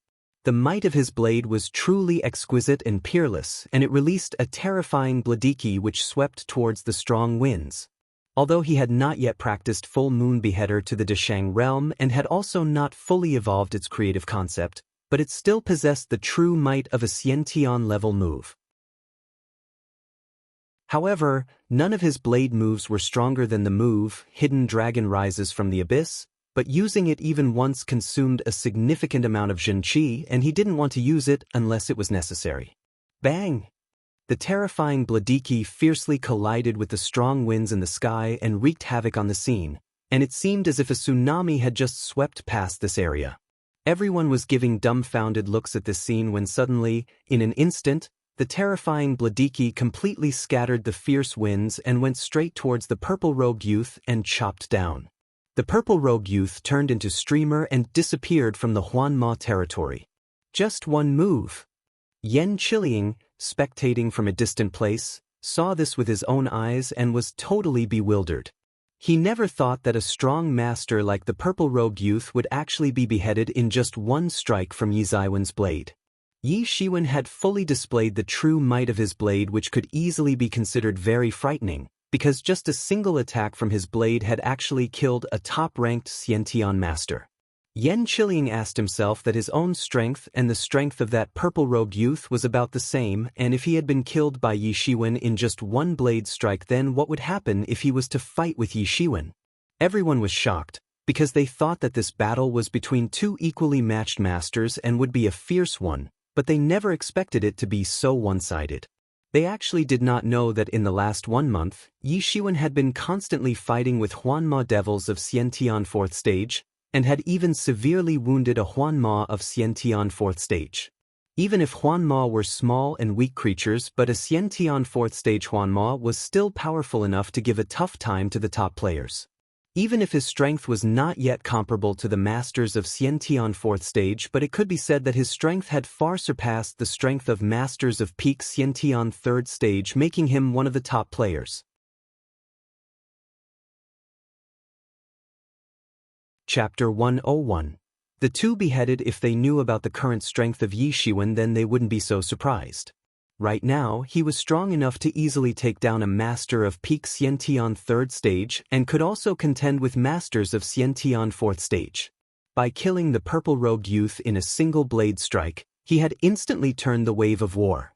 The might of his blade was truly exquisite and peerless, and it released a terrifying bladiki which swept towards the strong winds. Although he had not yet practiced Full Moon Beheader to the Deshang realm and had also not fully evolved its creative concept, but it still possessed the true might of a Xiantian level move. However, none of his blade moves were stronger than the move, Hidden Dragon Rises from the Abyss, but using it even once consumed a significant amount of Zhen Qi, and he didn't want to use it unless it was necessary. Bang! The terrifying bladiki fiercely collided with the strong winds in the sky and wreaked havoc on the scene, and it seemed as if a tsunami had just swept past this area. Everyone was giving dumbfounded looks at this scene when suddenly, in an instant, the terrifying bladiki completely scattered the fierce winds and went straight towards the purple-robed youth and chopped down. The purple-robed youth turned into streamer and disappeared from the Huanma territory. Just one move. Yan Qiliang, spectating from a distant place, saw this with his own eyes and was totally bewildered. He never thought that a strong master like the purple-robed youth would actually be beheaded in just one strike from Yi Ziwen's blade. Yi Shiwen had fully displayed the true might of his blade, which could easily be considered very frightening, because just a single attack from his blade had actually killed a top-ranked Xiantian master. Yan Qiliang asked himself that his own strength and the strength of that purple-robed youth was about the same, and if he had been killed by Yi Shiwen in just one blade strike, then what would happen if he was to fight with Yi Shiwen? Everyone was shocked, because they thought that this battle was between 2 equally matched masters and would be a fierce one, but they never expected it to be so one-sided. They actually did not know that in the last 1 month, Yi Shiwen had been constantly fighting with Huanma devils of Xiantian 4th stage, and had even severely wounded a Huanma of Xiantian 4th stage. Even if Huanma were small and weak creatures, but a Xiantian 4th stage Huanma was still powerful enough to give a tough time to the top players. Even if his strength was not yet comparable to the masters of Xiantian 4th stage, but it could be said that his strength had far surpassed the strength of masters of peak Xiantian 3rd stage, making him one of the top players. Chapter 101. The two beheaded. If they knew about the current strength of Yi Shiwen, then they wouldn't be so surprised. Right now, he was strong enough to easily take down a master of peak Xiantian 3rd stage and could also contend with masters of Xiantian 4th stage. By killing the purple-robed youth in a single blade strike, he had instantly turned the wave of war.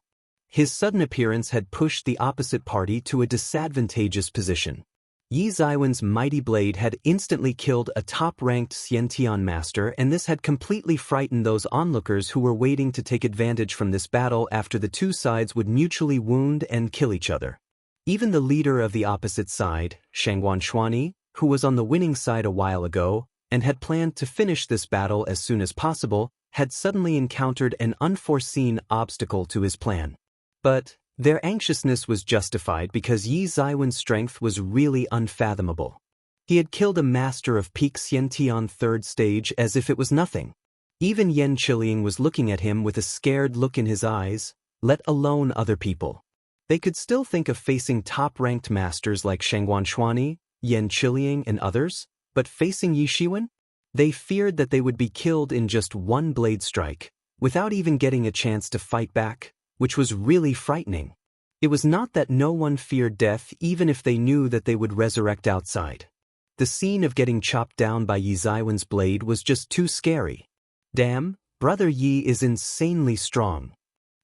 His sudden appearance had pushed the opposite party to a disadvantageous position. Yi Ziwen's mighty blade had instantly killed a top-ranked Xiantian master, and this had completely frightened those onlookers who were waiting to take advantage from this battle after the two sides would mutually wound and kill each other. Even the leader of the opposite side, Shangguan Shuani, who was on the winning side a while ago and had planned to finish this battle as soon as possible, had suddenly encountered an unforeseen obstacle to his plan. But their anxiousness was justified because Yi Ziwen's strength was really unfathomable. He had killed a master of peak Xiantian 3rd stage as if it was nothing. Even Yan Qiliang was looking at him with a scared look in his eyes, let alone other people. They could still think of facing top-ranked masters like Shangguan Shuani, Yan Qiliang, and others, but facing Yi Shiwen? They feared that they would be killed in just one blade strike, without even getting a chance to fight back, which was really frightening. It was not that no one feared death even if they knew that they would resurrect outside. The scene of getting chopped down by Yi Ziwen's blade was just too scary. Damn, Brother Yi is insanely strong.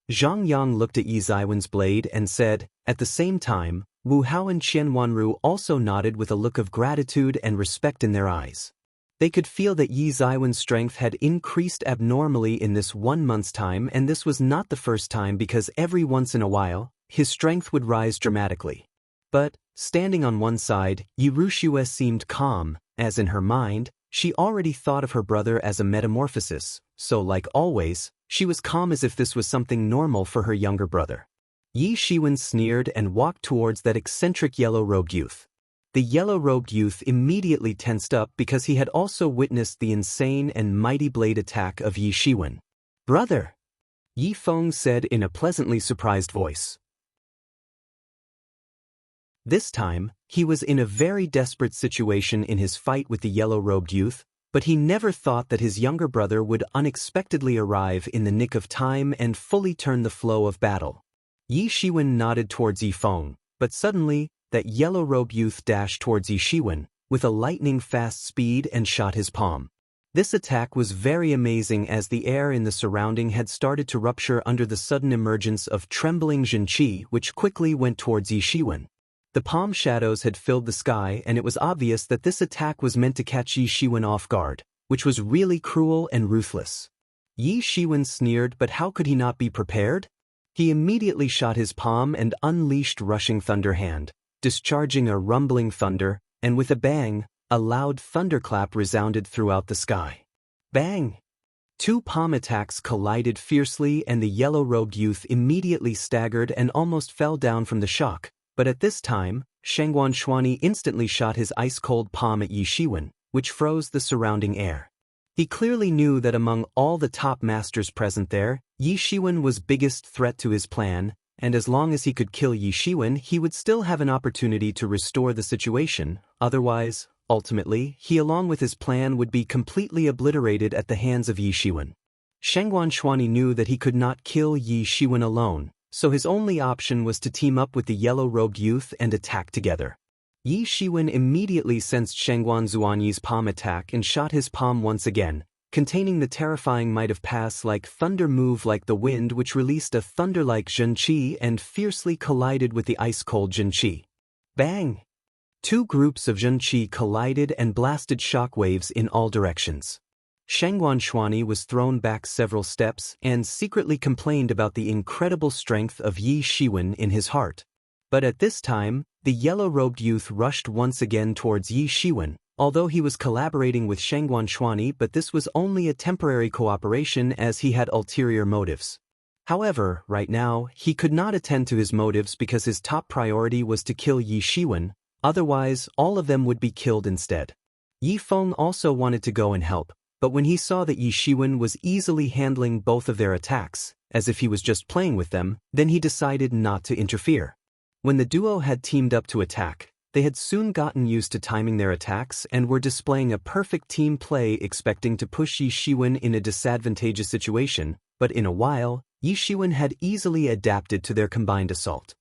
Zhang Yang looked at Yi Ziwen's blade and said, at the same time, Wu Hao and Qian Wanru also nodded with a look of gratitude and respect in their eyes. They could feel that Yi Ziwen's strength had increased abnormally in this 1 month's time, and this was not the first time because every once in a while, his strength would rise dramatically. But, standing on one side, Yi Ruxue seemed calm, as in her mind, she already thought of her brother as a metamorphosis, so like always, she was calm as if this was something normal for her younger brother. Yi Shiwen sneered and walked towards that eccentric yellow-robed youth. The yellow-robed youth immediately tensed up because he had also witnessed the insane and mighty blade attack of Yi Shiwen. "Brother!" Yi Feng said in a pleasantly surprised voice. This time, he was in a very desperate situation in his fight with the yellow-robed youth, but he never thought that his younger brother would unexpectedly arrive in the nick of time and fully turn the flow of battle. Yi Shiwen nodded towards Yi Feng, but suddenly, that yellow-robed youth dashed towards Yi Shiwen with a lightning-fast speed and shot his palm. This attack was very amazing as the air in the surrounding had started to rupture under the sudden emergence of trembling Zhenqi, which quickly went towards Yi Shiwen. The palm shadows had filled the sky, and it was obvious that this attack was meant to catch Yi Shiwen off guard, which was really cruel and ruthless. Yi Shiwen sneered, but how could he not be prepared? He immediately shot his palm and unleashed rushing thunder hand, discharging a rumbling thunder, and with a bang, a loud thunderclap resounded throughout the sky. Bang! Two palm attacks collided fiercely, and the yellow-robed youth immediately staggered and almost fell down from the shock, but at this time, Shangguan Shuani instantly shot his ice-cold palm at Yi Shiwen, which froze the surrounding air. He clearly knew that among all the top masters present there, Yi Shiwen was biggest threat to his plan, and as long as he could kill Yi Shiwen, he would still have an opportunity to restore the situation. Otherwise, ultimately, he along with his plan would be completely obliterated at the hands of Yi Shiwen. Shangguan Shuani knew that he could not kill Yi Shiwen alone, so his only option was to team up with the yellow-robed youth and attack together. Yi Shiwen immediately sensed Shangguan Zuanyi's palm attack and shot his palm once again, containing the terrifying might of pass-like thunder move like the wind, which released a thunder-like Zhenqi and fiercely collided with the ice-cold Zhenqi. Bang! Two groups of Zhenqi collided and blasted shockwaves in all directions. Shangguan Shuani was thrown back several steps and secretly complained about the incredible strength of Yi Shiwen in his heart. But at this time, the yellow-robed youth rushed once again towards Yi Shiwen, although he was collaborating with Shangguan Shuani, but this was only a temporary cooperation as he had ulterior motives. However, right now, he could not attend to his motives because his top priority was to kill Yi Shiwen, Otherwise, all of them would be killed instead. Yi Feng also wanted to go and help, but when he saw that Yi Shiwen was easily handling both of their attacks, as if he was just playing with them, then he decided not to interfere. When the duo had teamed up to attack, they had soon gotten used to timing their attacks and were displaying a perfect team play, expecting to push Yi Shiwen in a disadvantageous situation, but in a while, Yi Shiwen had easily adapted to their combined assault.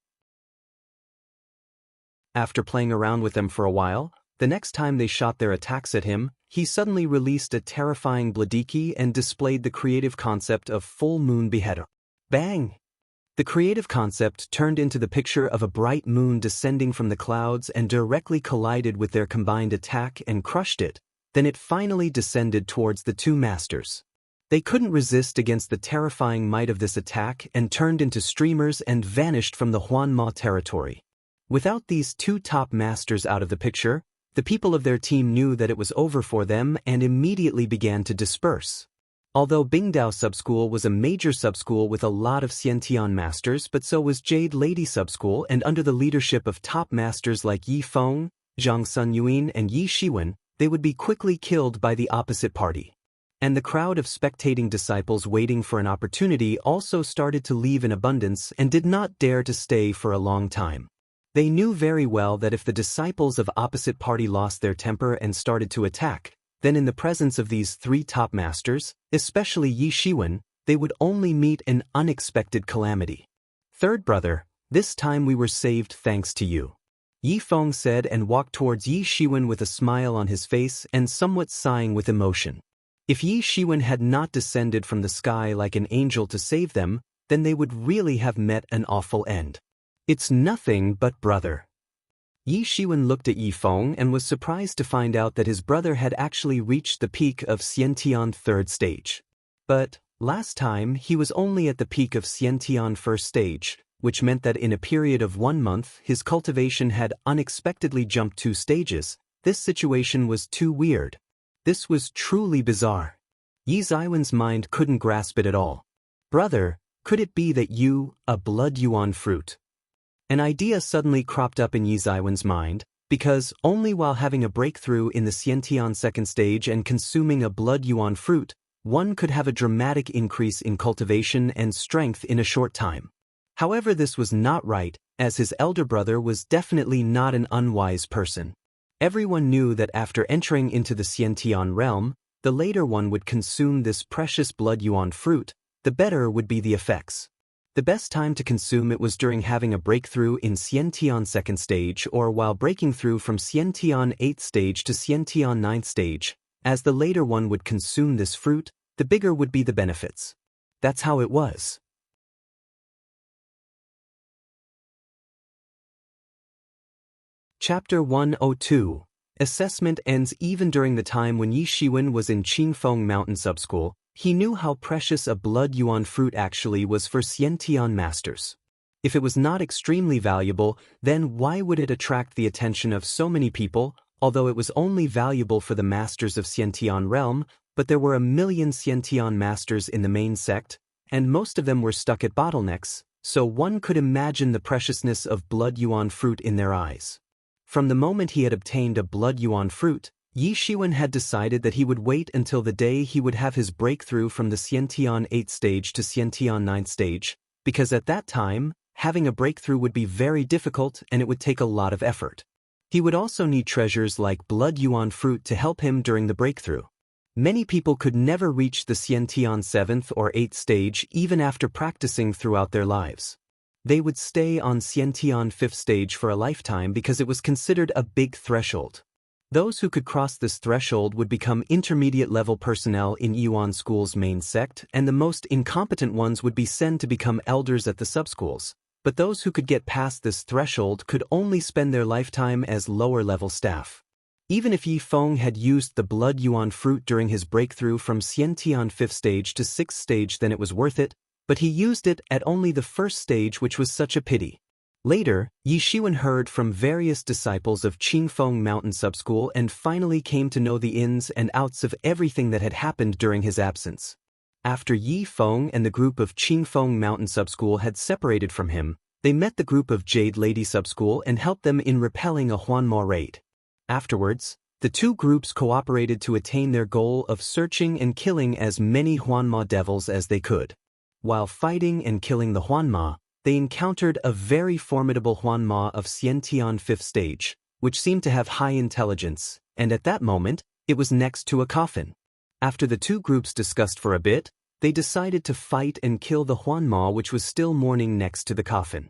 After playing around with them for a while, the next time they shot their attacks at him, he suddenly released a terrifying Bladiki and displayed the creative concept of full moon beheader. Bang! The creative concept turned into the picture of a bright moon descending from the clouds and directly collided with their combined attack and crushed it. Then it finally descended towards the two masters. They couldn't resist against the terrifying might of this attack and turned into streamers and vanished from the Huanma territory. Without these two top masters out of the picture, the people of their team knew that it was over for them and immediately began to disperse. Although Bingdao Subschool was a major subschool with a lot of Xiantian masters, but so was Jade Lady Subschool, and under the leadership of top masters like Yi Feng, Zhang Sunyuan and Yi Shiwen, they would be quickly killed by the opposite party. And the crowd of spectating disciples waiting for an opportunity also started to leave in abundance and did not dare to stay for a long time. They knew very well that if the disciples of opposite party lost their temper and started to attack, then in the presence of these three top masters, especially Yi Shiwen, they would only meet an unexpected calamity. Third brother, this time we were saved thanks to you. Yi Feng said and walked towards Yi Shiwen with a smile on his face and somewhat sighing with emotion. If Yi Shiwen had not descended from the sky like an angel to save them, then they would really have met an awful end. It's nothing but brother. Yi Shiwen looked at Yi Feng and was surprised to find out that his brother had actually reached the peak of Xiantian third stage. But, last time, he was only at the peak of Xiantian first stage, which meant that in a period of 1 month his cultivation had unexpectedly jumped 2 stages. This situation was too weird. This was truly bizarre. Yi Ziwen's mind couldn't grasp it at all. Brother, could it be that you, a blood yuan fruit? An idea suddenly cropped up in Yi Ziwen's mind, because only while having a breakthrough in the Xiantian second stage and consuming a blood yuan fruit, one could have a dramatic increase in cultivation and strength in a short time. However, this was not right, as his elder brother was definitely not an unwise person. Everyone knew that after entering into the Xiantian realm, the later one would consume this precious blood yuan fruit, the better would be the effects. The best time to consume it was during having a breakthrough in Xiantian second stage or while breaking through from Xiantian 8th stage to Xiantian 9th stage. As the later one would consume this fruit, the bigger would be the benefits. That's how it was. Chapter 102. Assessment ends. Even during the time when Yi Shiwen was in Qingfeng Mountain Subschool, he knew how precious a blood yuan fruit actually was for Xiantian masters. If it was not extremely valuable, then why would it attract the attention of so many people? Although it was only valuable for the masters of Xiantian realm, but there were 1 million Xiantian masters in the main sect, and most of them were stuck at bottlenecks, so one could imagine the preciousness of blood yuan fruit in their eyes. From the moment he had obtained a blood yuan fruit, Yi Shiwen had decided that he would wait until the day he would have his breakthrough from the Xiantian 8th stage to Xiantian 9th stage, because at that time, having a breakthrough would be very difficult and it would take a lot of effort. He would also need treasures like blood yuan fruit to help him during the breakthrough. Many people could never reach the Xiantian 7th or 8th stage even after practicing throughout their lives. They would stay on Xiantian 5th stage for a lifetime because it was considered a big threshold. Those who could cross this threshold would become intermediate-level personnel in Yuan School's main sect, and the most incompetent ones would be sent to become elders at the subschools. But those who could get past this threshold could only spend their lifetime as lower-level staff. Even if Yi Feng had used the blood yuan fruit during his breakthrough from Xiantian 5th stage to 6th stage, then it was worth it, but he used it at only the 1st stage, which was such a pity. Later, Yi Shiwen heard from various disciples of Qingfeng Mountain Subschool and finally came to know the ins and outs of everything that had happened during his absence. After Yi Feng and the group of Qingfeng Mountain Subschool had separated from him, They met the group of Jade Lady Subschool and helped them in repelling a Huanma raid. Afterwards, the two groups cooperated to attain their goal of searching and killing as many Huanma devils as they could. While fighting and killing the Huanma, they encountered a very formidable Huanma of Xiantian 5th stage, which seemed to have high intelligence, and at that moment, it was next to a coffin. After the two groups discussed for a bit, they decided to fight and kill the Huanma which was still mourning next to the coffin.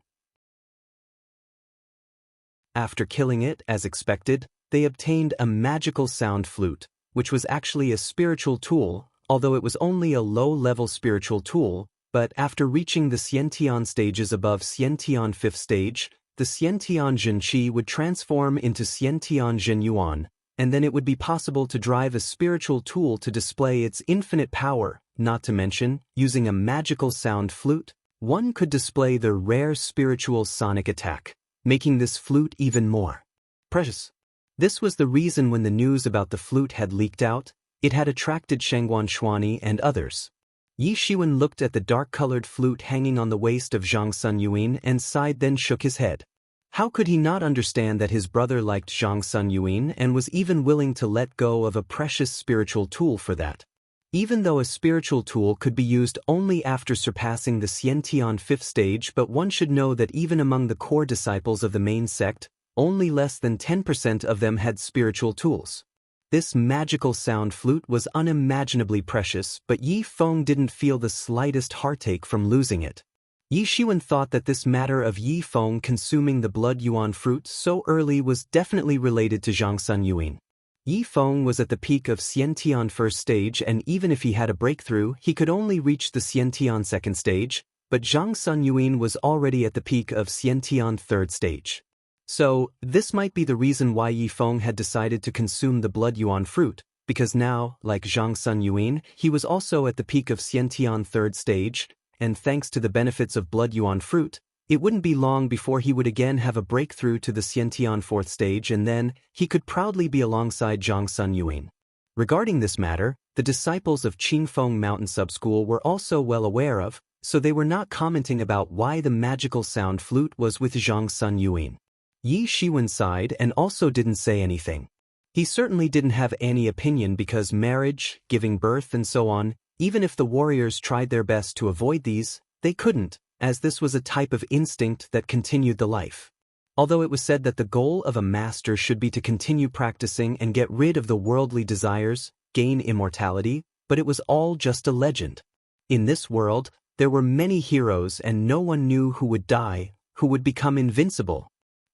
After killing it, as expected, they obtained a magical sound flute, which was actually a spiritual tool, although it was only a low-level spiritual tool, but after reaching the Xiantian stages above Xiantian 5th stage, the Xiantian Zhenqi would transform into Xiantian Zhenyuan, and then it would be possible to drive a spiritual tool to display its infinite power, not to mention, using a magical sound flute, one could display the rare spiritual sonic attack, making this flute even more precious. This was the reason when the news about the flute had leaked out, it had attracted Shangguan Shuani and others. Yi Shiwen looked at the dark-colored flute hanging on the waist of Zhang Sun Yuan and sighed, then shook his head. How could he not understand that his brother liked Zhang Sun Yuan and was even willing to let go of a precious spiritual tool for that? Even though a spiritual tool could be used only after surpassing the Xiantian 5th stage, but one should know that even among the core disciples of the main sect, only less than 10% of them had spiritual tools. This magical sound flute was unimaginably precious, but Yi Feng didn't feel the slightest heartache from losing it. Yi Shiwen thought that this matter of Yi Feng consuming the blood yuan fruit so early was definitely related to Zhang Sun Yuan. Yi Feng was at the peak of Xiantian 1st stage, and even if he had a breakthrough, he could only reach the Xiantian 2nd stage, but Zhang Sun Yuan was already at the peak of Xiantian 3rd stage. So, this might be the reason why Yi Feng had decided to consume the blood yuan fruit, because now, like Zhang Sun Yuan, he was also at the peak of Xiantian 3rd stage, and thanks to the benefits of blood yuan fruit, it wouldn't be long before he would again have a breakthrough to the Xiantian 4th stage, and then he could proudly be alongside Zhang Sun Yuan. Regarding this matter, the disciples of Qingfeng Mountain Subschool were also well aware of, so they were not commenting about why the magical sound flute was with Zhang Sun Yuan. Yi Shiwen sighed and also didn't say anything. He certainly didn't have any opinion because marriage, giving birth and so on, even if the warriors tried their best to avoid these, they couldn't, as this was a type of instinct that continued the life. Although it was said that the goal of a master should be to continue practicing and get rid of the worldly desires, gain immortality, but it was all just a legend. In this world, there were many heroes and no one knew who would die, who would become invincible.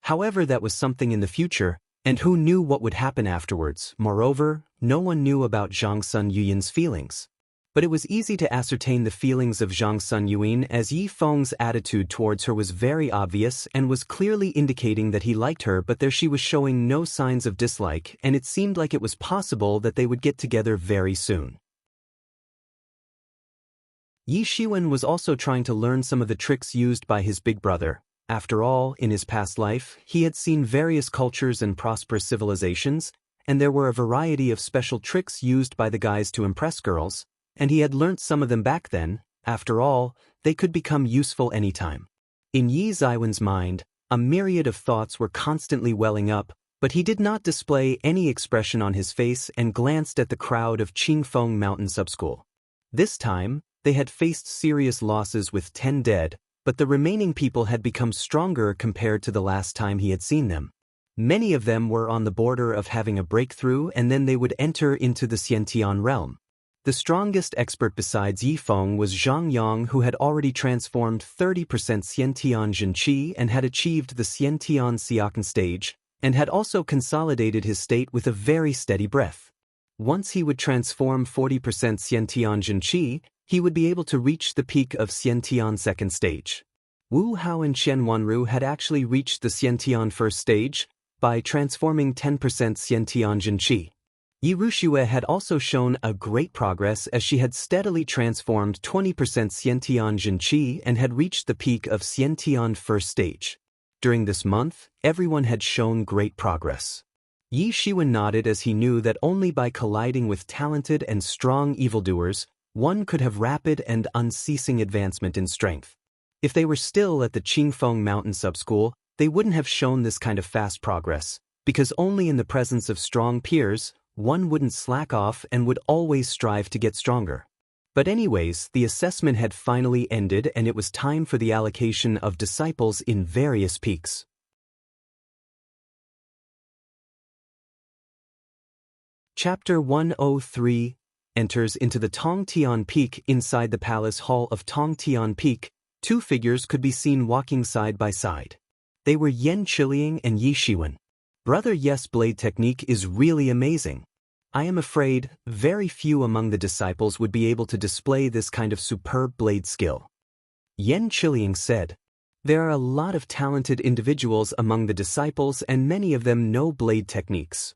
However, that was something in the future, and who knew what would happen afterwards. Moreover, no one knew about Zhang Sun Yuan's feelings. But it was easy to ascertain the feelings of Zhang Sun Yuan, as Yi Feng's attitude towards her was very obvious and was clearly indicating that he liked her, but there she was showing no signs of dislike, and it seemed like it was possible that they would get together very soon. Yi Shiwen was also trying to learn some of the tricks used by his big brother. After all, in his past life, he had seen various cultures and prosperous civilizations, and there were a variety of special tricks used by the guys to impress girls, and he had learnt some of them back then. After all, they could become useful anytime. In Yi Ziwen's mind, a myriad of thoughts were constantly welling up, but he did not display any expression on his face and glanced at the crowd of Qingfeng Mountain Subschool. This time, they had faced serious losses with 10 dead, but the remaining people had become stronger compared to the last time he had seen them. Many of them were on the border of having a breakthrough, and then they would enter into the Xiantian realm. The strongest expert besides Yi Feng was Zhang Yang, who had already transformed 30% Xiantian Zhenqi and had achieved the Xiantian Xiakan stage, and had also consolidated his state with a very steady breath. Once he would transform 40% Xiantian Zhenqi, he would be able to reach the peak of Xiantian 2nd stage. Wu Hao and Chen Wanru had actually reached the Xiantian 1st stage by transforming 10% Xiantian Zhenqi. Yi Ruxue had also shown a great progress as she had steadily transformed 20% Xiantian Zhenqi and had reached the peak of Xiantian 1st stage. During this month, everyone had shown great progress. Yi Shiwen nodded as he knew that only by colliding with talented and strong evildoers, one could have rapid and unceasing advancement in strength. If they were still at the Qingfeng Mountain Subschool, they wouldn't have shown this kind of fast progress, because only in the presence of strong peers, one wouldn't slack off and would always strive to get stronger. But anyways, the assessment had finally ended and it was time for the allocation of disciples in various peaks. Chapter 103 enters into the Tongtian Peak. Inside the palace hall of Tongtian Peak, two figures could be seen walking side by side. They were Yan Qiliang and Yi Shiwen. Brother Yes, blade technique is really amazing. I am afraid very few among the disciples would be able to display this kind of superb blade skill. Yan Qiliang said, there are a lot of talented individuals among the disciples and many of them know blade techniques.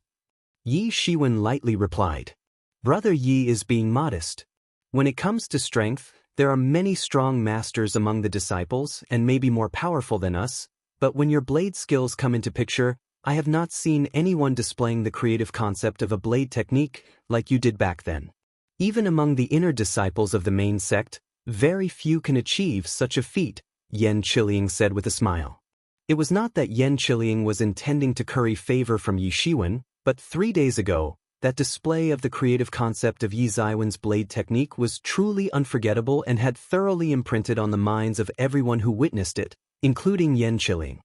Yi Shiwen lightly replied, Brother Yi is being modest. When it comes to strength, there are many strong masters among the disciples and maybe more powerful than us, but when your blade skills come into picture, I have not seen anyone displaying the creative concept of a blade technique like you did back then. Even among the inner disciples of the main sect, very few can achieve such a feat, Yan Qiliang said with a smile. It was not that Yan Qiliang was intending to curry favor from Yi Shiwen, but 3 days ago, that display of the creative concept of Yi Ziwen's blade technique was truly unforgettable and had thoroughly imprinted on the minds of everyone who witnessed it, including Yan Qiliang.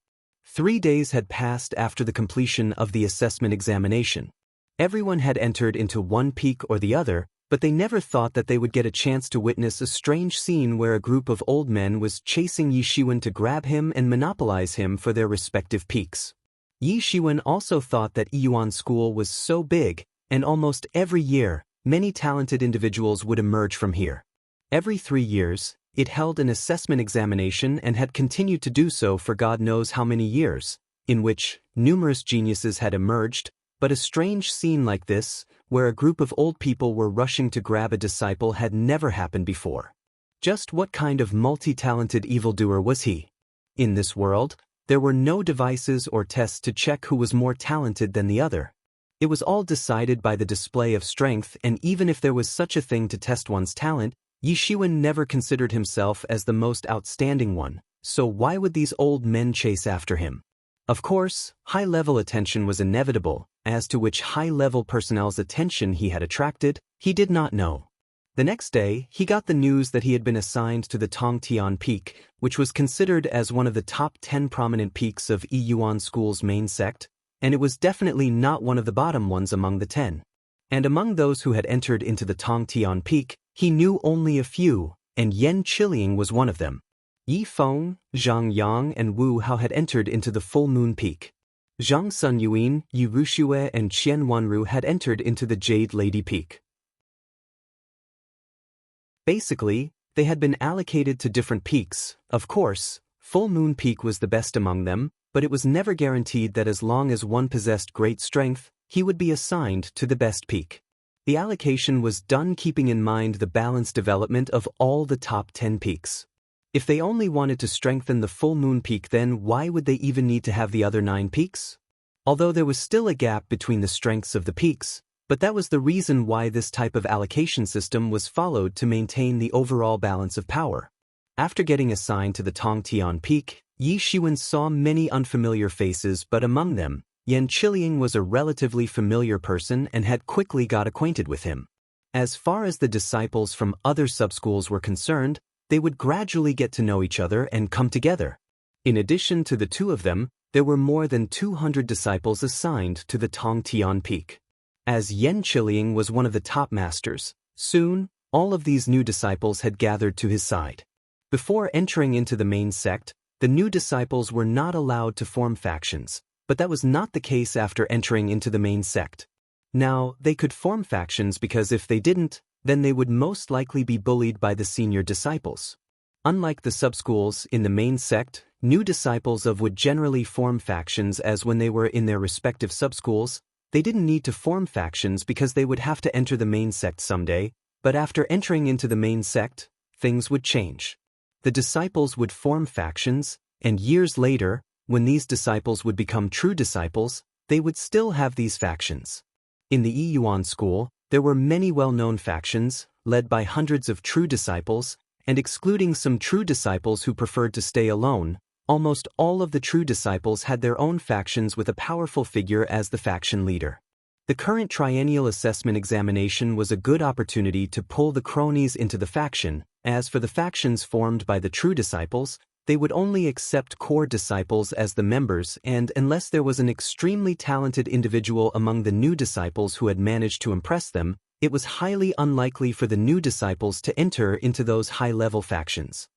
3 days had passed after the completion of the assessment examination. Everyone had entered into one peak or the other, but they never thought that they would get a chance to witness a strange scene where a group of old men was chasing Yi Shiwen to grab him and monopolize him for their respective peaks. Yi Shiwen also thought that Yiyuan School was so big, and almost every year, many talented individuals would emerge from here. Every 3 years, it held an assessment examination and had continued to do so for God knows how many years, in which numerous geniuses had emerged, but a strange scene like this, where a group of old people were rushing to grab a disciple, had never happened before. Just what kind of multi-talented evildoer was he? In this world, there were no devices or tests to check who was more talented than the other. It was all decided by the display of strength, and even if there was such a thing to test one's talent, Yi Shiwen never considered himself as the most outstanding one, so why would these old men chase after him? Of course, high-level attention was inevitable, as to which high-level personnel's attention he had attracted, he did not know. The next day, he got the news that he had been assigned to the Tongtian Peak, which was considered as one of the top 10 prominent peaks of Yiyuan School's main sect, and it was definitely not one of the bottom ones among the 10. And among those who had entered into the Tongtian Peak, he knew only a few, and Yan Qiliang was one of them. Yi Feng, Zhang Yang and Wu Hao had entered into the Full Moon Peak. Zhang Sunyuan, Yi Ruxue and Qian Wanru had entered into the Jade Lady Peak. Basically, they had been allocated to different peaks. Of course, Full Moon Peak was the best among them, but it was never guaranteed that as long as one possessed great strength, he would be assigned to the best peak. The allocation was done keeping in mind the balanced development of all the top 10 peaks. If they only wanted to strengthen the Full Moon Peak, then why would they even need to have the other 9 peaks? Although there was still a gap between the strengths of the peaks, but that was the reason why this type of allocation system was followed to maintain the overall balance of power. After getting assigned to the Tongtian Peak, Yi Shiwen saw many unfamiliar faces, but among them, Yan Qiliang was a relatively familiar person and had quickly got acquainted with him. As far as the disciples from other subschools were concerned, they would gradually get to know each other and come together. In addition to the 2 of them, there were more than 200 disciples assigned to the Tongtian Peak. As Yan Qiliang was one of the top masters, soon, all of these new disciples had gathered to his side. Before entering into the main sect, the new disciples were not allowed to form factions, but that was not the case after entering into the main sect. Now, they could form factions because if they didn't, then they would most likely be bullied by the senior disciples. Unlike the subschools in the main sect, new disciples would generally form factions, as when they were in their respective subschools, they didn't need to form factions because they would have to enter the main sect someday, but after entering into the main sect, things would change. The disciples would form factions, and years later, when these disciples would become true disciples, they would still have these factions. In the Yiyuan School, there were many well-known factions, led by hundreds of true disciples, and excluding some true disciples who preferred to stay alone, almost all of the true disciples had their own factions with a powerful figure as the faction leader. The current triennial assessment examination was a good opportunity to pull the cronies into the faction. As for the factions formed by the true disciples, they would only accept core disciples as the members, and unless there was an extremely talented individual among the new disciples who had managed to impress them, it was highly unlikely for the new disciples to enter into those high-level factions.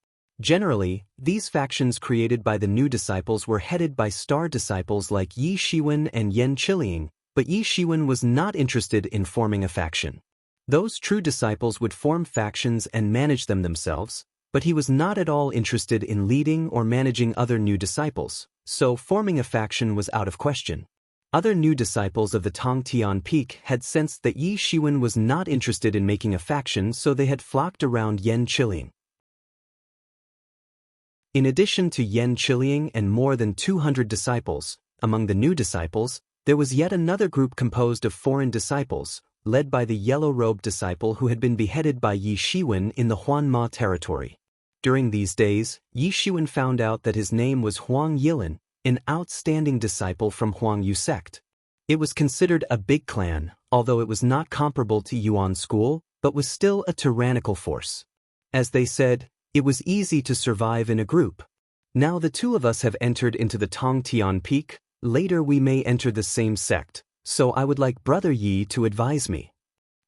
Generally, these factions created by the new disciples were headed by star disciples like Yi Shiwen and Yen Qiliang, but Yi Shiwen was not interested in forming a faction. Those true disciples would form factions and manage them themselves, but he was not at all interested in leading or managing other new disciples, so forming a faction was out of question. Other new disciples of the Tongtian Peak had sensed that Yi Shiwen was not interested in making a faction, so they had flocked around Yen Qiliang. In addition to Yen Qiliang and more than 200 disciples, among the new disciples, there was yet another group composed of foreign disciples, led by the yellow-robed disciple who had been beheaded by Yi Shiwen in the Huanma territory. During these days, Yi Shiwen found out that his name was Huang Yilan, an outstanding disciple from Huangyu sect. It was considered a big clan, although it was not comparable to Yuan school, but was still a tyrannical force. As they said, it was easy to survive in a group. Now the two of us have entered into the Tongtian Peak, later we may enter the same sect, so I would like Brother Yi to advise me.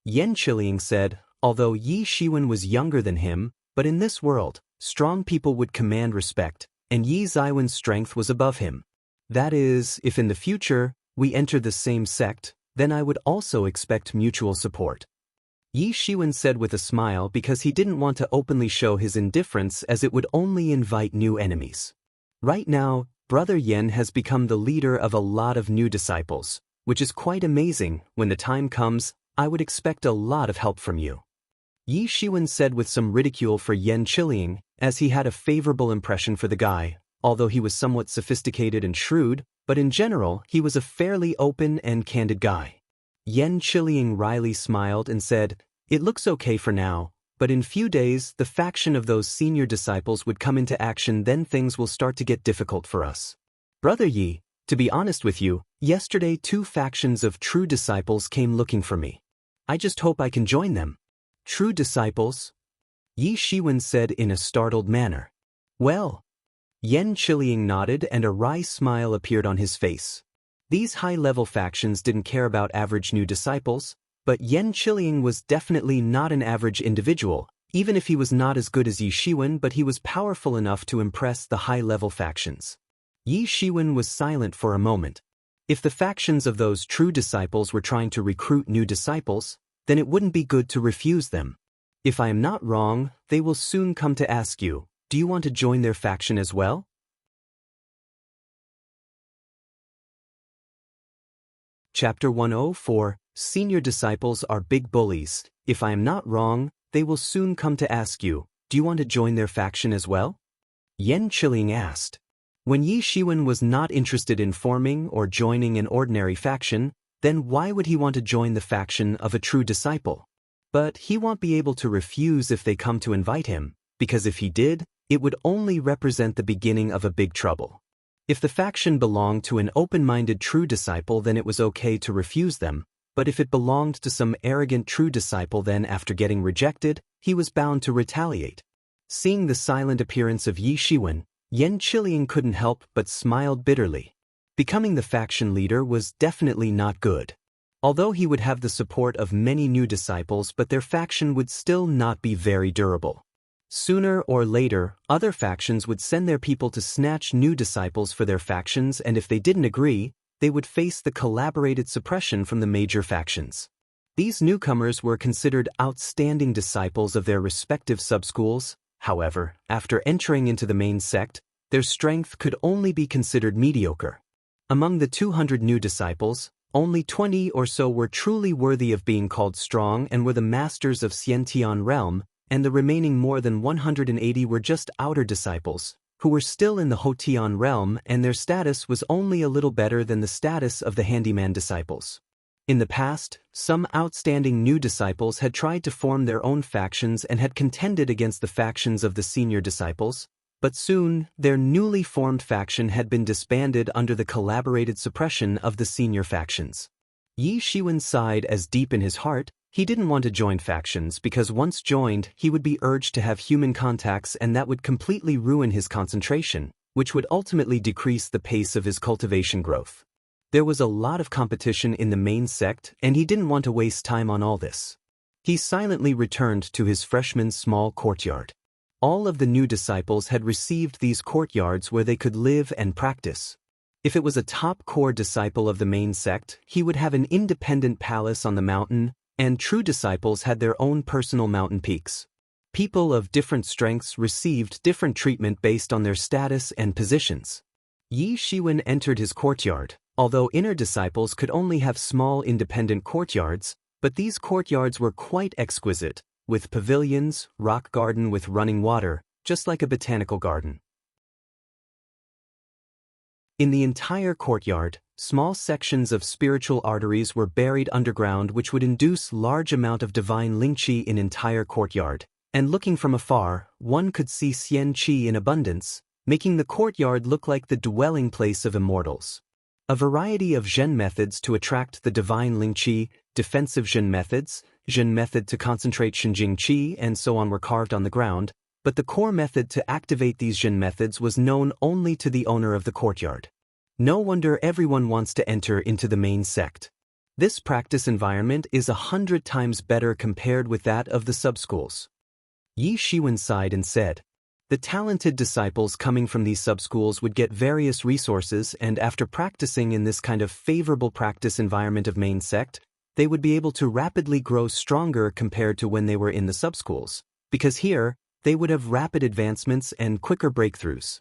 Yen Qiliang said, although Yi Shiwen was younger than him, but in this world, strong people would command respect, and Yi Ziwen's strength was above him. That is, if in the future, we enter the same sect, then I would also expect mutual support. Yi Shiwen said with a smile because he didn't want to openly show his indifference as it would only invite new enemies. Right now, Brother Yen has become the leader of a lot of new disciples, which is quite amazing. When the time comes, I would expect a lot of help from you. Yi Shiwen said with some ridicule for Yen Qiliang, as he had a favorable impression for the guy, although he was somewhat sophisticated and shrewd, but in general, he was a fairly open and candid guy. Yen Qiliang wryly smiled and said, "It looks okay for now, but in few days the faction of those senior disciples would come into action, then things will start to get difficult for us. Brother Yi, to be honest with you, yesterday 2 factions of true disciples came looking for me. I just hope I can join them." True disciples? Yi Shiwen said in a startled manner. Well. Yen Qiliang nodded and a wry smile appeared on his face. These high-level factions didn't care about average new disciples, but Yen Qiliang was definitely not an average individual, even if he was not as good as Yi Shiwen, but he was powerful enough to impress the high-level factions. Yi Shiwen was silent for a moment. If the factions of those true disciples were trying to recruit new disciples, then it wouldn't be good to refuse them. If I am not wrong, they will soon come to ask you, do you want to join their faction as well? Chapter 104, Senior Disciples are Big Bullies. If I am not wrong, they will soon come to ask you, do you want to join their faction as well? Yen Qiliang asked. When Yi Shiwen was not interested in forming or joining an ordinary faction, then why would he want to join the faction of a true disciple? But he won't be able to refuse if they come to invite him, because if he did, it would only represent the beginning of a big trouble. If the faction belonged to an open-minded true disciple, then it was okay to refuse them, but if it belonged to some arrogant true disciple, then after getting rejected, he was bound to retaliate. Seeing the silent appearance of Yi Shiwen, Yen Qiliang couldn't help but smiled bitterly. Becoming the faction leader was definitely not good. Although he would have the support of many new disciples, but their faction would still not be very durable. Sooner or later, other factions would send their people to snatch new disciples for their factions, and if they didn't agree, they would face the collaborated suppression from the major factions. These newcomers were considered outstanding disciples of their respective subschools. However, after entering into the main sect, their strength could only be considered mediocre. Among the 200 new disciples, only 20 or so were truly worthy of being called strong and were the masters of Xiantian realm, and the remaining more than 180 were just outer disciples, who were still in the Hotian realm, and their status was only a little better than the status of the handyman disciples. In the past, some outstanding new disciples had tried to form their own factions and had contended against the factions of the senior disciples, but soon their newly formed faction had been disbanded under the collaborated suppression of the senior factions. Yi Shiwen sighed as deep in his heart, he didn't want to join factions because once joined he would be urged to have human contacts and that would completely ruin his concentration, which would ultimately decrease the pace of his cultivation growth. There was a lot of competition in the main sect and he didn't want to waste time on all this. He silently returned to his freshman's small courtyard. All of the new disciples had received these courtyards where they could live and practice. If it was a top core disciple of the main sect, he would have an independent palace on the mountain, and true disciples had their own personal mountain peaks. People of different strengths received different treatment based on their status and positions. Yi Shiwen entered his courtyard, although inner disciples could only have small independent courtyards, but these courtyards were quite exquisite, with pavilions, rock garden with running water, just like a botanical garden. In the entire courtyard, small sections of spiritual arteries were buried underground which would induce large amount of divine ling qi in entire courtyard, and looking from afar, one could see xian qi in abundance, making the courtyard look like the dwelling place of immortals. A variety of Zhen methods to attract the divine ling qi, defensive Zhen methods, Zhen method to concentrate Shenjing qi and so on were carved on the ground, but the core method to activate these Zhen methods was known only to the owner of the courtyard. No wonder everyone wants to enter into the main sect. This practice environment is 100 times better compared with that of the subschools. Yi Shiwen sighed and said, the talented disciples coming from these subschools would get various resources and after practicing in this kind of favorable practice environment of main sect, they would be able to rapidly grow stronger compared to when they were in the subschools, because here, they would have rapid advancements and quicker breakthroughs.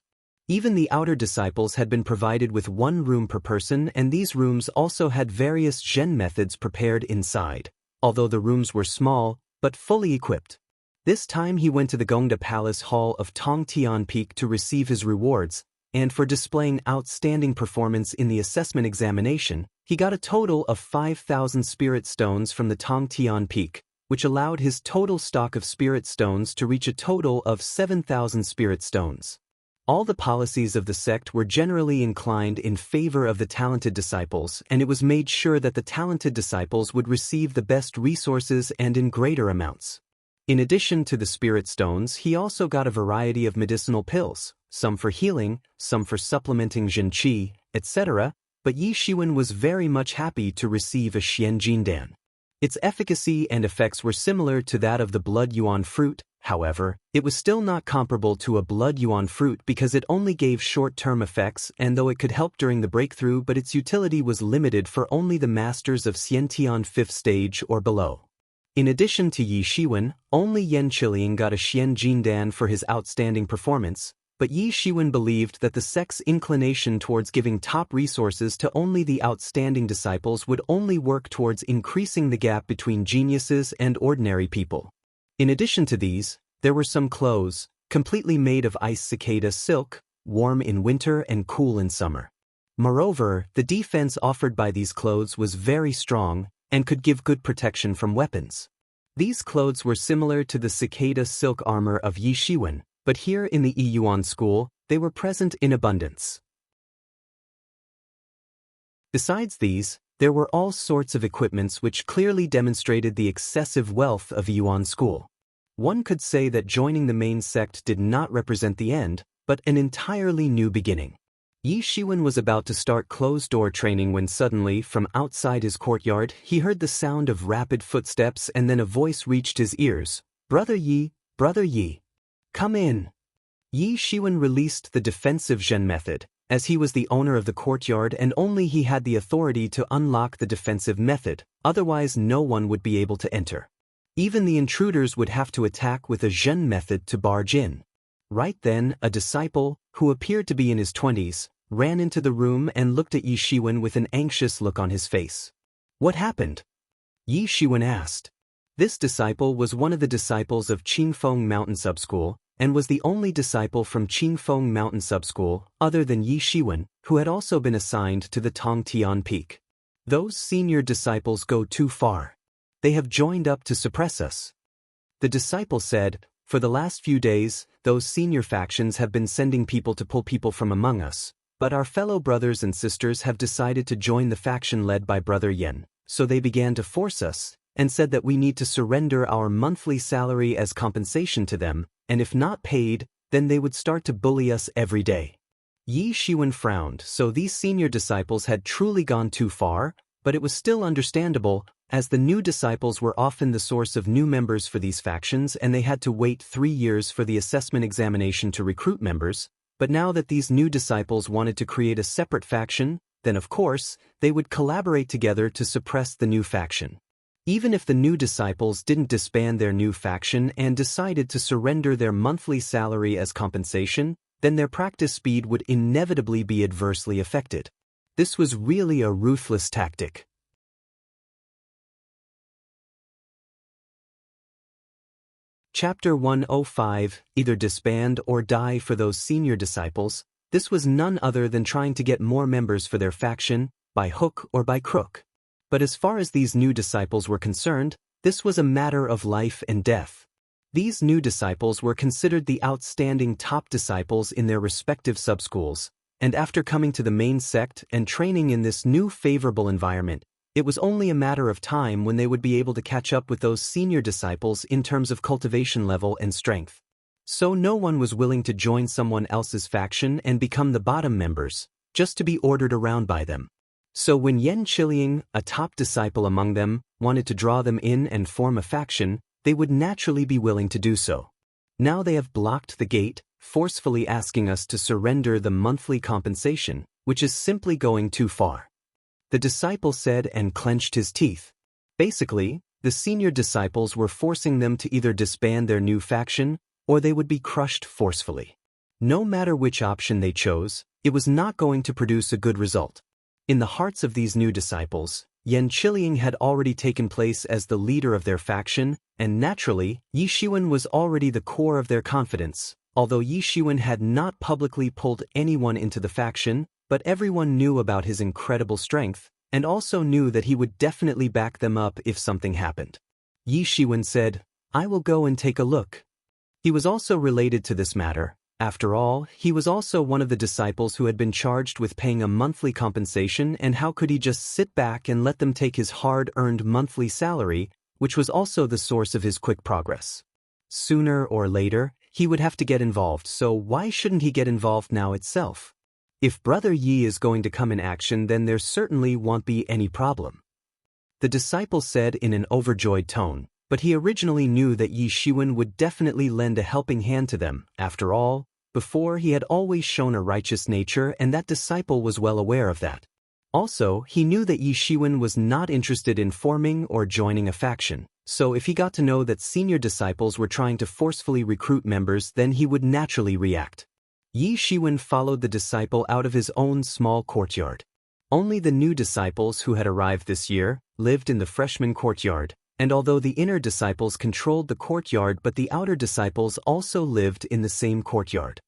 Even the outer disciples had been provided with one room per person and these rooms also had various Zhen methods prepared inside, although the rooms were small, but fully equipped. This time he went to the Gongda Palace Hall of Tongtian Peak to receive his rewards, and for displaying outstanding performance in the assessment examination, he got a total of 5,000 spirit stones from the Tongtian Peak, which allowed his total stock of spirit stones to reach a total of 7,000 spirit stones. All the policies of the sect were generally inclined in favor of the talented disciples, and it was made sure that the talented disciples would receive the best resources and in greater amounts. In addition to the spirit stones, he also got a variety of medicinal pills, some for healing, some for supplementing Zhen qi, etc., but Yi Shiwen was very much happy to receive a Xian Jindan. Its efficacy and effects were similar to that of the blood yuan fruit, however, it was still not comparable to a blood yuan fruit because it only gave short-term effects and though it could help during the breakthrough but its utility was limited for only the masters of Xiantian 5th stage or below. In addition to Yi Shiwen, only Yan Qiliang got a Xian Jindan for his outstanding performance, but Yi Shiwen believed that the sect's inclination towards giving top resources to only the outstanding disciples would only work towards increasing the gap between geniuses and ordinary people. In addition to these, there were some clothes, completely made of ice cicada silk, warm in winter and cool in summer. Moreover, the defense offered by these clothes was very strong and could give good protection from weapons. These clothes were similar to the cicada silk armor of Yi Shiwen, but here in the Yiyuan school, they were present in abundance. Besides these, there were all sorts of equipments which clearly demonstrated the excessive wealth of Yuan school. One could say that joining the main sect did not represent the end, but an entirely new beginning. Yi Shiwen was about to start closed-door training when suddenly, from outside his courtyard, he heard the sound of rapid footsteps and then a voice reached his ears. Brother Yi, come in. Yi Shiwen released the defensive Zhen method, as he was the owner of the courtyard and only he had the authority to unlock the defensive method, otherwise no one would be able to enter. Even the intruders would have to attack with a Zhen method to barge in. Right then, a disciple, who appeared to be in his 20s, ran into the room and looked at Yi Shiwen with an anxious look on his face. What happened? Yi Shiwen asked. This disciple was one of the disciples of Qingfeng Mountain Subschool, and was the only disciple from Qingfeng Mountain Subschool, other than Yi Shiwen, who had also been assigned to the Tongtian Peak. Those senior disciples go too far. They have joined up to suppress us. The disciple said, for the last few days, those senior factions have been sending people to pull people from among us, but our fellow brothers and sisters have decided to join the faction led by Brother Yen, so they began to force us, and said that we need to surrender our monthly salary as compensation to them, and if not paid, then they would start to bully us every day. Yi Shiwen frowned, so these senior disciples had truly gone too far, but it was still understandable, as the new disciples were often the source of new members for these factions and they had to wait 3 years for the assessment examination to recruit members, but now that these new disciples wanted to create a separate faction, then of course, they would collaborate together to suppress the new faction. Even if the new disciples didn't disband their new faction and decided to surrender their monthly salary as compensation, then their practice speed would inevitably be adversely affected. This was really a ruthless tactic. Chapter 105, Either Disband or Die. For those senior disciples, this was none other than trying to get more members for their faction, by hook or by crook. But as far as these new disciples were concerned, this was a matter of life and death. These new disciples were considered the outstanding top disciples in their respective subschools, and after coming to the main sect and training in this new favorable environment, it was only a matter of time when they would be able to catch up with those senior disciples in terms of cultivation level and strength. So no one was willing to join someone else's faction and become the bottom members, just to be ordered around by them. So when Yen Qiliang, a top disciple among them, wanted to draw them in and form a faction, they would naturally be willing to do so. Now they have blocked the gate, forcefully asking us to surrender the monthly compensation, which is simply going too far. The disciple said and clenched his teeth. Basically, the senior disciples were forcing them to either disband their new faction, or they would be crushed forcefully. No matter which option they chose, it was not going to produce a good result. In the hearts of these new disciples, Yen Qiliang had already taken place as the leader of their faction, and naturally, Yi Shiwen was already the core of their confidence, although Yi Shiwen had not publicly pulled anyone into the faction, but everyone knew about his incredible strength, and also knew that he would definitely back them up if something happened. Yi Shiwen said, "I will go and take a look." He was also related to this matter. After all, he was also one of the disciples who had been charged with paying a monthly compensation, and how could he just sit back and let them take his hard-earned monthly salary, which was also the source of his quick progress? Sooner or later, he would have to get involved, so why shouldn't he get involved now itself? If Brother Yi is going to come in action, then there certainly won't be any problem. The disciple said in an overjoyed tone, but he originally knew that Yi Shiwen would definitely lend a helping hand to them. After all, before he had always shown a righteous nature, and that disciple was well aware of that. Also, he knew that Yi Shiwen was not interested in forming or joining a faction, so if he got to know that senior disciples were trying to forcefully recruit members, then he would naturally react. Yi Shiwen followed the disciple out of his own small courtyard. Only the new disciples who had arrived this year lived in the freshman courtyard, and although the inner disciples controlled the courtyard, but the outer disciples also lived in the same courtyard.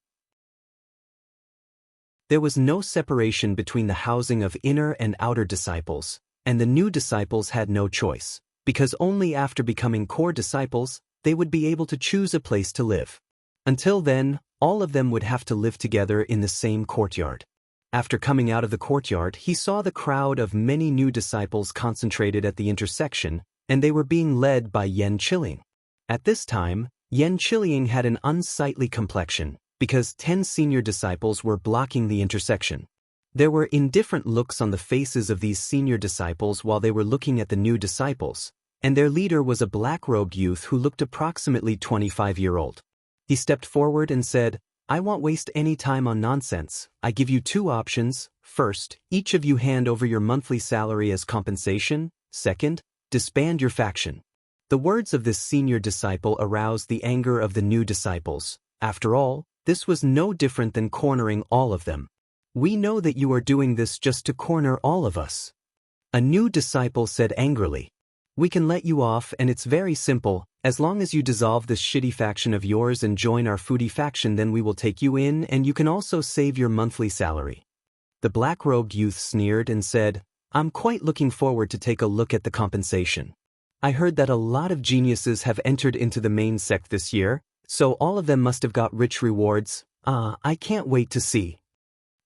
There was no separation between the housing of inner and outer disciples, and the new disciples had no choice, because only after becoming core disciples, they would be able to choose a place to live. Until then, all of them would have to live together in the same courtyard. After coming out of the courtyard, he saw the crowd of many new disciples concentrated at the intersection, and they were being led by Yen Qiliang. At this time, Yen Qiliang had an unsightly complexion, because 10 senior disciples were blocking the intersection. There were indifferent looks on the faces of these senior disciples while they were looking at the new disciples, and their leader was a black-robed youth who looked approximately 25-year-old. He stepped forward and said, "I won't waste any time on nonsense. I give you 2 options. First, each of you hand over your monthly salary as compensation. Second, disband your faction." The words of this senior disciple aroused the anger of the new disciples. After all, this was no different than cornering all of them. "We know that you are doing this just to corner all of us." A new disciple said angrily, "We can let you off, and it's very simple. As long as you dissolve this shitty faction of yours and join our foodie faction, then we will take you in, and you can also save your monthly salary." The black-robed youth sneered and said, I'm quite looking forward to take a look at the compensation. I heard that a lot of geniuses have entered into the main sect this year, so all of them must have got rich rewards. I can't wait to see.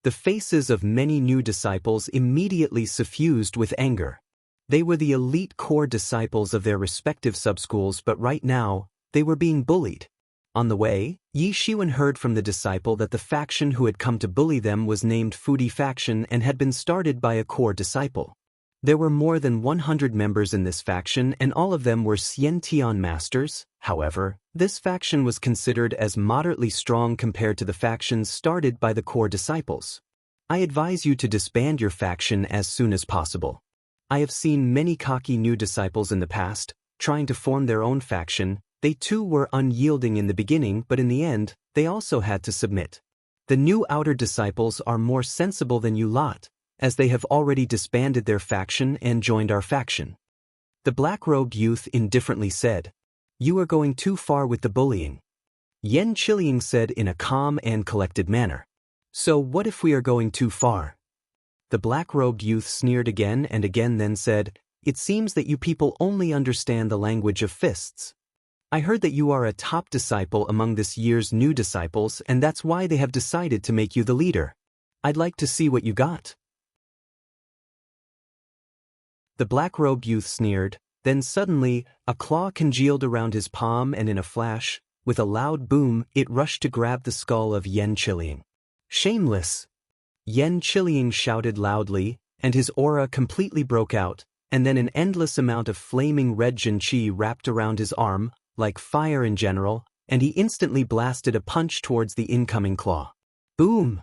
The faces of many new disciples immediately suffused with anger. They were the elite core disciples of their respective subschools, but right now, they were being bullied. On the way, Yi Shiwen heard from the disciple that the faction who had come to bully them was named Foodie Faction and had been started by a core disciple. There were more than 100 members in this faction and all of them were Xiantian masters. However, this faction was considered as moderately strong compared to the factions started by the core disciples. I advise you to disband your faction as soon as possible. I have seen many cocky new disciples in the past, trying to form their own faction. They too were unyielding in the beginning, but in the end, they also had to submit. The new outer disciples are more sensible than you lot, as they have already disbanded their faction and joined our faction. The black-robed youth indifferently said, "You are going too far with the bullying." Yen Chiling said in a calm and collected manner, "So what if we are going too far?" The black-robed youth sneered again and again, then said, "It seems that you people only understand the language of fists. I heard that you are a top disciple among this year's new disciples, and that's why they have decided to make you the leader. I'd like to see what you got." The black-robed youth sneered, then suddenly, a claw congealed around his palm and in a flash, with a loud boom, it rushed to grab the skull of Yen Chiling. "Shameless!" Yen Chiling shouted loudly, and his aura completely broke out, and then an endless amount of flaming red Jinqi wrapped around his arm, like fire in general, and he instantly blasted a punch towards the incoming claw. Boom!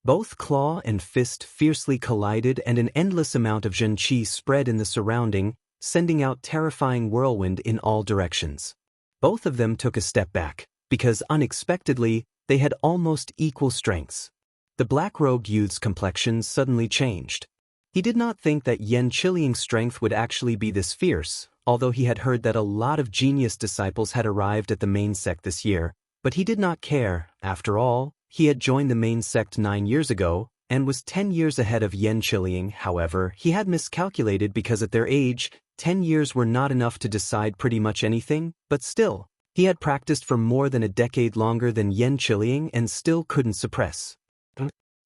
Both claw and fist fiercely collided and an endless amount of Jinqi spread in the surrounding, sending out terrifying whirlwind in all directions. Both of them took a step back, because unexpectedly, they had almost equal strengths. The black-robed youth's complexion suddenly changed. He did not think that Yen Chiling's strength would actually be this fierce, although he had heard that a lot of genius disciples had arrived at the main sect this year, but he did not care. After all, he had joined the main sect 9 years ago, and was 10 years ahead of Yen Chiling. However, he had miscalculated because at their age, 10 years were not enough to decide pretty much anything, but still, he had practiced for more than a decade longer than Yen Chiling and still couldn't suppress.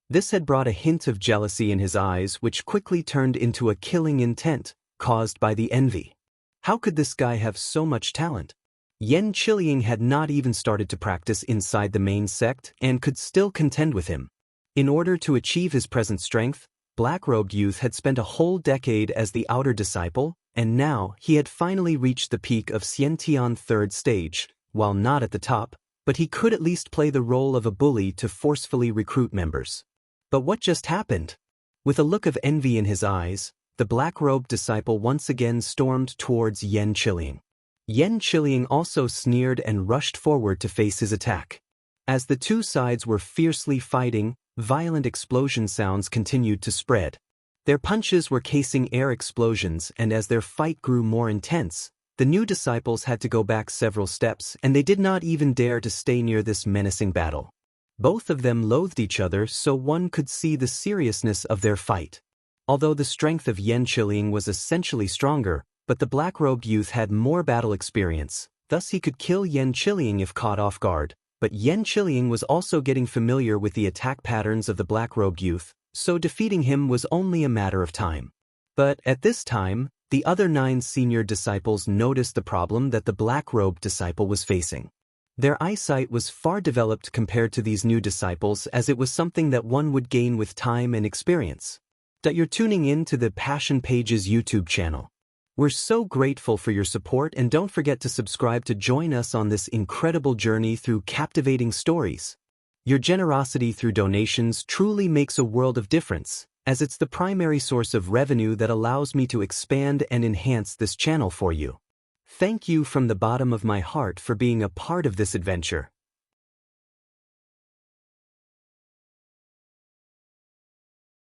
This had brought a hint of jealousy in his eyes, which quickly turned into a killing intent, caused by the envy. How could this guy have so much talent? Yen Chiling had not even started to practice inside the main sect and could still contend with him. In order to achieve his present strength, Black-robed youth had spent a whole decade as the outer disciple, and now he had finally reached the peak of Xiantian third stage, while not at the top, but he could at least play the role of a bully to forcefully recruit members. But what just happened? With a look of envy in his eyes, the black-robed disciple once again stormed towards Yen Chiling. Yen Chiling also sneered and rushed forward to face his attack. As the two sides were fiercely fighting, violent explosion sounds continued to spread. Their punches were casing air explosions, and as their fight grew more intense, the new disciples had to go back several steps, and they did not even dare to stay near this menacing battle. Both of them loathed each other, so one could see the seriousness of their fight. Although the strength of Yen Chiling was essentially stronger, but the black-robed youth had more battle experience, thus he could kill Yen Chiling if caught off guard. But Yen Chiling was also getting familiar with the attack patterns of the black-robed youth, so defeating him was only a matter of time. But at this time, the other 9 senior disciples noticed the problem that the black-robed disciple was facing. Their eyesight was far developed compared to these new disciples, as it was something that one would gain with time and experience. That you're tuning in to the Passion Pages YouTube channel. We're so grateful for your support, and don't forget to subscribe to join us on this incredible journey through captivating stories. Your generosity through donations truly makes a world of difference, as it's the primary source of revenue that allows me to expand and enhance this channel for you. Thank you from the bottom of my heart for being a part of this adventure.